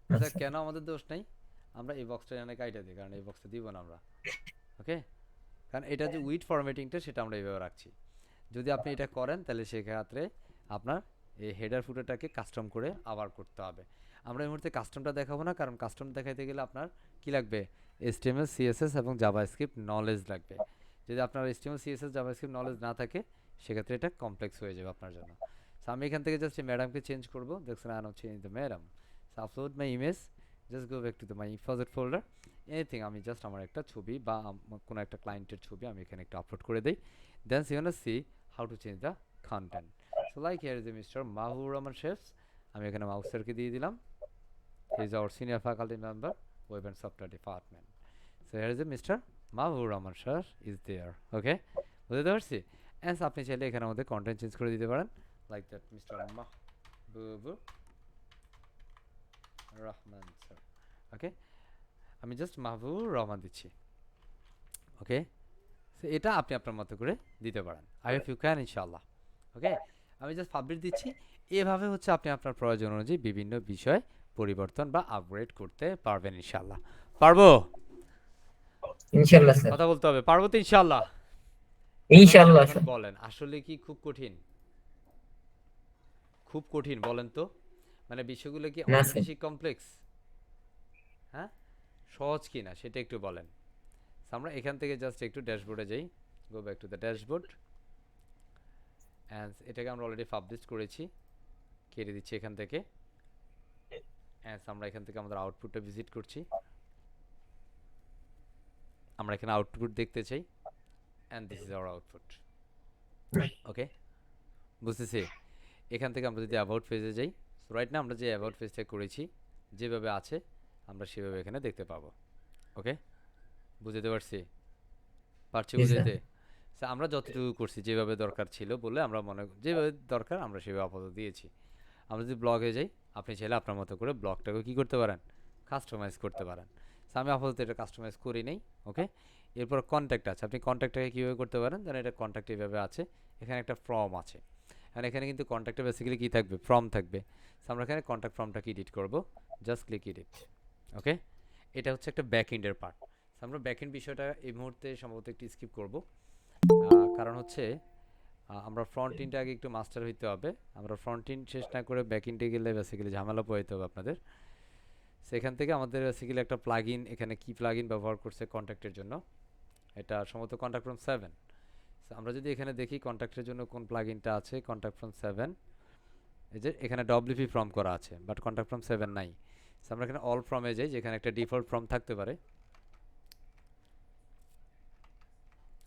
আচ্ছা, আচ্ছা। কেন আমাদের দোষ নাই? আমরা এই বক্সটা এখানে কাইটা দিই, কারণ এই বক্সটা দিব না আমরা। ওকে, কারণ এটা যে উইড ফরম্যাটিংটা সেটা আমরা এইভাবে রাখছি। যদি আপনি এটা করেন তাহলে সেক্ষেত্রে আপনার এই হেডার ফুটারটাকে কাস্টম করে আবার করতে হবে। আমরা এই মুহূর্তে কাস্টমটা দেখাবো না, কারণ কাস্টম দেখাইতে গেলে আপনার কি লাগবে? এইচটিএমএল সিএসএস এবং জাভাস্ক্রিপ্ট নলেজ লাগবে। যদি আপনার এইচটিএমএল সিএসএস জাভাস্ক্রিপ্ট নলেজ না থাকে সেক্ষেত্রে এটা কমপ্লেক্স হয়ে যাবে আপনার জন্য। সো আমি এখান থেকে জাস্ট ম্যাডামকে চেঞ্জ করবো, দেখছেন I now change the madam. So upload my image, just go back to the my project folder, anything, আমি জাস্ট আমার একটা ছবি বা কোনো একটা ক্লায়েন্টের ছবি আমি এখানে একটু আপলোড করে দিই। দেন C গonna see how to change the content. So like here is a Mr. Mahbub Rahman Chefs, আমি এখানে মাউসারকে দিয়ে দিলাম। He is our senior faculty member, web and software department. So here is a Mr. Mahbub Rahman sir is there. Okay, বুঝতে পারছি? And আপনি চাইলে এখানে আমাদের কন্টেন্ট চেঞ্জ করে দিতে পারেন, like that mister Mahbub Rahman sir. Okay, আমি জাস্ট মাহবুব রহমান দিচ্ছি। ওকে, সো এটা আপনি আপনার মতো করে দিতে পারেন, আই হোপ ইউ ক্যান ইনশাআল্লাহ। ওকে, আমি জাস্ট পাবলিশ দিচ্ছি। এভাবে হচ্ছে আপনি আপনার প্রয়োজন অনুযায়ী বিভিন্ন বিষয় পরিবর্তন বা আপগ্রেড করতে পারবেন ইনশাআল্লাহ। পারবো? ইনশাআল্লাহ স্যার। কথা বলতে হবে, পারবো তো ইনশাআল্লাহ? ইনশাআল্লাহ এখন স্যার। বলেন আসলে কি খুব কঠিন? খুব কঠিন বলেন তো? মানে বিষয়গুলো কি না অনেক স্যার। বেশি কমপ্লেক্স? হ্যাঁ, সহজ কি না সেটা একটু বলেন। So, আমরা এখান থেকে জাস্ট একটু ড্যাশবোর্ডে যাই, go back to the dashboard, and এটাকে আমরা অলরেডি পাবলিশ করেছি। কেটে দিচ্ছি এখান থেকে। আমরা এখান থেকে আমাদের আউটপুটটা ভিজিট করছি, আমরা এখানে আউটপুট দেখতে চাই, and this is our output. Okay, বুঝতেছি। এখান থেকে আমরা যদি অ্যাবাউট পেজে যাই, রাইট না আমরা যে অ্যাবাউট পেজটা করেছি যেভাবে আছে আমরা সেভাবে এখানে দেখতে পাবো। ওকে, বুঝতে পারছি, পারছি জি স্যার। বুঝাইতে? আমরা যতটুকু করছি যেভাবে দরকার ছিল বলে আমরা যেভাবে দরকার আমরা সেভাবে আপাতত দিয়েছি। আমরা যদি ব্লগে যাই, আপনি চাইলে আপনার মতো করে ব্লগটাকে কী করতে পারেন, কাস্টমাইজ করতে পারেন। আমি আপাতত এটা কাস্টমাইজ করি নেই। ওকে, এরপর কন্ট্যাক্ট আছে, আপনি কন্ট্যাক্টটাকে কীভাবে করতে পারেন, যেন এটা কন্ট্যাক্ট এইভাবে আছে, এখানে একটা ফর্ম আছে, আর এখানে কিন্তু কন্ট্যাক্টে বেসিক্যালি কী থাকবে, ফর্ম থাকবে। আমরা এখানে কন্ট্যাক্ট ফর্মটাকে এডিট করব, জাস্ট ক্লিক এডিট। ওকে, এটা হচ্ছে একটা ব্যাক এন্ডের পার্ট। আমরা ব্যাক এন্ড বিষয়টা এই মুহূর্তে সম্ভবত একটু স্কিপ করব, কারণ হচ্ছে আমরা ফ্রন্ট এন্ডে আগে একটু মাস্টার হইতে হবে। আমরা ফ্রন্ট এন্ড শেষ না করে ব্যাক এন্ডে গেলে বেসিক্যালি ঝামেলা পোহাইতে হবে আপনাদের। সেখান থেকে আমাদের বেসিক্যালি একটা প্লাগইন, এখানে কি প্লাগইন ব্যবহার করছে কন্ট্যাক্টের জন্য, এটা সম্ভবত কন্ট্যাক্ট ফ্রম 7। আমরা যদি এখানে দেখি কন্ট্যাক্টের জন্য কোন প্লাগইনটা আছে, কন্ট্যাক্ট ফ্রম 7, এই যে এখানে ডব্লিউপি ফর্ম করা আছে, বাট কন্ট্যাক্ট ফ্রম 7 নাই। আমরা এখানে অল ফর্মে যাই, যেখানে একটা ডিফল্ট ফর্ম থাকতে পারে,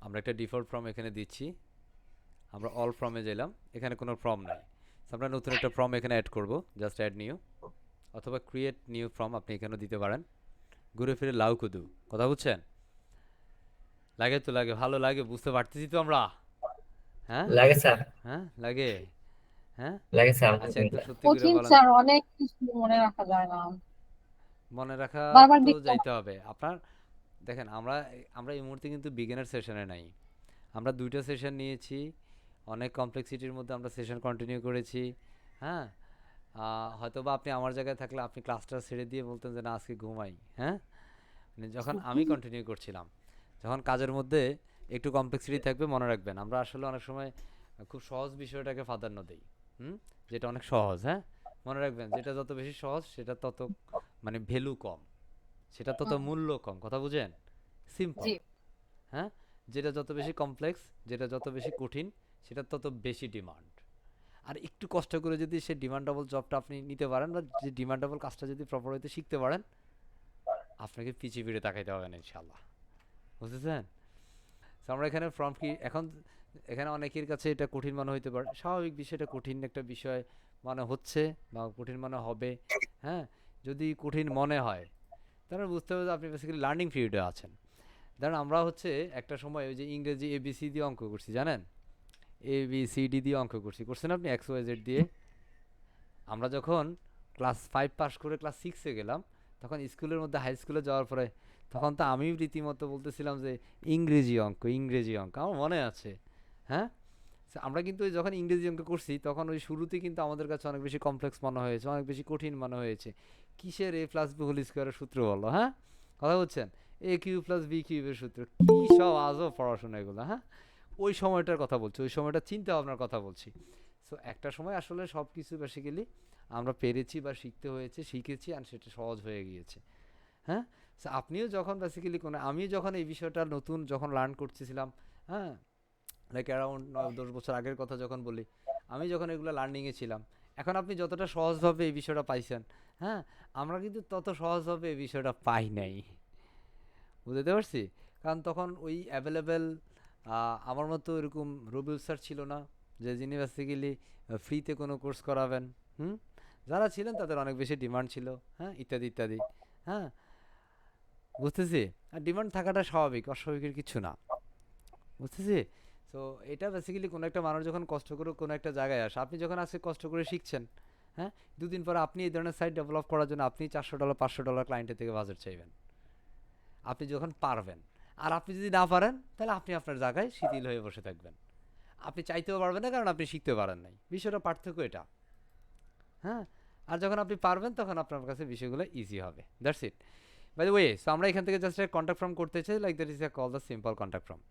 আমরা একটা ডিফল্ট ফর্ম এখানে দিচ্ছি। আমরা অল ফর্মে গেলাম, এখানে কোনো ফর্ম নাই। আমরা নতুন একটা ফর্ম এখানে অ্যাড করব, জাস্ট অ্যাড নিউ, অথবা ক্রিয়েট নিউ ফর্ম আপনি এখানেও দিতে পারেন। ঘুরে ফিরে লাউ কুদু, কথা বুঝছেন? লাগে তো লাগে, ভালো লাগে, বুঝতে পারতেছি তো আমরা। হ্যাঁ লাগে স্যার। হ্যাঁ লাগে। হ্যাঁ, লাগে স্যার আচ্ছা একটু আলহামদুলিল্লাহ। সত্যি করে কঠিন বলেন। স্যার, অনেক কিছু মনে রাখা যায় না, মনে রাখা বারবার তো দেখতে যাইতে হবে আপনার। দেখেন আমরা আমরা এই মুহূর্তে কিন্তু বিগিনার সেশনে নাই, আমরা 2টা সেশন নিয়েছি, অনেক কমপ্লেক্সিটির মধ্যে আমরা সেশন কন্টিনিউ করেছি। হ্যাঁ, হয়তো বা আপনি আমার জায়গায় থাকলে আপনি ক্লাসটা ছেড়ে দিয়ে বলতেন যে না আজকে ঘুমাই। হ্যাঁ, মানে যখন আমি কন্টিনিউ করছিলাম, যখন কাজের মধ্যে একটু কমপ্লেক্সিটি থাকবে, মনে রাখবেন আমরা আসলে অনেক সময় খুব সহজ বিষয়টাকে প্রাধান্য দিই। যেটা অনেক সহজ, হ্যাঁ, মনে রাখবেন যেটা যত বেশি সহজ সেটা তত মানে ভ্যালু কম, সেটা তত মূল্য কম, কথা বুঝেন? সিম্পল। জি। হ্যাঁ, যেটা যত বেশি কমপ্লেক্স, যেটা যত বেশি কঠিন, সেটা তত বেশি ডিমান্ড। আর একটু কষ্ট করে যদি সে ডিমান্ডেবল জবটা আপনি নিতে পারেন, বা যে ডিমান্ডেবল কাজটা যদি প্রপার হইতে শিখতে পারেন, আপনাকে পিছিয়ে ফিরে তাকাইতে হবে না ইনশাল্লাহ, বুঝতেছেন? আমরা এখানে ফর্ম কি এখন, এখানে অনেকের কাছে এটা কঠিন মনে হইতে পারে, স্বাভাবিক বিষয়টা কঠিন একটা বিষয় মনে হচ্ছে বা কঠিন মনে হবে। হ্যাঁ, যদি কঠিন মনে হয় তাহলে বুঝতে হবে যে আপনি বেসিক্যালি লার্নিং পিরিয়ডে আছেন। ধরেন আমরা হচ্ছে একটা সময় ওই যে ইংরেজি এবিসি দিয়ে অঙ্ক করছি, জানেন? ABCD দিয়ে অঙ্ক করছেন আপনি, XYZ দিয়ে। আমরা যখন ক্লাস 5 পাস করে ক্লাস 6-এ গেলাম, তখন স্কুলের মধ্যে হাই স্কুলে যাওয়ার পরে তখন তো আমি রীতিমতো বলতেছিলাম যে ইংরেজি অঙ্ক, ইংরেজি অঙ্ক, আমার মনে আছে। হ্যাঁ, আমরা কিন্তু যখন ইংরেজি অঙ্ক করছি তখন ওই শুরুতে কিন্তু আমাদের কাছে অনেক বেশি কমপ্লেক্স মনে হয়েছে, অনেক বেশি কঠিন মনে হয়েছে। কিসের A+B হোল স্কোয়ারের সূত্র বলো, হ্যাঁ, কথা বলছেন? A কিউব+B কিউবের সূত্র, কী সব আজও পড়াশোনা এগুলো। হ্যাঁ, ওই সময়টার কথা বলছি, ওই সময়টা চিন্তা ভাবনার কথা বলছি। সো একটা সময় আসলে সব কিছু বেসিক্যালি আমরা পেরেছি বা শিখতে হয়েছে, শিখেছি, আর সেটা সহজ হয়ে গিয়েছে। হ্যাঁ, সো আপনিও যখন বেসিক্যালি কোনো, আমি যখন এই বিষয়টা নতুন যখন লার্ন করতেছিলাম, হ্যাঁ, লাইক অ্যারাউন্ড 9-10 বছর আগের কথা যখন বলি, আমি যখন এগুলো লার্নিংয়ে ছিলাম, এখন আপনি যতটা সহজভাবে এই বিষয়টা পাইছেন, হ্যাঁ, আমরা কিন্তু তত সহজভাবে এই বিষয়টা পাই নাই, বুঝতে পারছি? কারণ তখন ওই অ্যাভেলেবেল আমার মতো এরকম রবিউল স্যার ছিল না, যে যিনি বেসিক্যালি ফ্রিতে কোনো কোর্স করাবেন। হুম, যারা ছিলেন তাদের অনেক বেশি ডিমান্ড ছিল, হ্যাঁ, ইত্যাদি ইত্যাদি। হ্যাঁ, বুঝতেছি। আর ডিমান্ড থাকাটা স্বাভাবিক, অস্বাভাবিকের কিছু না, বুঝতেছি। সো এটা বেসিক্যালি কোনো একটা মানুষ যখন কষ্ট করে কোনো একটা জায়গায় আসে, আপনি যখন আজকে কষ্ট করে শিখছেন, হ্যাঁ, 2 দিন পরে আপনি এই ধরনের সাইট ডেভেলপ করার জন্য আপনি $400 $500 ক্লায়েন্টের থেকে বাজেট চাইবেন, আপনি যখন পারবেন। আর আপনি যদি না পারেন তাহলে আপনি আপনার জায়গায় শিথিল হয়ে বসে থাকবেন, আপনি চাইতেও পারবেন না কারণ আপনি শিখতে পারেন নাই, বিষয়টা পার্থক্য এটা। হ্যাঁ, আর যখন আপনি পারবেন তখন আপনার কাছে বিষয়গুলো ইজি হবে, that's it. By the way, so আমরা এখান থেকে জাস্ট একটা কন্ট্যাক্ট ফর্ম করতে চাই, like that is a call the simple contact form.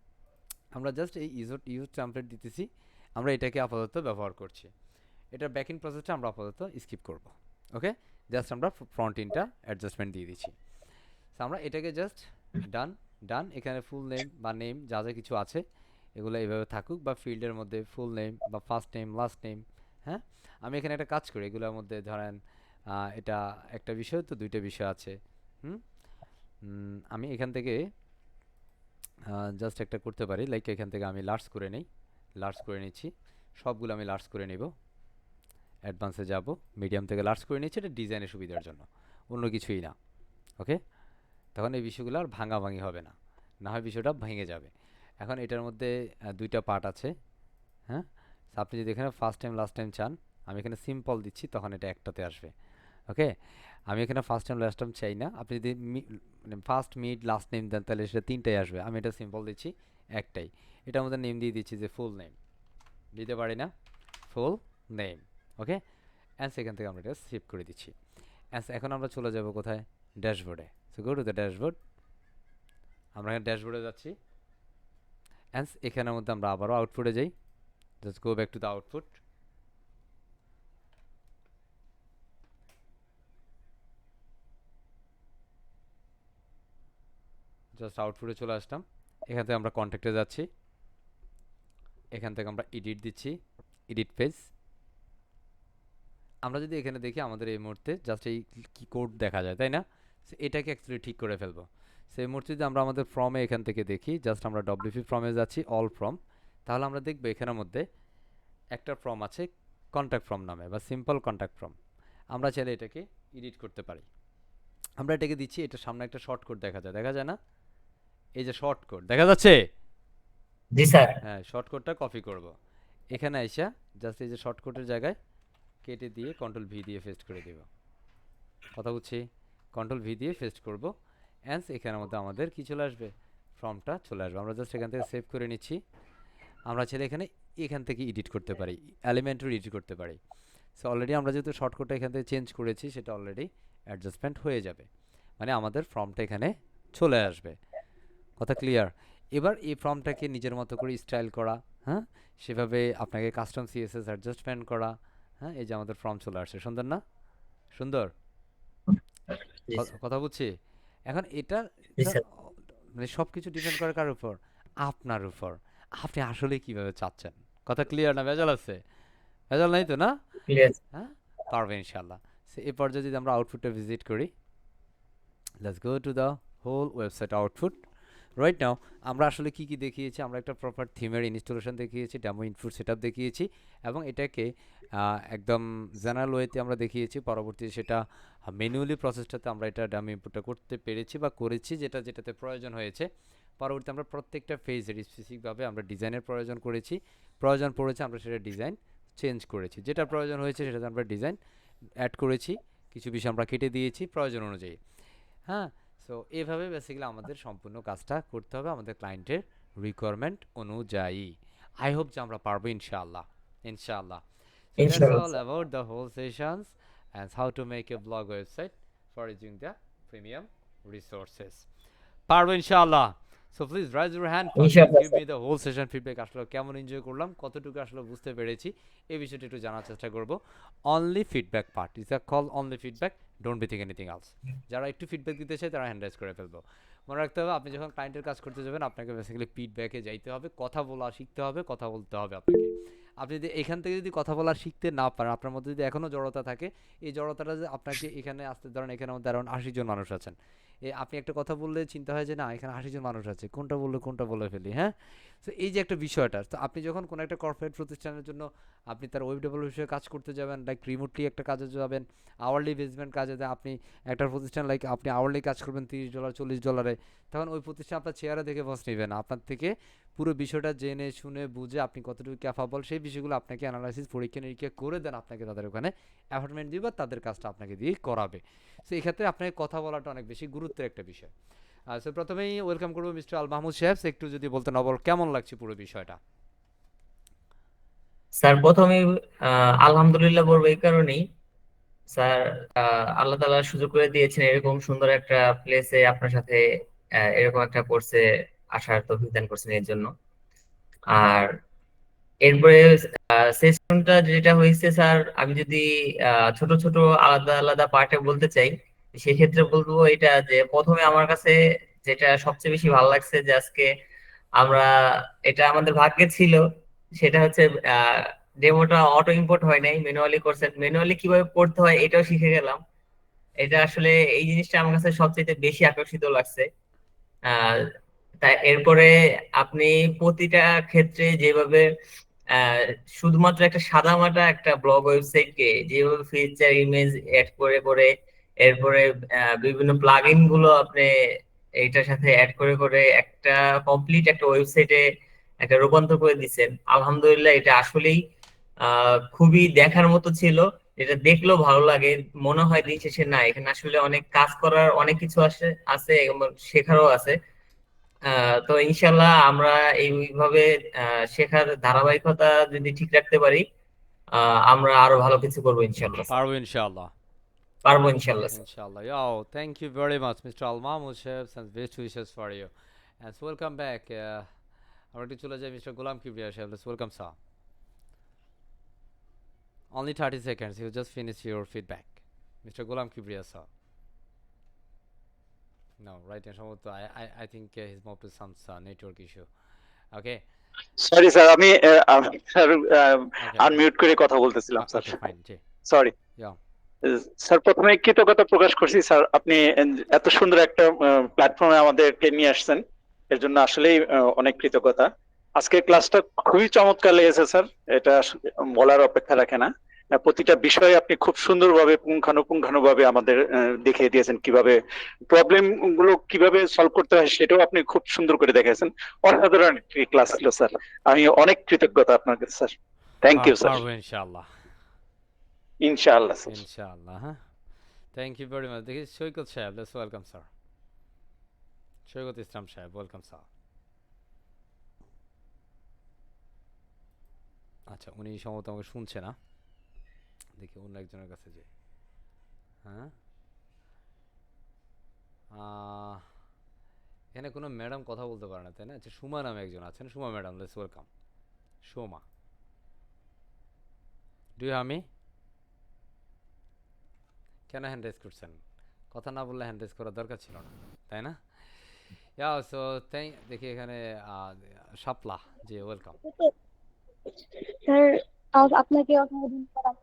আমরা জাস্ট এই ইউজ টেমপ্লেট দিতেছি, আমরা এটাকে আপাতত ব্যবহার করছি, এটার ব্যাক ইন প্রসেসটা আমরা আপাতত স্কিপ করব। ওকে, জাস্ট আমরা ফ্রন্ট ইনটা অ্যাডজাস্টমেন্ট দিয়ে দিচ্ছি। সো আমরা এটাকে জাস্ট ডান ডান, এখানে ফুল নেম বা নেম যা যা কিছু আছে এগুলো এইভাবে থাকুক, বা ফিল্ডের মধ্যে ফুল নেম বা ফার্স্ট নেম লাস্ট নেম, হ্যাঁ, আমি এখানে একটা কাজ করি, এগুলোর মধ্যে ধরেন এটা একটা বিষয় তো দুইটা বিষয় আছে। হুম আমি এখান থেকে জাস্ট একটা করতে পারি, লাইক এখান থেকে আমি লার্জ করে নেই, লার্জ করে নিচ্ছি, সবগুলো আমি লার্জ করে নিব, অ্যাডভান্সে যাব, মিডিয়াম থেকে লার্জ করে নিচ্ছি, এটা ডিজাইনের সুবিধার জন্য, অন্য কিছুই না। ওকে, তখন এই বিষয়গুলো আর ভাঙাভাঙি হবে না, না হয় বিষয়টা ভেঙে যাবে। এখন এটার মধ্যে দুইটা পার্ট আছে। হ্যাঁ, so আপনি যদি এখানে ফার্স্ট টাইম লাস্ট টাইম চান, আমি এখানে সিম্পল দিচ্ছি, তখন এটা একটাতে আসবে। ওকে, আমি এখানে ফার্স্ট টাইম লাস্ট টাইম চাই না, আপনি যদি মানে ফার্স্ট মিড লাস্ট নেম দেন তাহলে সেটা তিনটাই আসবে, আমি এটা সিম্পল দিচ্ছি একটাই। এটার মধ্যে নেম দিয়ে দিচ্ছি যে ফুল নেম, দিতে পারি না, ফুল নেম। ওকে, অ্যান্ড সেখান থেকে আমরা এটা সেভ করে দিচ্ছি। অ্যান্ড এখন আমরা চলে যাব কোথায়, ড্যাশবোর্ডে। So go to the dashboard, আমরা এখানে ড্যাশবোর্ডে যাচ্ছি, অ্যান্ড এখানের মধ্যে আমরা আবারও আউটপুটে যাই, just go back to the output. Just আউটপুটে চলে আসলাম, এখান থেকে আমরা কন্ট্যাক্টে যাচ্ছি, এখান থেকে আমরা এডিট দিচ্ছি, এডিট পেজ। আমরা যদি এখানে দেখি আমাদের এই মুহূর্তে জাস্ট এই কি কোড দেখা যায়, তাই না? সো এটাকে অ্যাকচুয়ালি ঠিক করে ফেলবো। সো এই মুহূর্তে যদি আমরা আমাদের ফর্মে এখান থেকে দেখি, জাস্ট আমরা ডব্লিউপি ফর্মে যাচ্ছি, অল ফর্ম, তাহলে আমরা দেখবো এখানের মধ্যে একটা ফর্ম আছে কন্ট্যাক্ট ফর্ম নামে, বা সিম্পল কন্ট্যাক্ট ফর্ম। আমরা চাইলে এটাকে এডিট করতে পারি। আমরা এটাকে দিচ্ছি, এটা সামনে একটা শর্টকাট দেখা যায়, দেখা যায় না? এই যে শর্টকাট দেখা যাচ্ছে, জি স্যার। হ্যাঁ, শর্টকাটটা কপি করব, এখানে আইসা জাস্ট এই যে শর্টকাটের জায়গায় কেটে দিয়ে কন্ট্রোল ভি দিয়ে পেস্ট করে দেব। কথা বুঝছি, কন্ট্রোল ভি দিয়ে পেস্ট করব, অ্যান্ড এখানের মধ্যে আমাদের কি চলে আসবে, ফর্মটা চলে আসবে। আমরা জাস্ট এখান থেকে সেভ করে নিচ্ছি। আমরা চাইলে এখান থেকে এডিট করতে পারি, এলিমেন্টও এডিট করতে পারি। সো অলরেডি আমরা যেহেতু শর্টকাটটা এখান থেকে চেঞ্জ করেছি, সেটা অলরেডি অ্যাডজাস্টমেন্ট হয়ে যাবে, মানে আমাদের ফর্মটা এখানে চলে আসবে। কথা ক্লিয়ার? এবার এই ফর্মটাকে নিজের মতো করে স্টাইল করা, হ্যাঁ, সেভাবে আপনাকে কাস্টম সিএসএস অ্যাডজাস্টমেন্ট করা। হ্যাঁ, এই যে আমাদের ফর্ম চলে আসছে, সুন্দর না? সুন্দর, জি স্যার। কথা বুঝছি। এখন এটা জি স্যার। মানে সব কিছু ডিপেন্ড করে কার উপর, আপনার উপর, আপনি আসলে কিভাবে চাচ্ছেন। কথা ক্লিয়ার না? ভেজাল আছে? ভেজাল নাই তো না? ক্লিয়ার। হ্যাঁ, পারবে ইনশাল্লাহ। সো এই পর্যায়ে যদি আমরা আউটপুটটা ভিজিট করি, let's go to the whole website output. Right now আমরা আসলে কি কি দেখিয়েছি, আমরা একটা প্রপার থিমের ইনস্টলেশন দেখিয়েছি, ডেমো ইনপুট সেটআপ দেখিয়েছি, এবং এটাকে একদম জেনারেল ওয়েতে আমরা দেখিয়েছি। পরবর্তীতে সেটা ম্যানুয়ালি প্রসেসটাতে আমরা এটা ডেমো ইনপুটটা করতে পেরেছি বা করেছি, যেটাতে প্রয়োজন হয়েছে। পরবর্তীতে আমরা প্রত্যেকটা ফেজের স্পেসিফিকভাবে আমরা ডিজাইনের প্রয়োজন পড়েছে, আমরা সেটা ডিজাইন চেঞ্জ করেছি, যেটা প্রয়োজন হয়েছে সেটাতে আমরা ডিজাইন অ্যাড করেছি, কিছু বিষয় আমরা কেটে দিয়েছি প্রয়োজন অনুযায়ী। হ্যাঁ, সো এভাবে বেসিক্যালি আমাদের সম্পূর্ণ কাজটা করতে হবে আমাদের ক্লায়েন্টের রিকোয়ারমেন্ট অনুযায়ী। আই হোপ যে আমরা পারবো ইনশাআল্লাহ, ইনশাআল্লাহ। সো দ্যাটস ইনশাআল্লাহ all sir. About the whole sessions and how to make a blog website for using the premium resources. পারবো ইনশাআল্লাহ। So please rise your hand first, ইনশাআল্লাহ give me sir. The whole session feedback, আসলে কেমন enjoy করলাম, কতটুকু আসলে বুঝতে পেরেছি, এই বিষয়টা একটু জানার চেষ্টা করব। Only feedback part is a call, only feedback, don't be thing anything else. যারা একটু ফিডব্যাক দিতে চায় তারা হ্যান্ড রাইজ করে ফেলবো। মনে রাখতে হবে, আপনি যখন ক্লায়েন্টের কাজ করতে যাবেন আপনাকে বেসিক্যালি ফিডব্যাকে যাইতে হবে, কথা বলা শিখতে হবে, কথা বলতে হবে আপনাকে। আপনি যদি এখান থেকে যদি কথা বলা শিখতে না পারেন, আপনার মধ্যে যদি এখনও জড়তা থাকে, এই জড়তাটা যে আপনাকে এখানে আসতে, ধরেন এখানে মধ্যে অ্যারাউন্ড 80 জন মানুষ আছেন, আপনি একটা কথা বললে চিন্তা হয় যে না এখানে 80 জন মানুষ আছে, কোনটা বললে কোনটা বলে ফেলি, হ্যাঁ। তো এই যে একটা বিষয়টা, তো আপনি যখন কোনো একটা কর্পোরেট প্রতিষ্ঠানের জন্য আপনি তার ওয়েব ডেভেলপ বিষয়ে কাজ করতে যাবেন, লাইক রিমোটলি একটা কাজে যাবেন, আওয়ারলি বেসমেন্ট কাজে, আপনি একটা প্রতিষ্ঠান লাইক আপনি আওয়ারলি কাজ করবেন $30 $40, তখন ওই প্রতিষ্ঠান আপনার চেয়ারে দেখে বস নেবে না, আপনার থেকে পুরো বিষয়টা জেনে শুনে বুঝে আপনি কতটুকু ক্যাপাবল সেই বিষয়গুলো আপনাকে অ্যানালাইসিস পরীক্ষা নিরীক্ষা করে দেন, আপনাকে তাদের ওখানে অ্যাপয়েন্টমেন্ট দিবে, তাদের কাজটা আপনাকে দিয়ে করাবে। সো এই ক্ষেত্রে আপনাকে কথা বলাটা অনেক বেশি গুরুত্বের একটা বিষয়। সো প্রথমেই ওয়েলকাম করবো মিস্টার আল মাহমুদ সাহেব, একটু যদি বলতেন অবল কেমন লাগছে পুরো বিষয়টা। স্যার প্রথমে আলহামদুলিল্লাহ বলবো এই কারণেই, স্যার আল্লাহ তাআলা সুযোগ করে দিয়েছেন এরকম সুন্দর একটা প্লেসে আপনার সাথে এরকম একটা কোর্সে আসার তৌফিক দান করছেন এর জন্য। আর এরপরে সেশনটা যেটা হয়েছে স্যার, আমি যদি ছোট ছোট আলাদা আলাদা পার্টে বলতে চাই, সেক্ষেত্রে বলবো এটা যে প্রথমে আমার কাছে যেটা সবচেয়ে বেশি ভালো লাগছে যে আজকে আমরা, এটা আমাদের ভাগ্যে ছিল, সেটা হচ্ছে ডেমোটা অটো ইম্পোর্ট হয় নাই, ম্যানুয়ালি করছেন। ম্যানুয়ালি কিভাবে করতে হয় এটাও শিখে গেলাম। এটা আসলে এই জিনিসটা আমার কাছে সবচেয়ে বেশি আকর্ষিত লাগছে। আহ তাই এরপরে আপনি প্রতিটা ক্ষেত্রে যেভাবে আহ, শুধুমাত্র একটা সাদামাটা একটা ব্লগ ওয়েবসাইটকে যেভাবে ফিচার ইমেজ অ্যাড করে করে এরপরে বিভিন্ন প্লাগইন গুলো আপনি এইটার সাথে অ্যাড করে করে একটা কমপ্লিট একটা ওয়েবসাইটে একটা রূপান্তর করে দিচ্ছেন। আলহামদুলিল্লাহ, এটা আসলেই খুবই দেখার মতো ছিল। এটা দেখলেও ভালো লাগে, মনে হয় দিন শেষে না এখানে আসলে অনেক কাজ করার অনেক কিছু আছে আছে এবং শেখারও আছে। তো ইনশাল্লাহ আমরা এইভাবে শেখার ধারাবাহিকতা যদি ঠিক রাখতে পারি, আমরা আরো ভালো কিছু করবো ইনশাল্লাহ স্যার। পারবো ইনশাআল্লাহ। পারবো ইনশাল্লাহ sir. Inshallah. Yo, thank you very much, Mr. Al Mahmoud Chefs, and best wishes for you. And so welcome back. Already chole jai Mr. Gulam Kibriya Chef. Let's welcome sir. Only 30 seconds. You just finish your feedback. Mr. Gulam Kibriya sir. No, right now I think he's moved to some network issue. Okay. Sorry sir, আমি sir Okay. Unmute করে কথা বলতেছিলাম sir. Okay, fine. Jay. Sorry Yeah. Sir, প্রথমে কৃতজ্ঞতা প্রকাশ করছি sir, আপনি এত সুন্দর একটা প্ল্যাটফর্মে আমাদেরকে নিয়ে আসছেন, এর জন্য আসলেই অনেক কৃতজ্ঞতা। আজকের ক্লাসটা খুবই চমৎকার লেগেছে স্যার, এটা আসলে বলার অপেক্ষা রাখে না। প্রতিটা বিষয়ে আপনি খুব সুন্দরভাবে পুঙ্খানুপুঙ্খানুভাবে আমাদের দেখিয়ে দিয়েছেন কিভাবে প্রবলেম গুলো কিভাবে সলভ করতে হয়, সেটাও আপনি খুব সুন্দর করে দেখিয়েছেন। অসাধারণ একটি ক্লাস ছিল স্যার, আমি অনেক কৃতজ্ঞতা আপনার কাছে স্যার। Thank you sir. পারবো ইনশাআল্লাহ। ইনশাআল্লাহ sir. Inshallah, huh? Thank you very much. This is Shoykot Shahab. Let's welcome sir. Shoykot Islam Shahab, welcome sir. আচ্ছা, উনি সম্ভবত আমাকে শুনছে না, দেখি অন্য একজনের কাছে যাই। হ্যাঁ, এখানে কোনো ম্যাডাম কথা বলতে পারে না, তাই না? আচ্ছা, সুমা নামে একজন আছেন। Suma madam, let's welcome. Soma, do you have me? কেন হ্যান্ড রেজ করছেন? কথা না বললে হ্যান্ড রেজ করার দরকার ছিল না, তাই না? ইয়া, সো দেখি এখানে শাপলা, জি ওয়েলকাম। স্যার, আপনাকে অসংখ্য ধন্যবাদ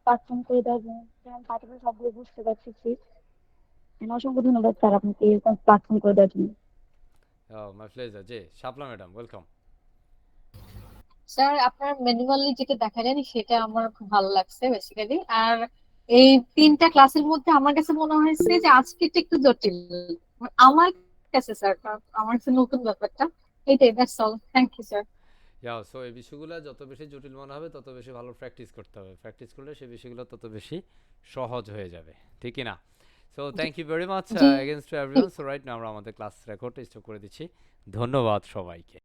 পারফর্ম করে দেওয়ার জন্য। আমি পাঠকের সবগুলো বুঝতে পারছি। অসংখ্য ধন্যবাদ স্যার আপনাকে এরকম পারফর্ম করে দেওয়ার জন্য। My pleasure. G Shapla madam, welcome. Sir, আপনার ম্যানুয়ালি যেটা দেখালেন সেটা আমার খুব ভালো লাগছে বেসিক্যালি। আর এই 3টা ক্লাসের মধ্যে আমার কাছে মনে হয়েছে যে আজকেরটা একটু জটিল আমার কাছে স্যার। আমার কাছে নতুন ব্যাপারটা এইটাই। That's all. Thank you sir. Yeah, so এই বিষয়গুলো যত বেশি জটিল মনে হবে তত বেশি ভালো প্র্যাকটিস করতে হবে। প্র্যাকটিস করলে সেই বিষয়গুলো তত বেশি সহজ হয়ে যাবে, ঠিক কি না? So thank you very much জি। Against to everyone. So right now আমরা আমাদের ক্লাস রেকর্ড স্টপ করে দিচ্ছি। ধন্যবাদ সবাইকে।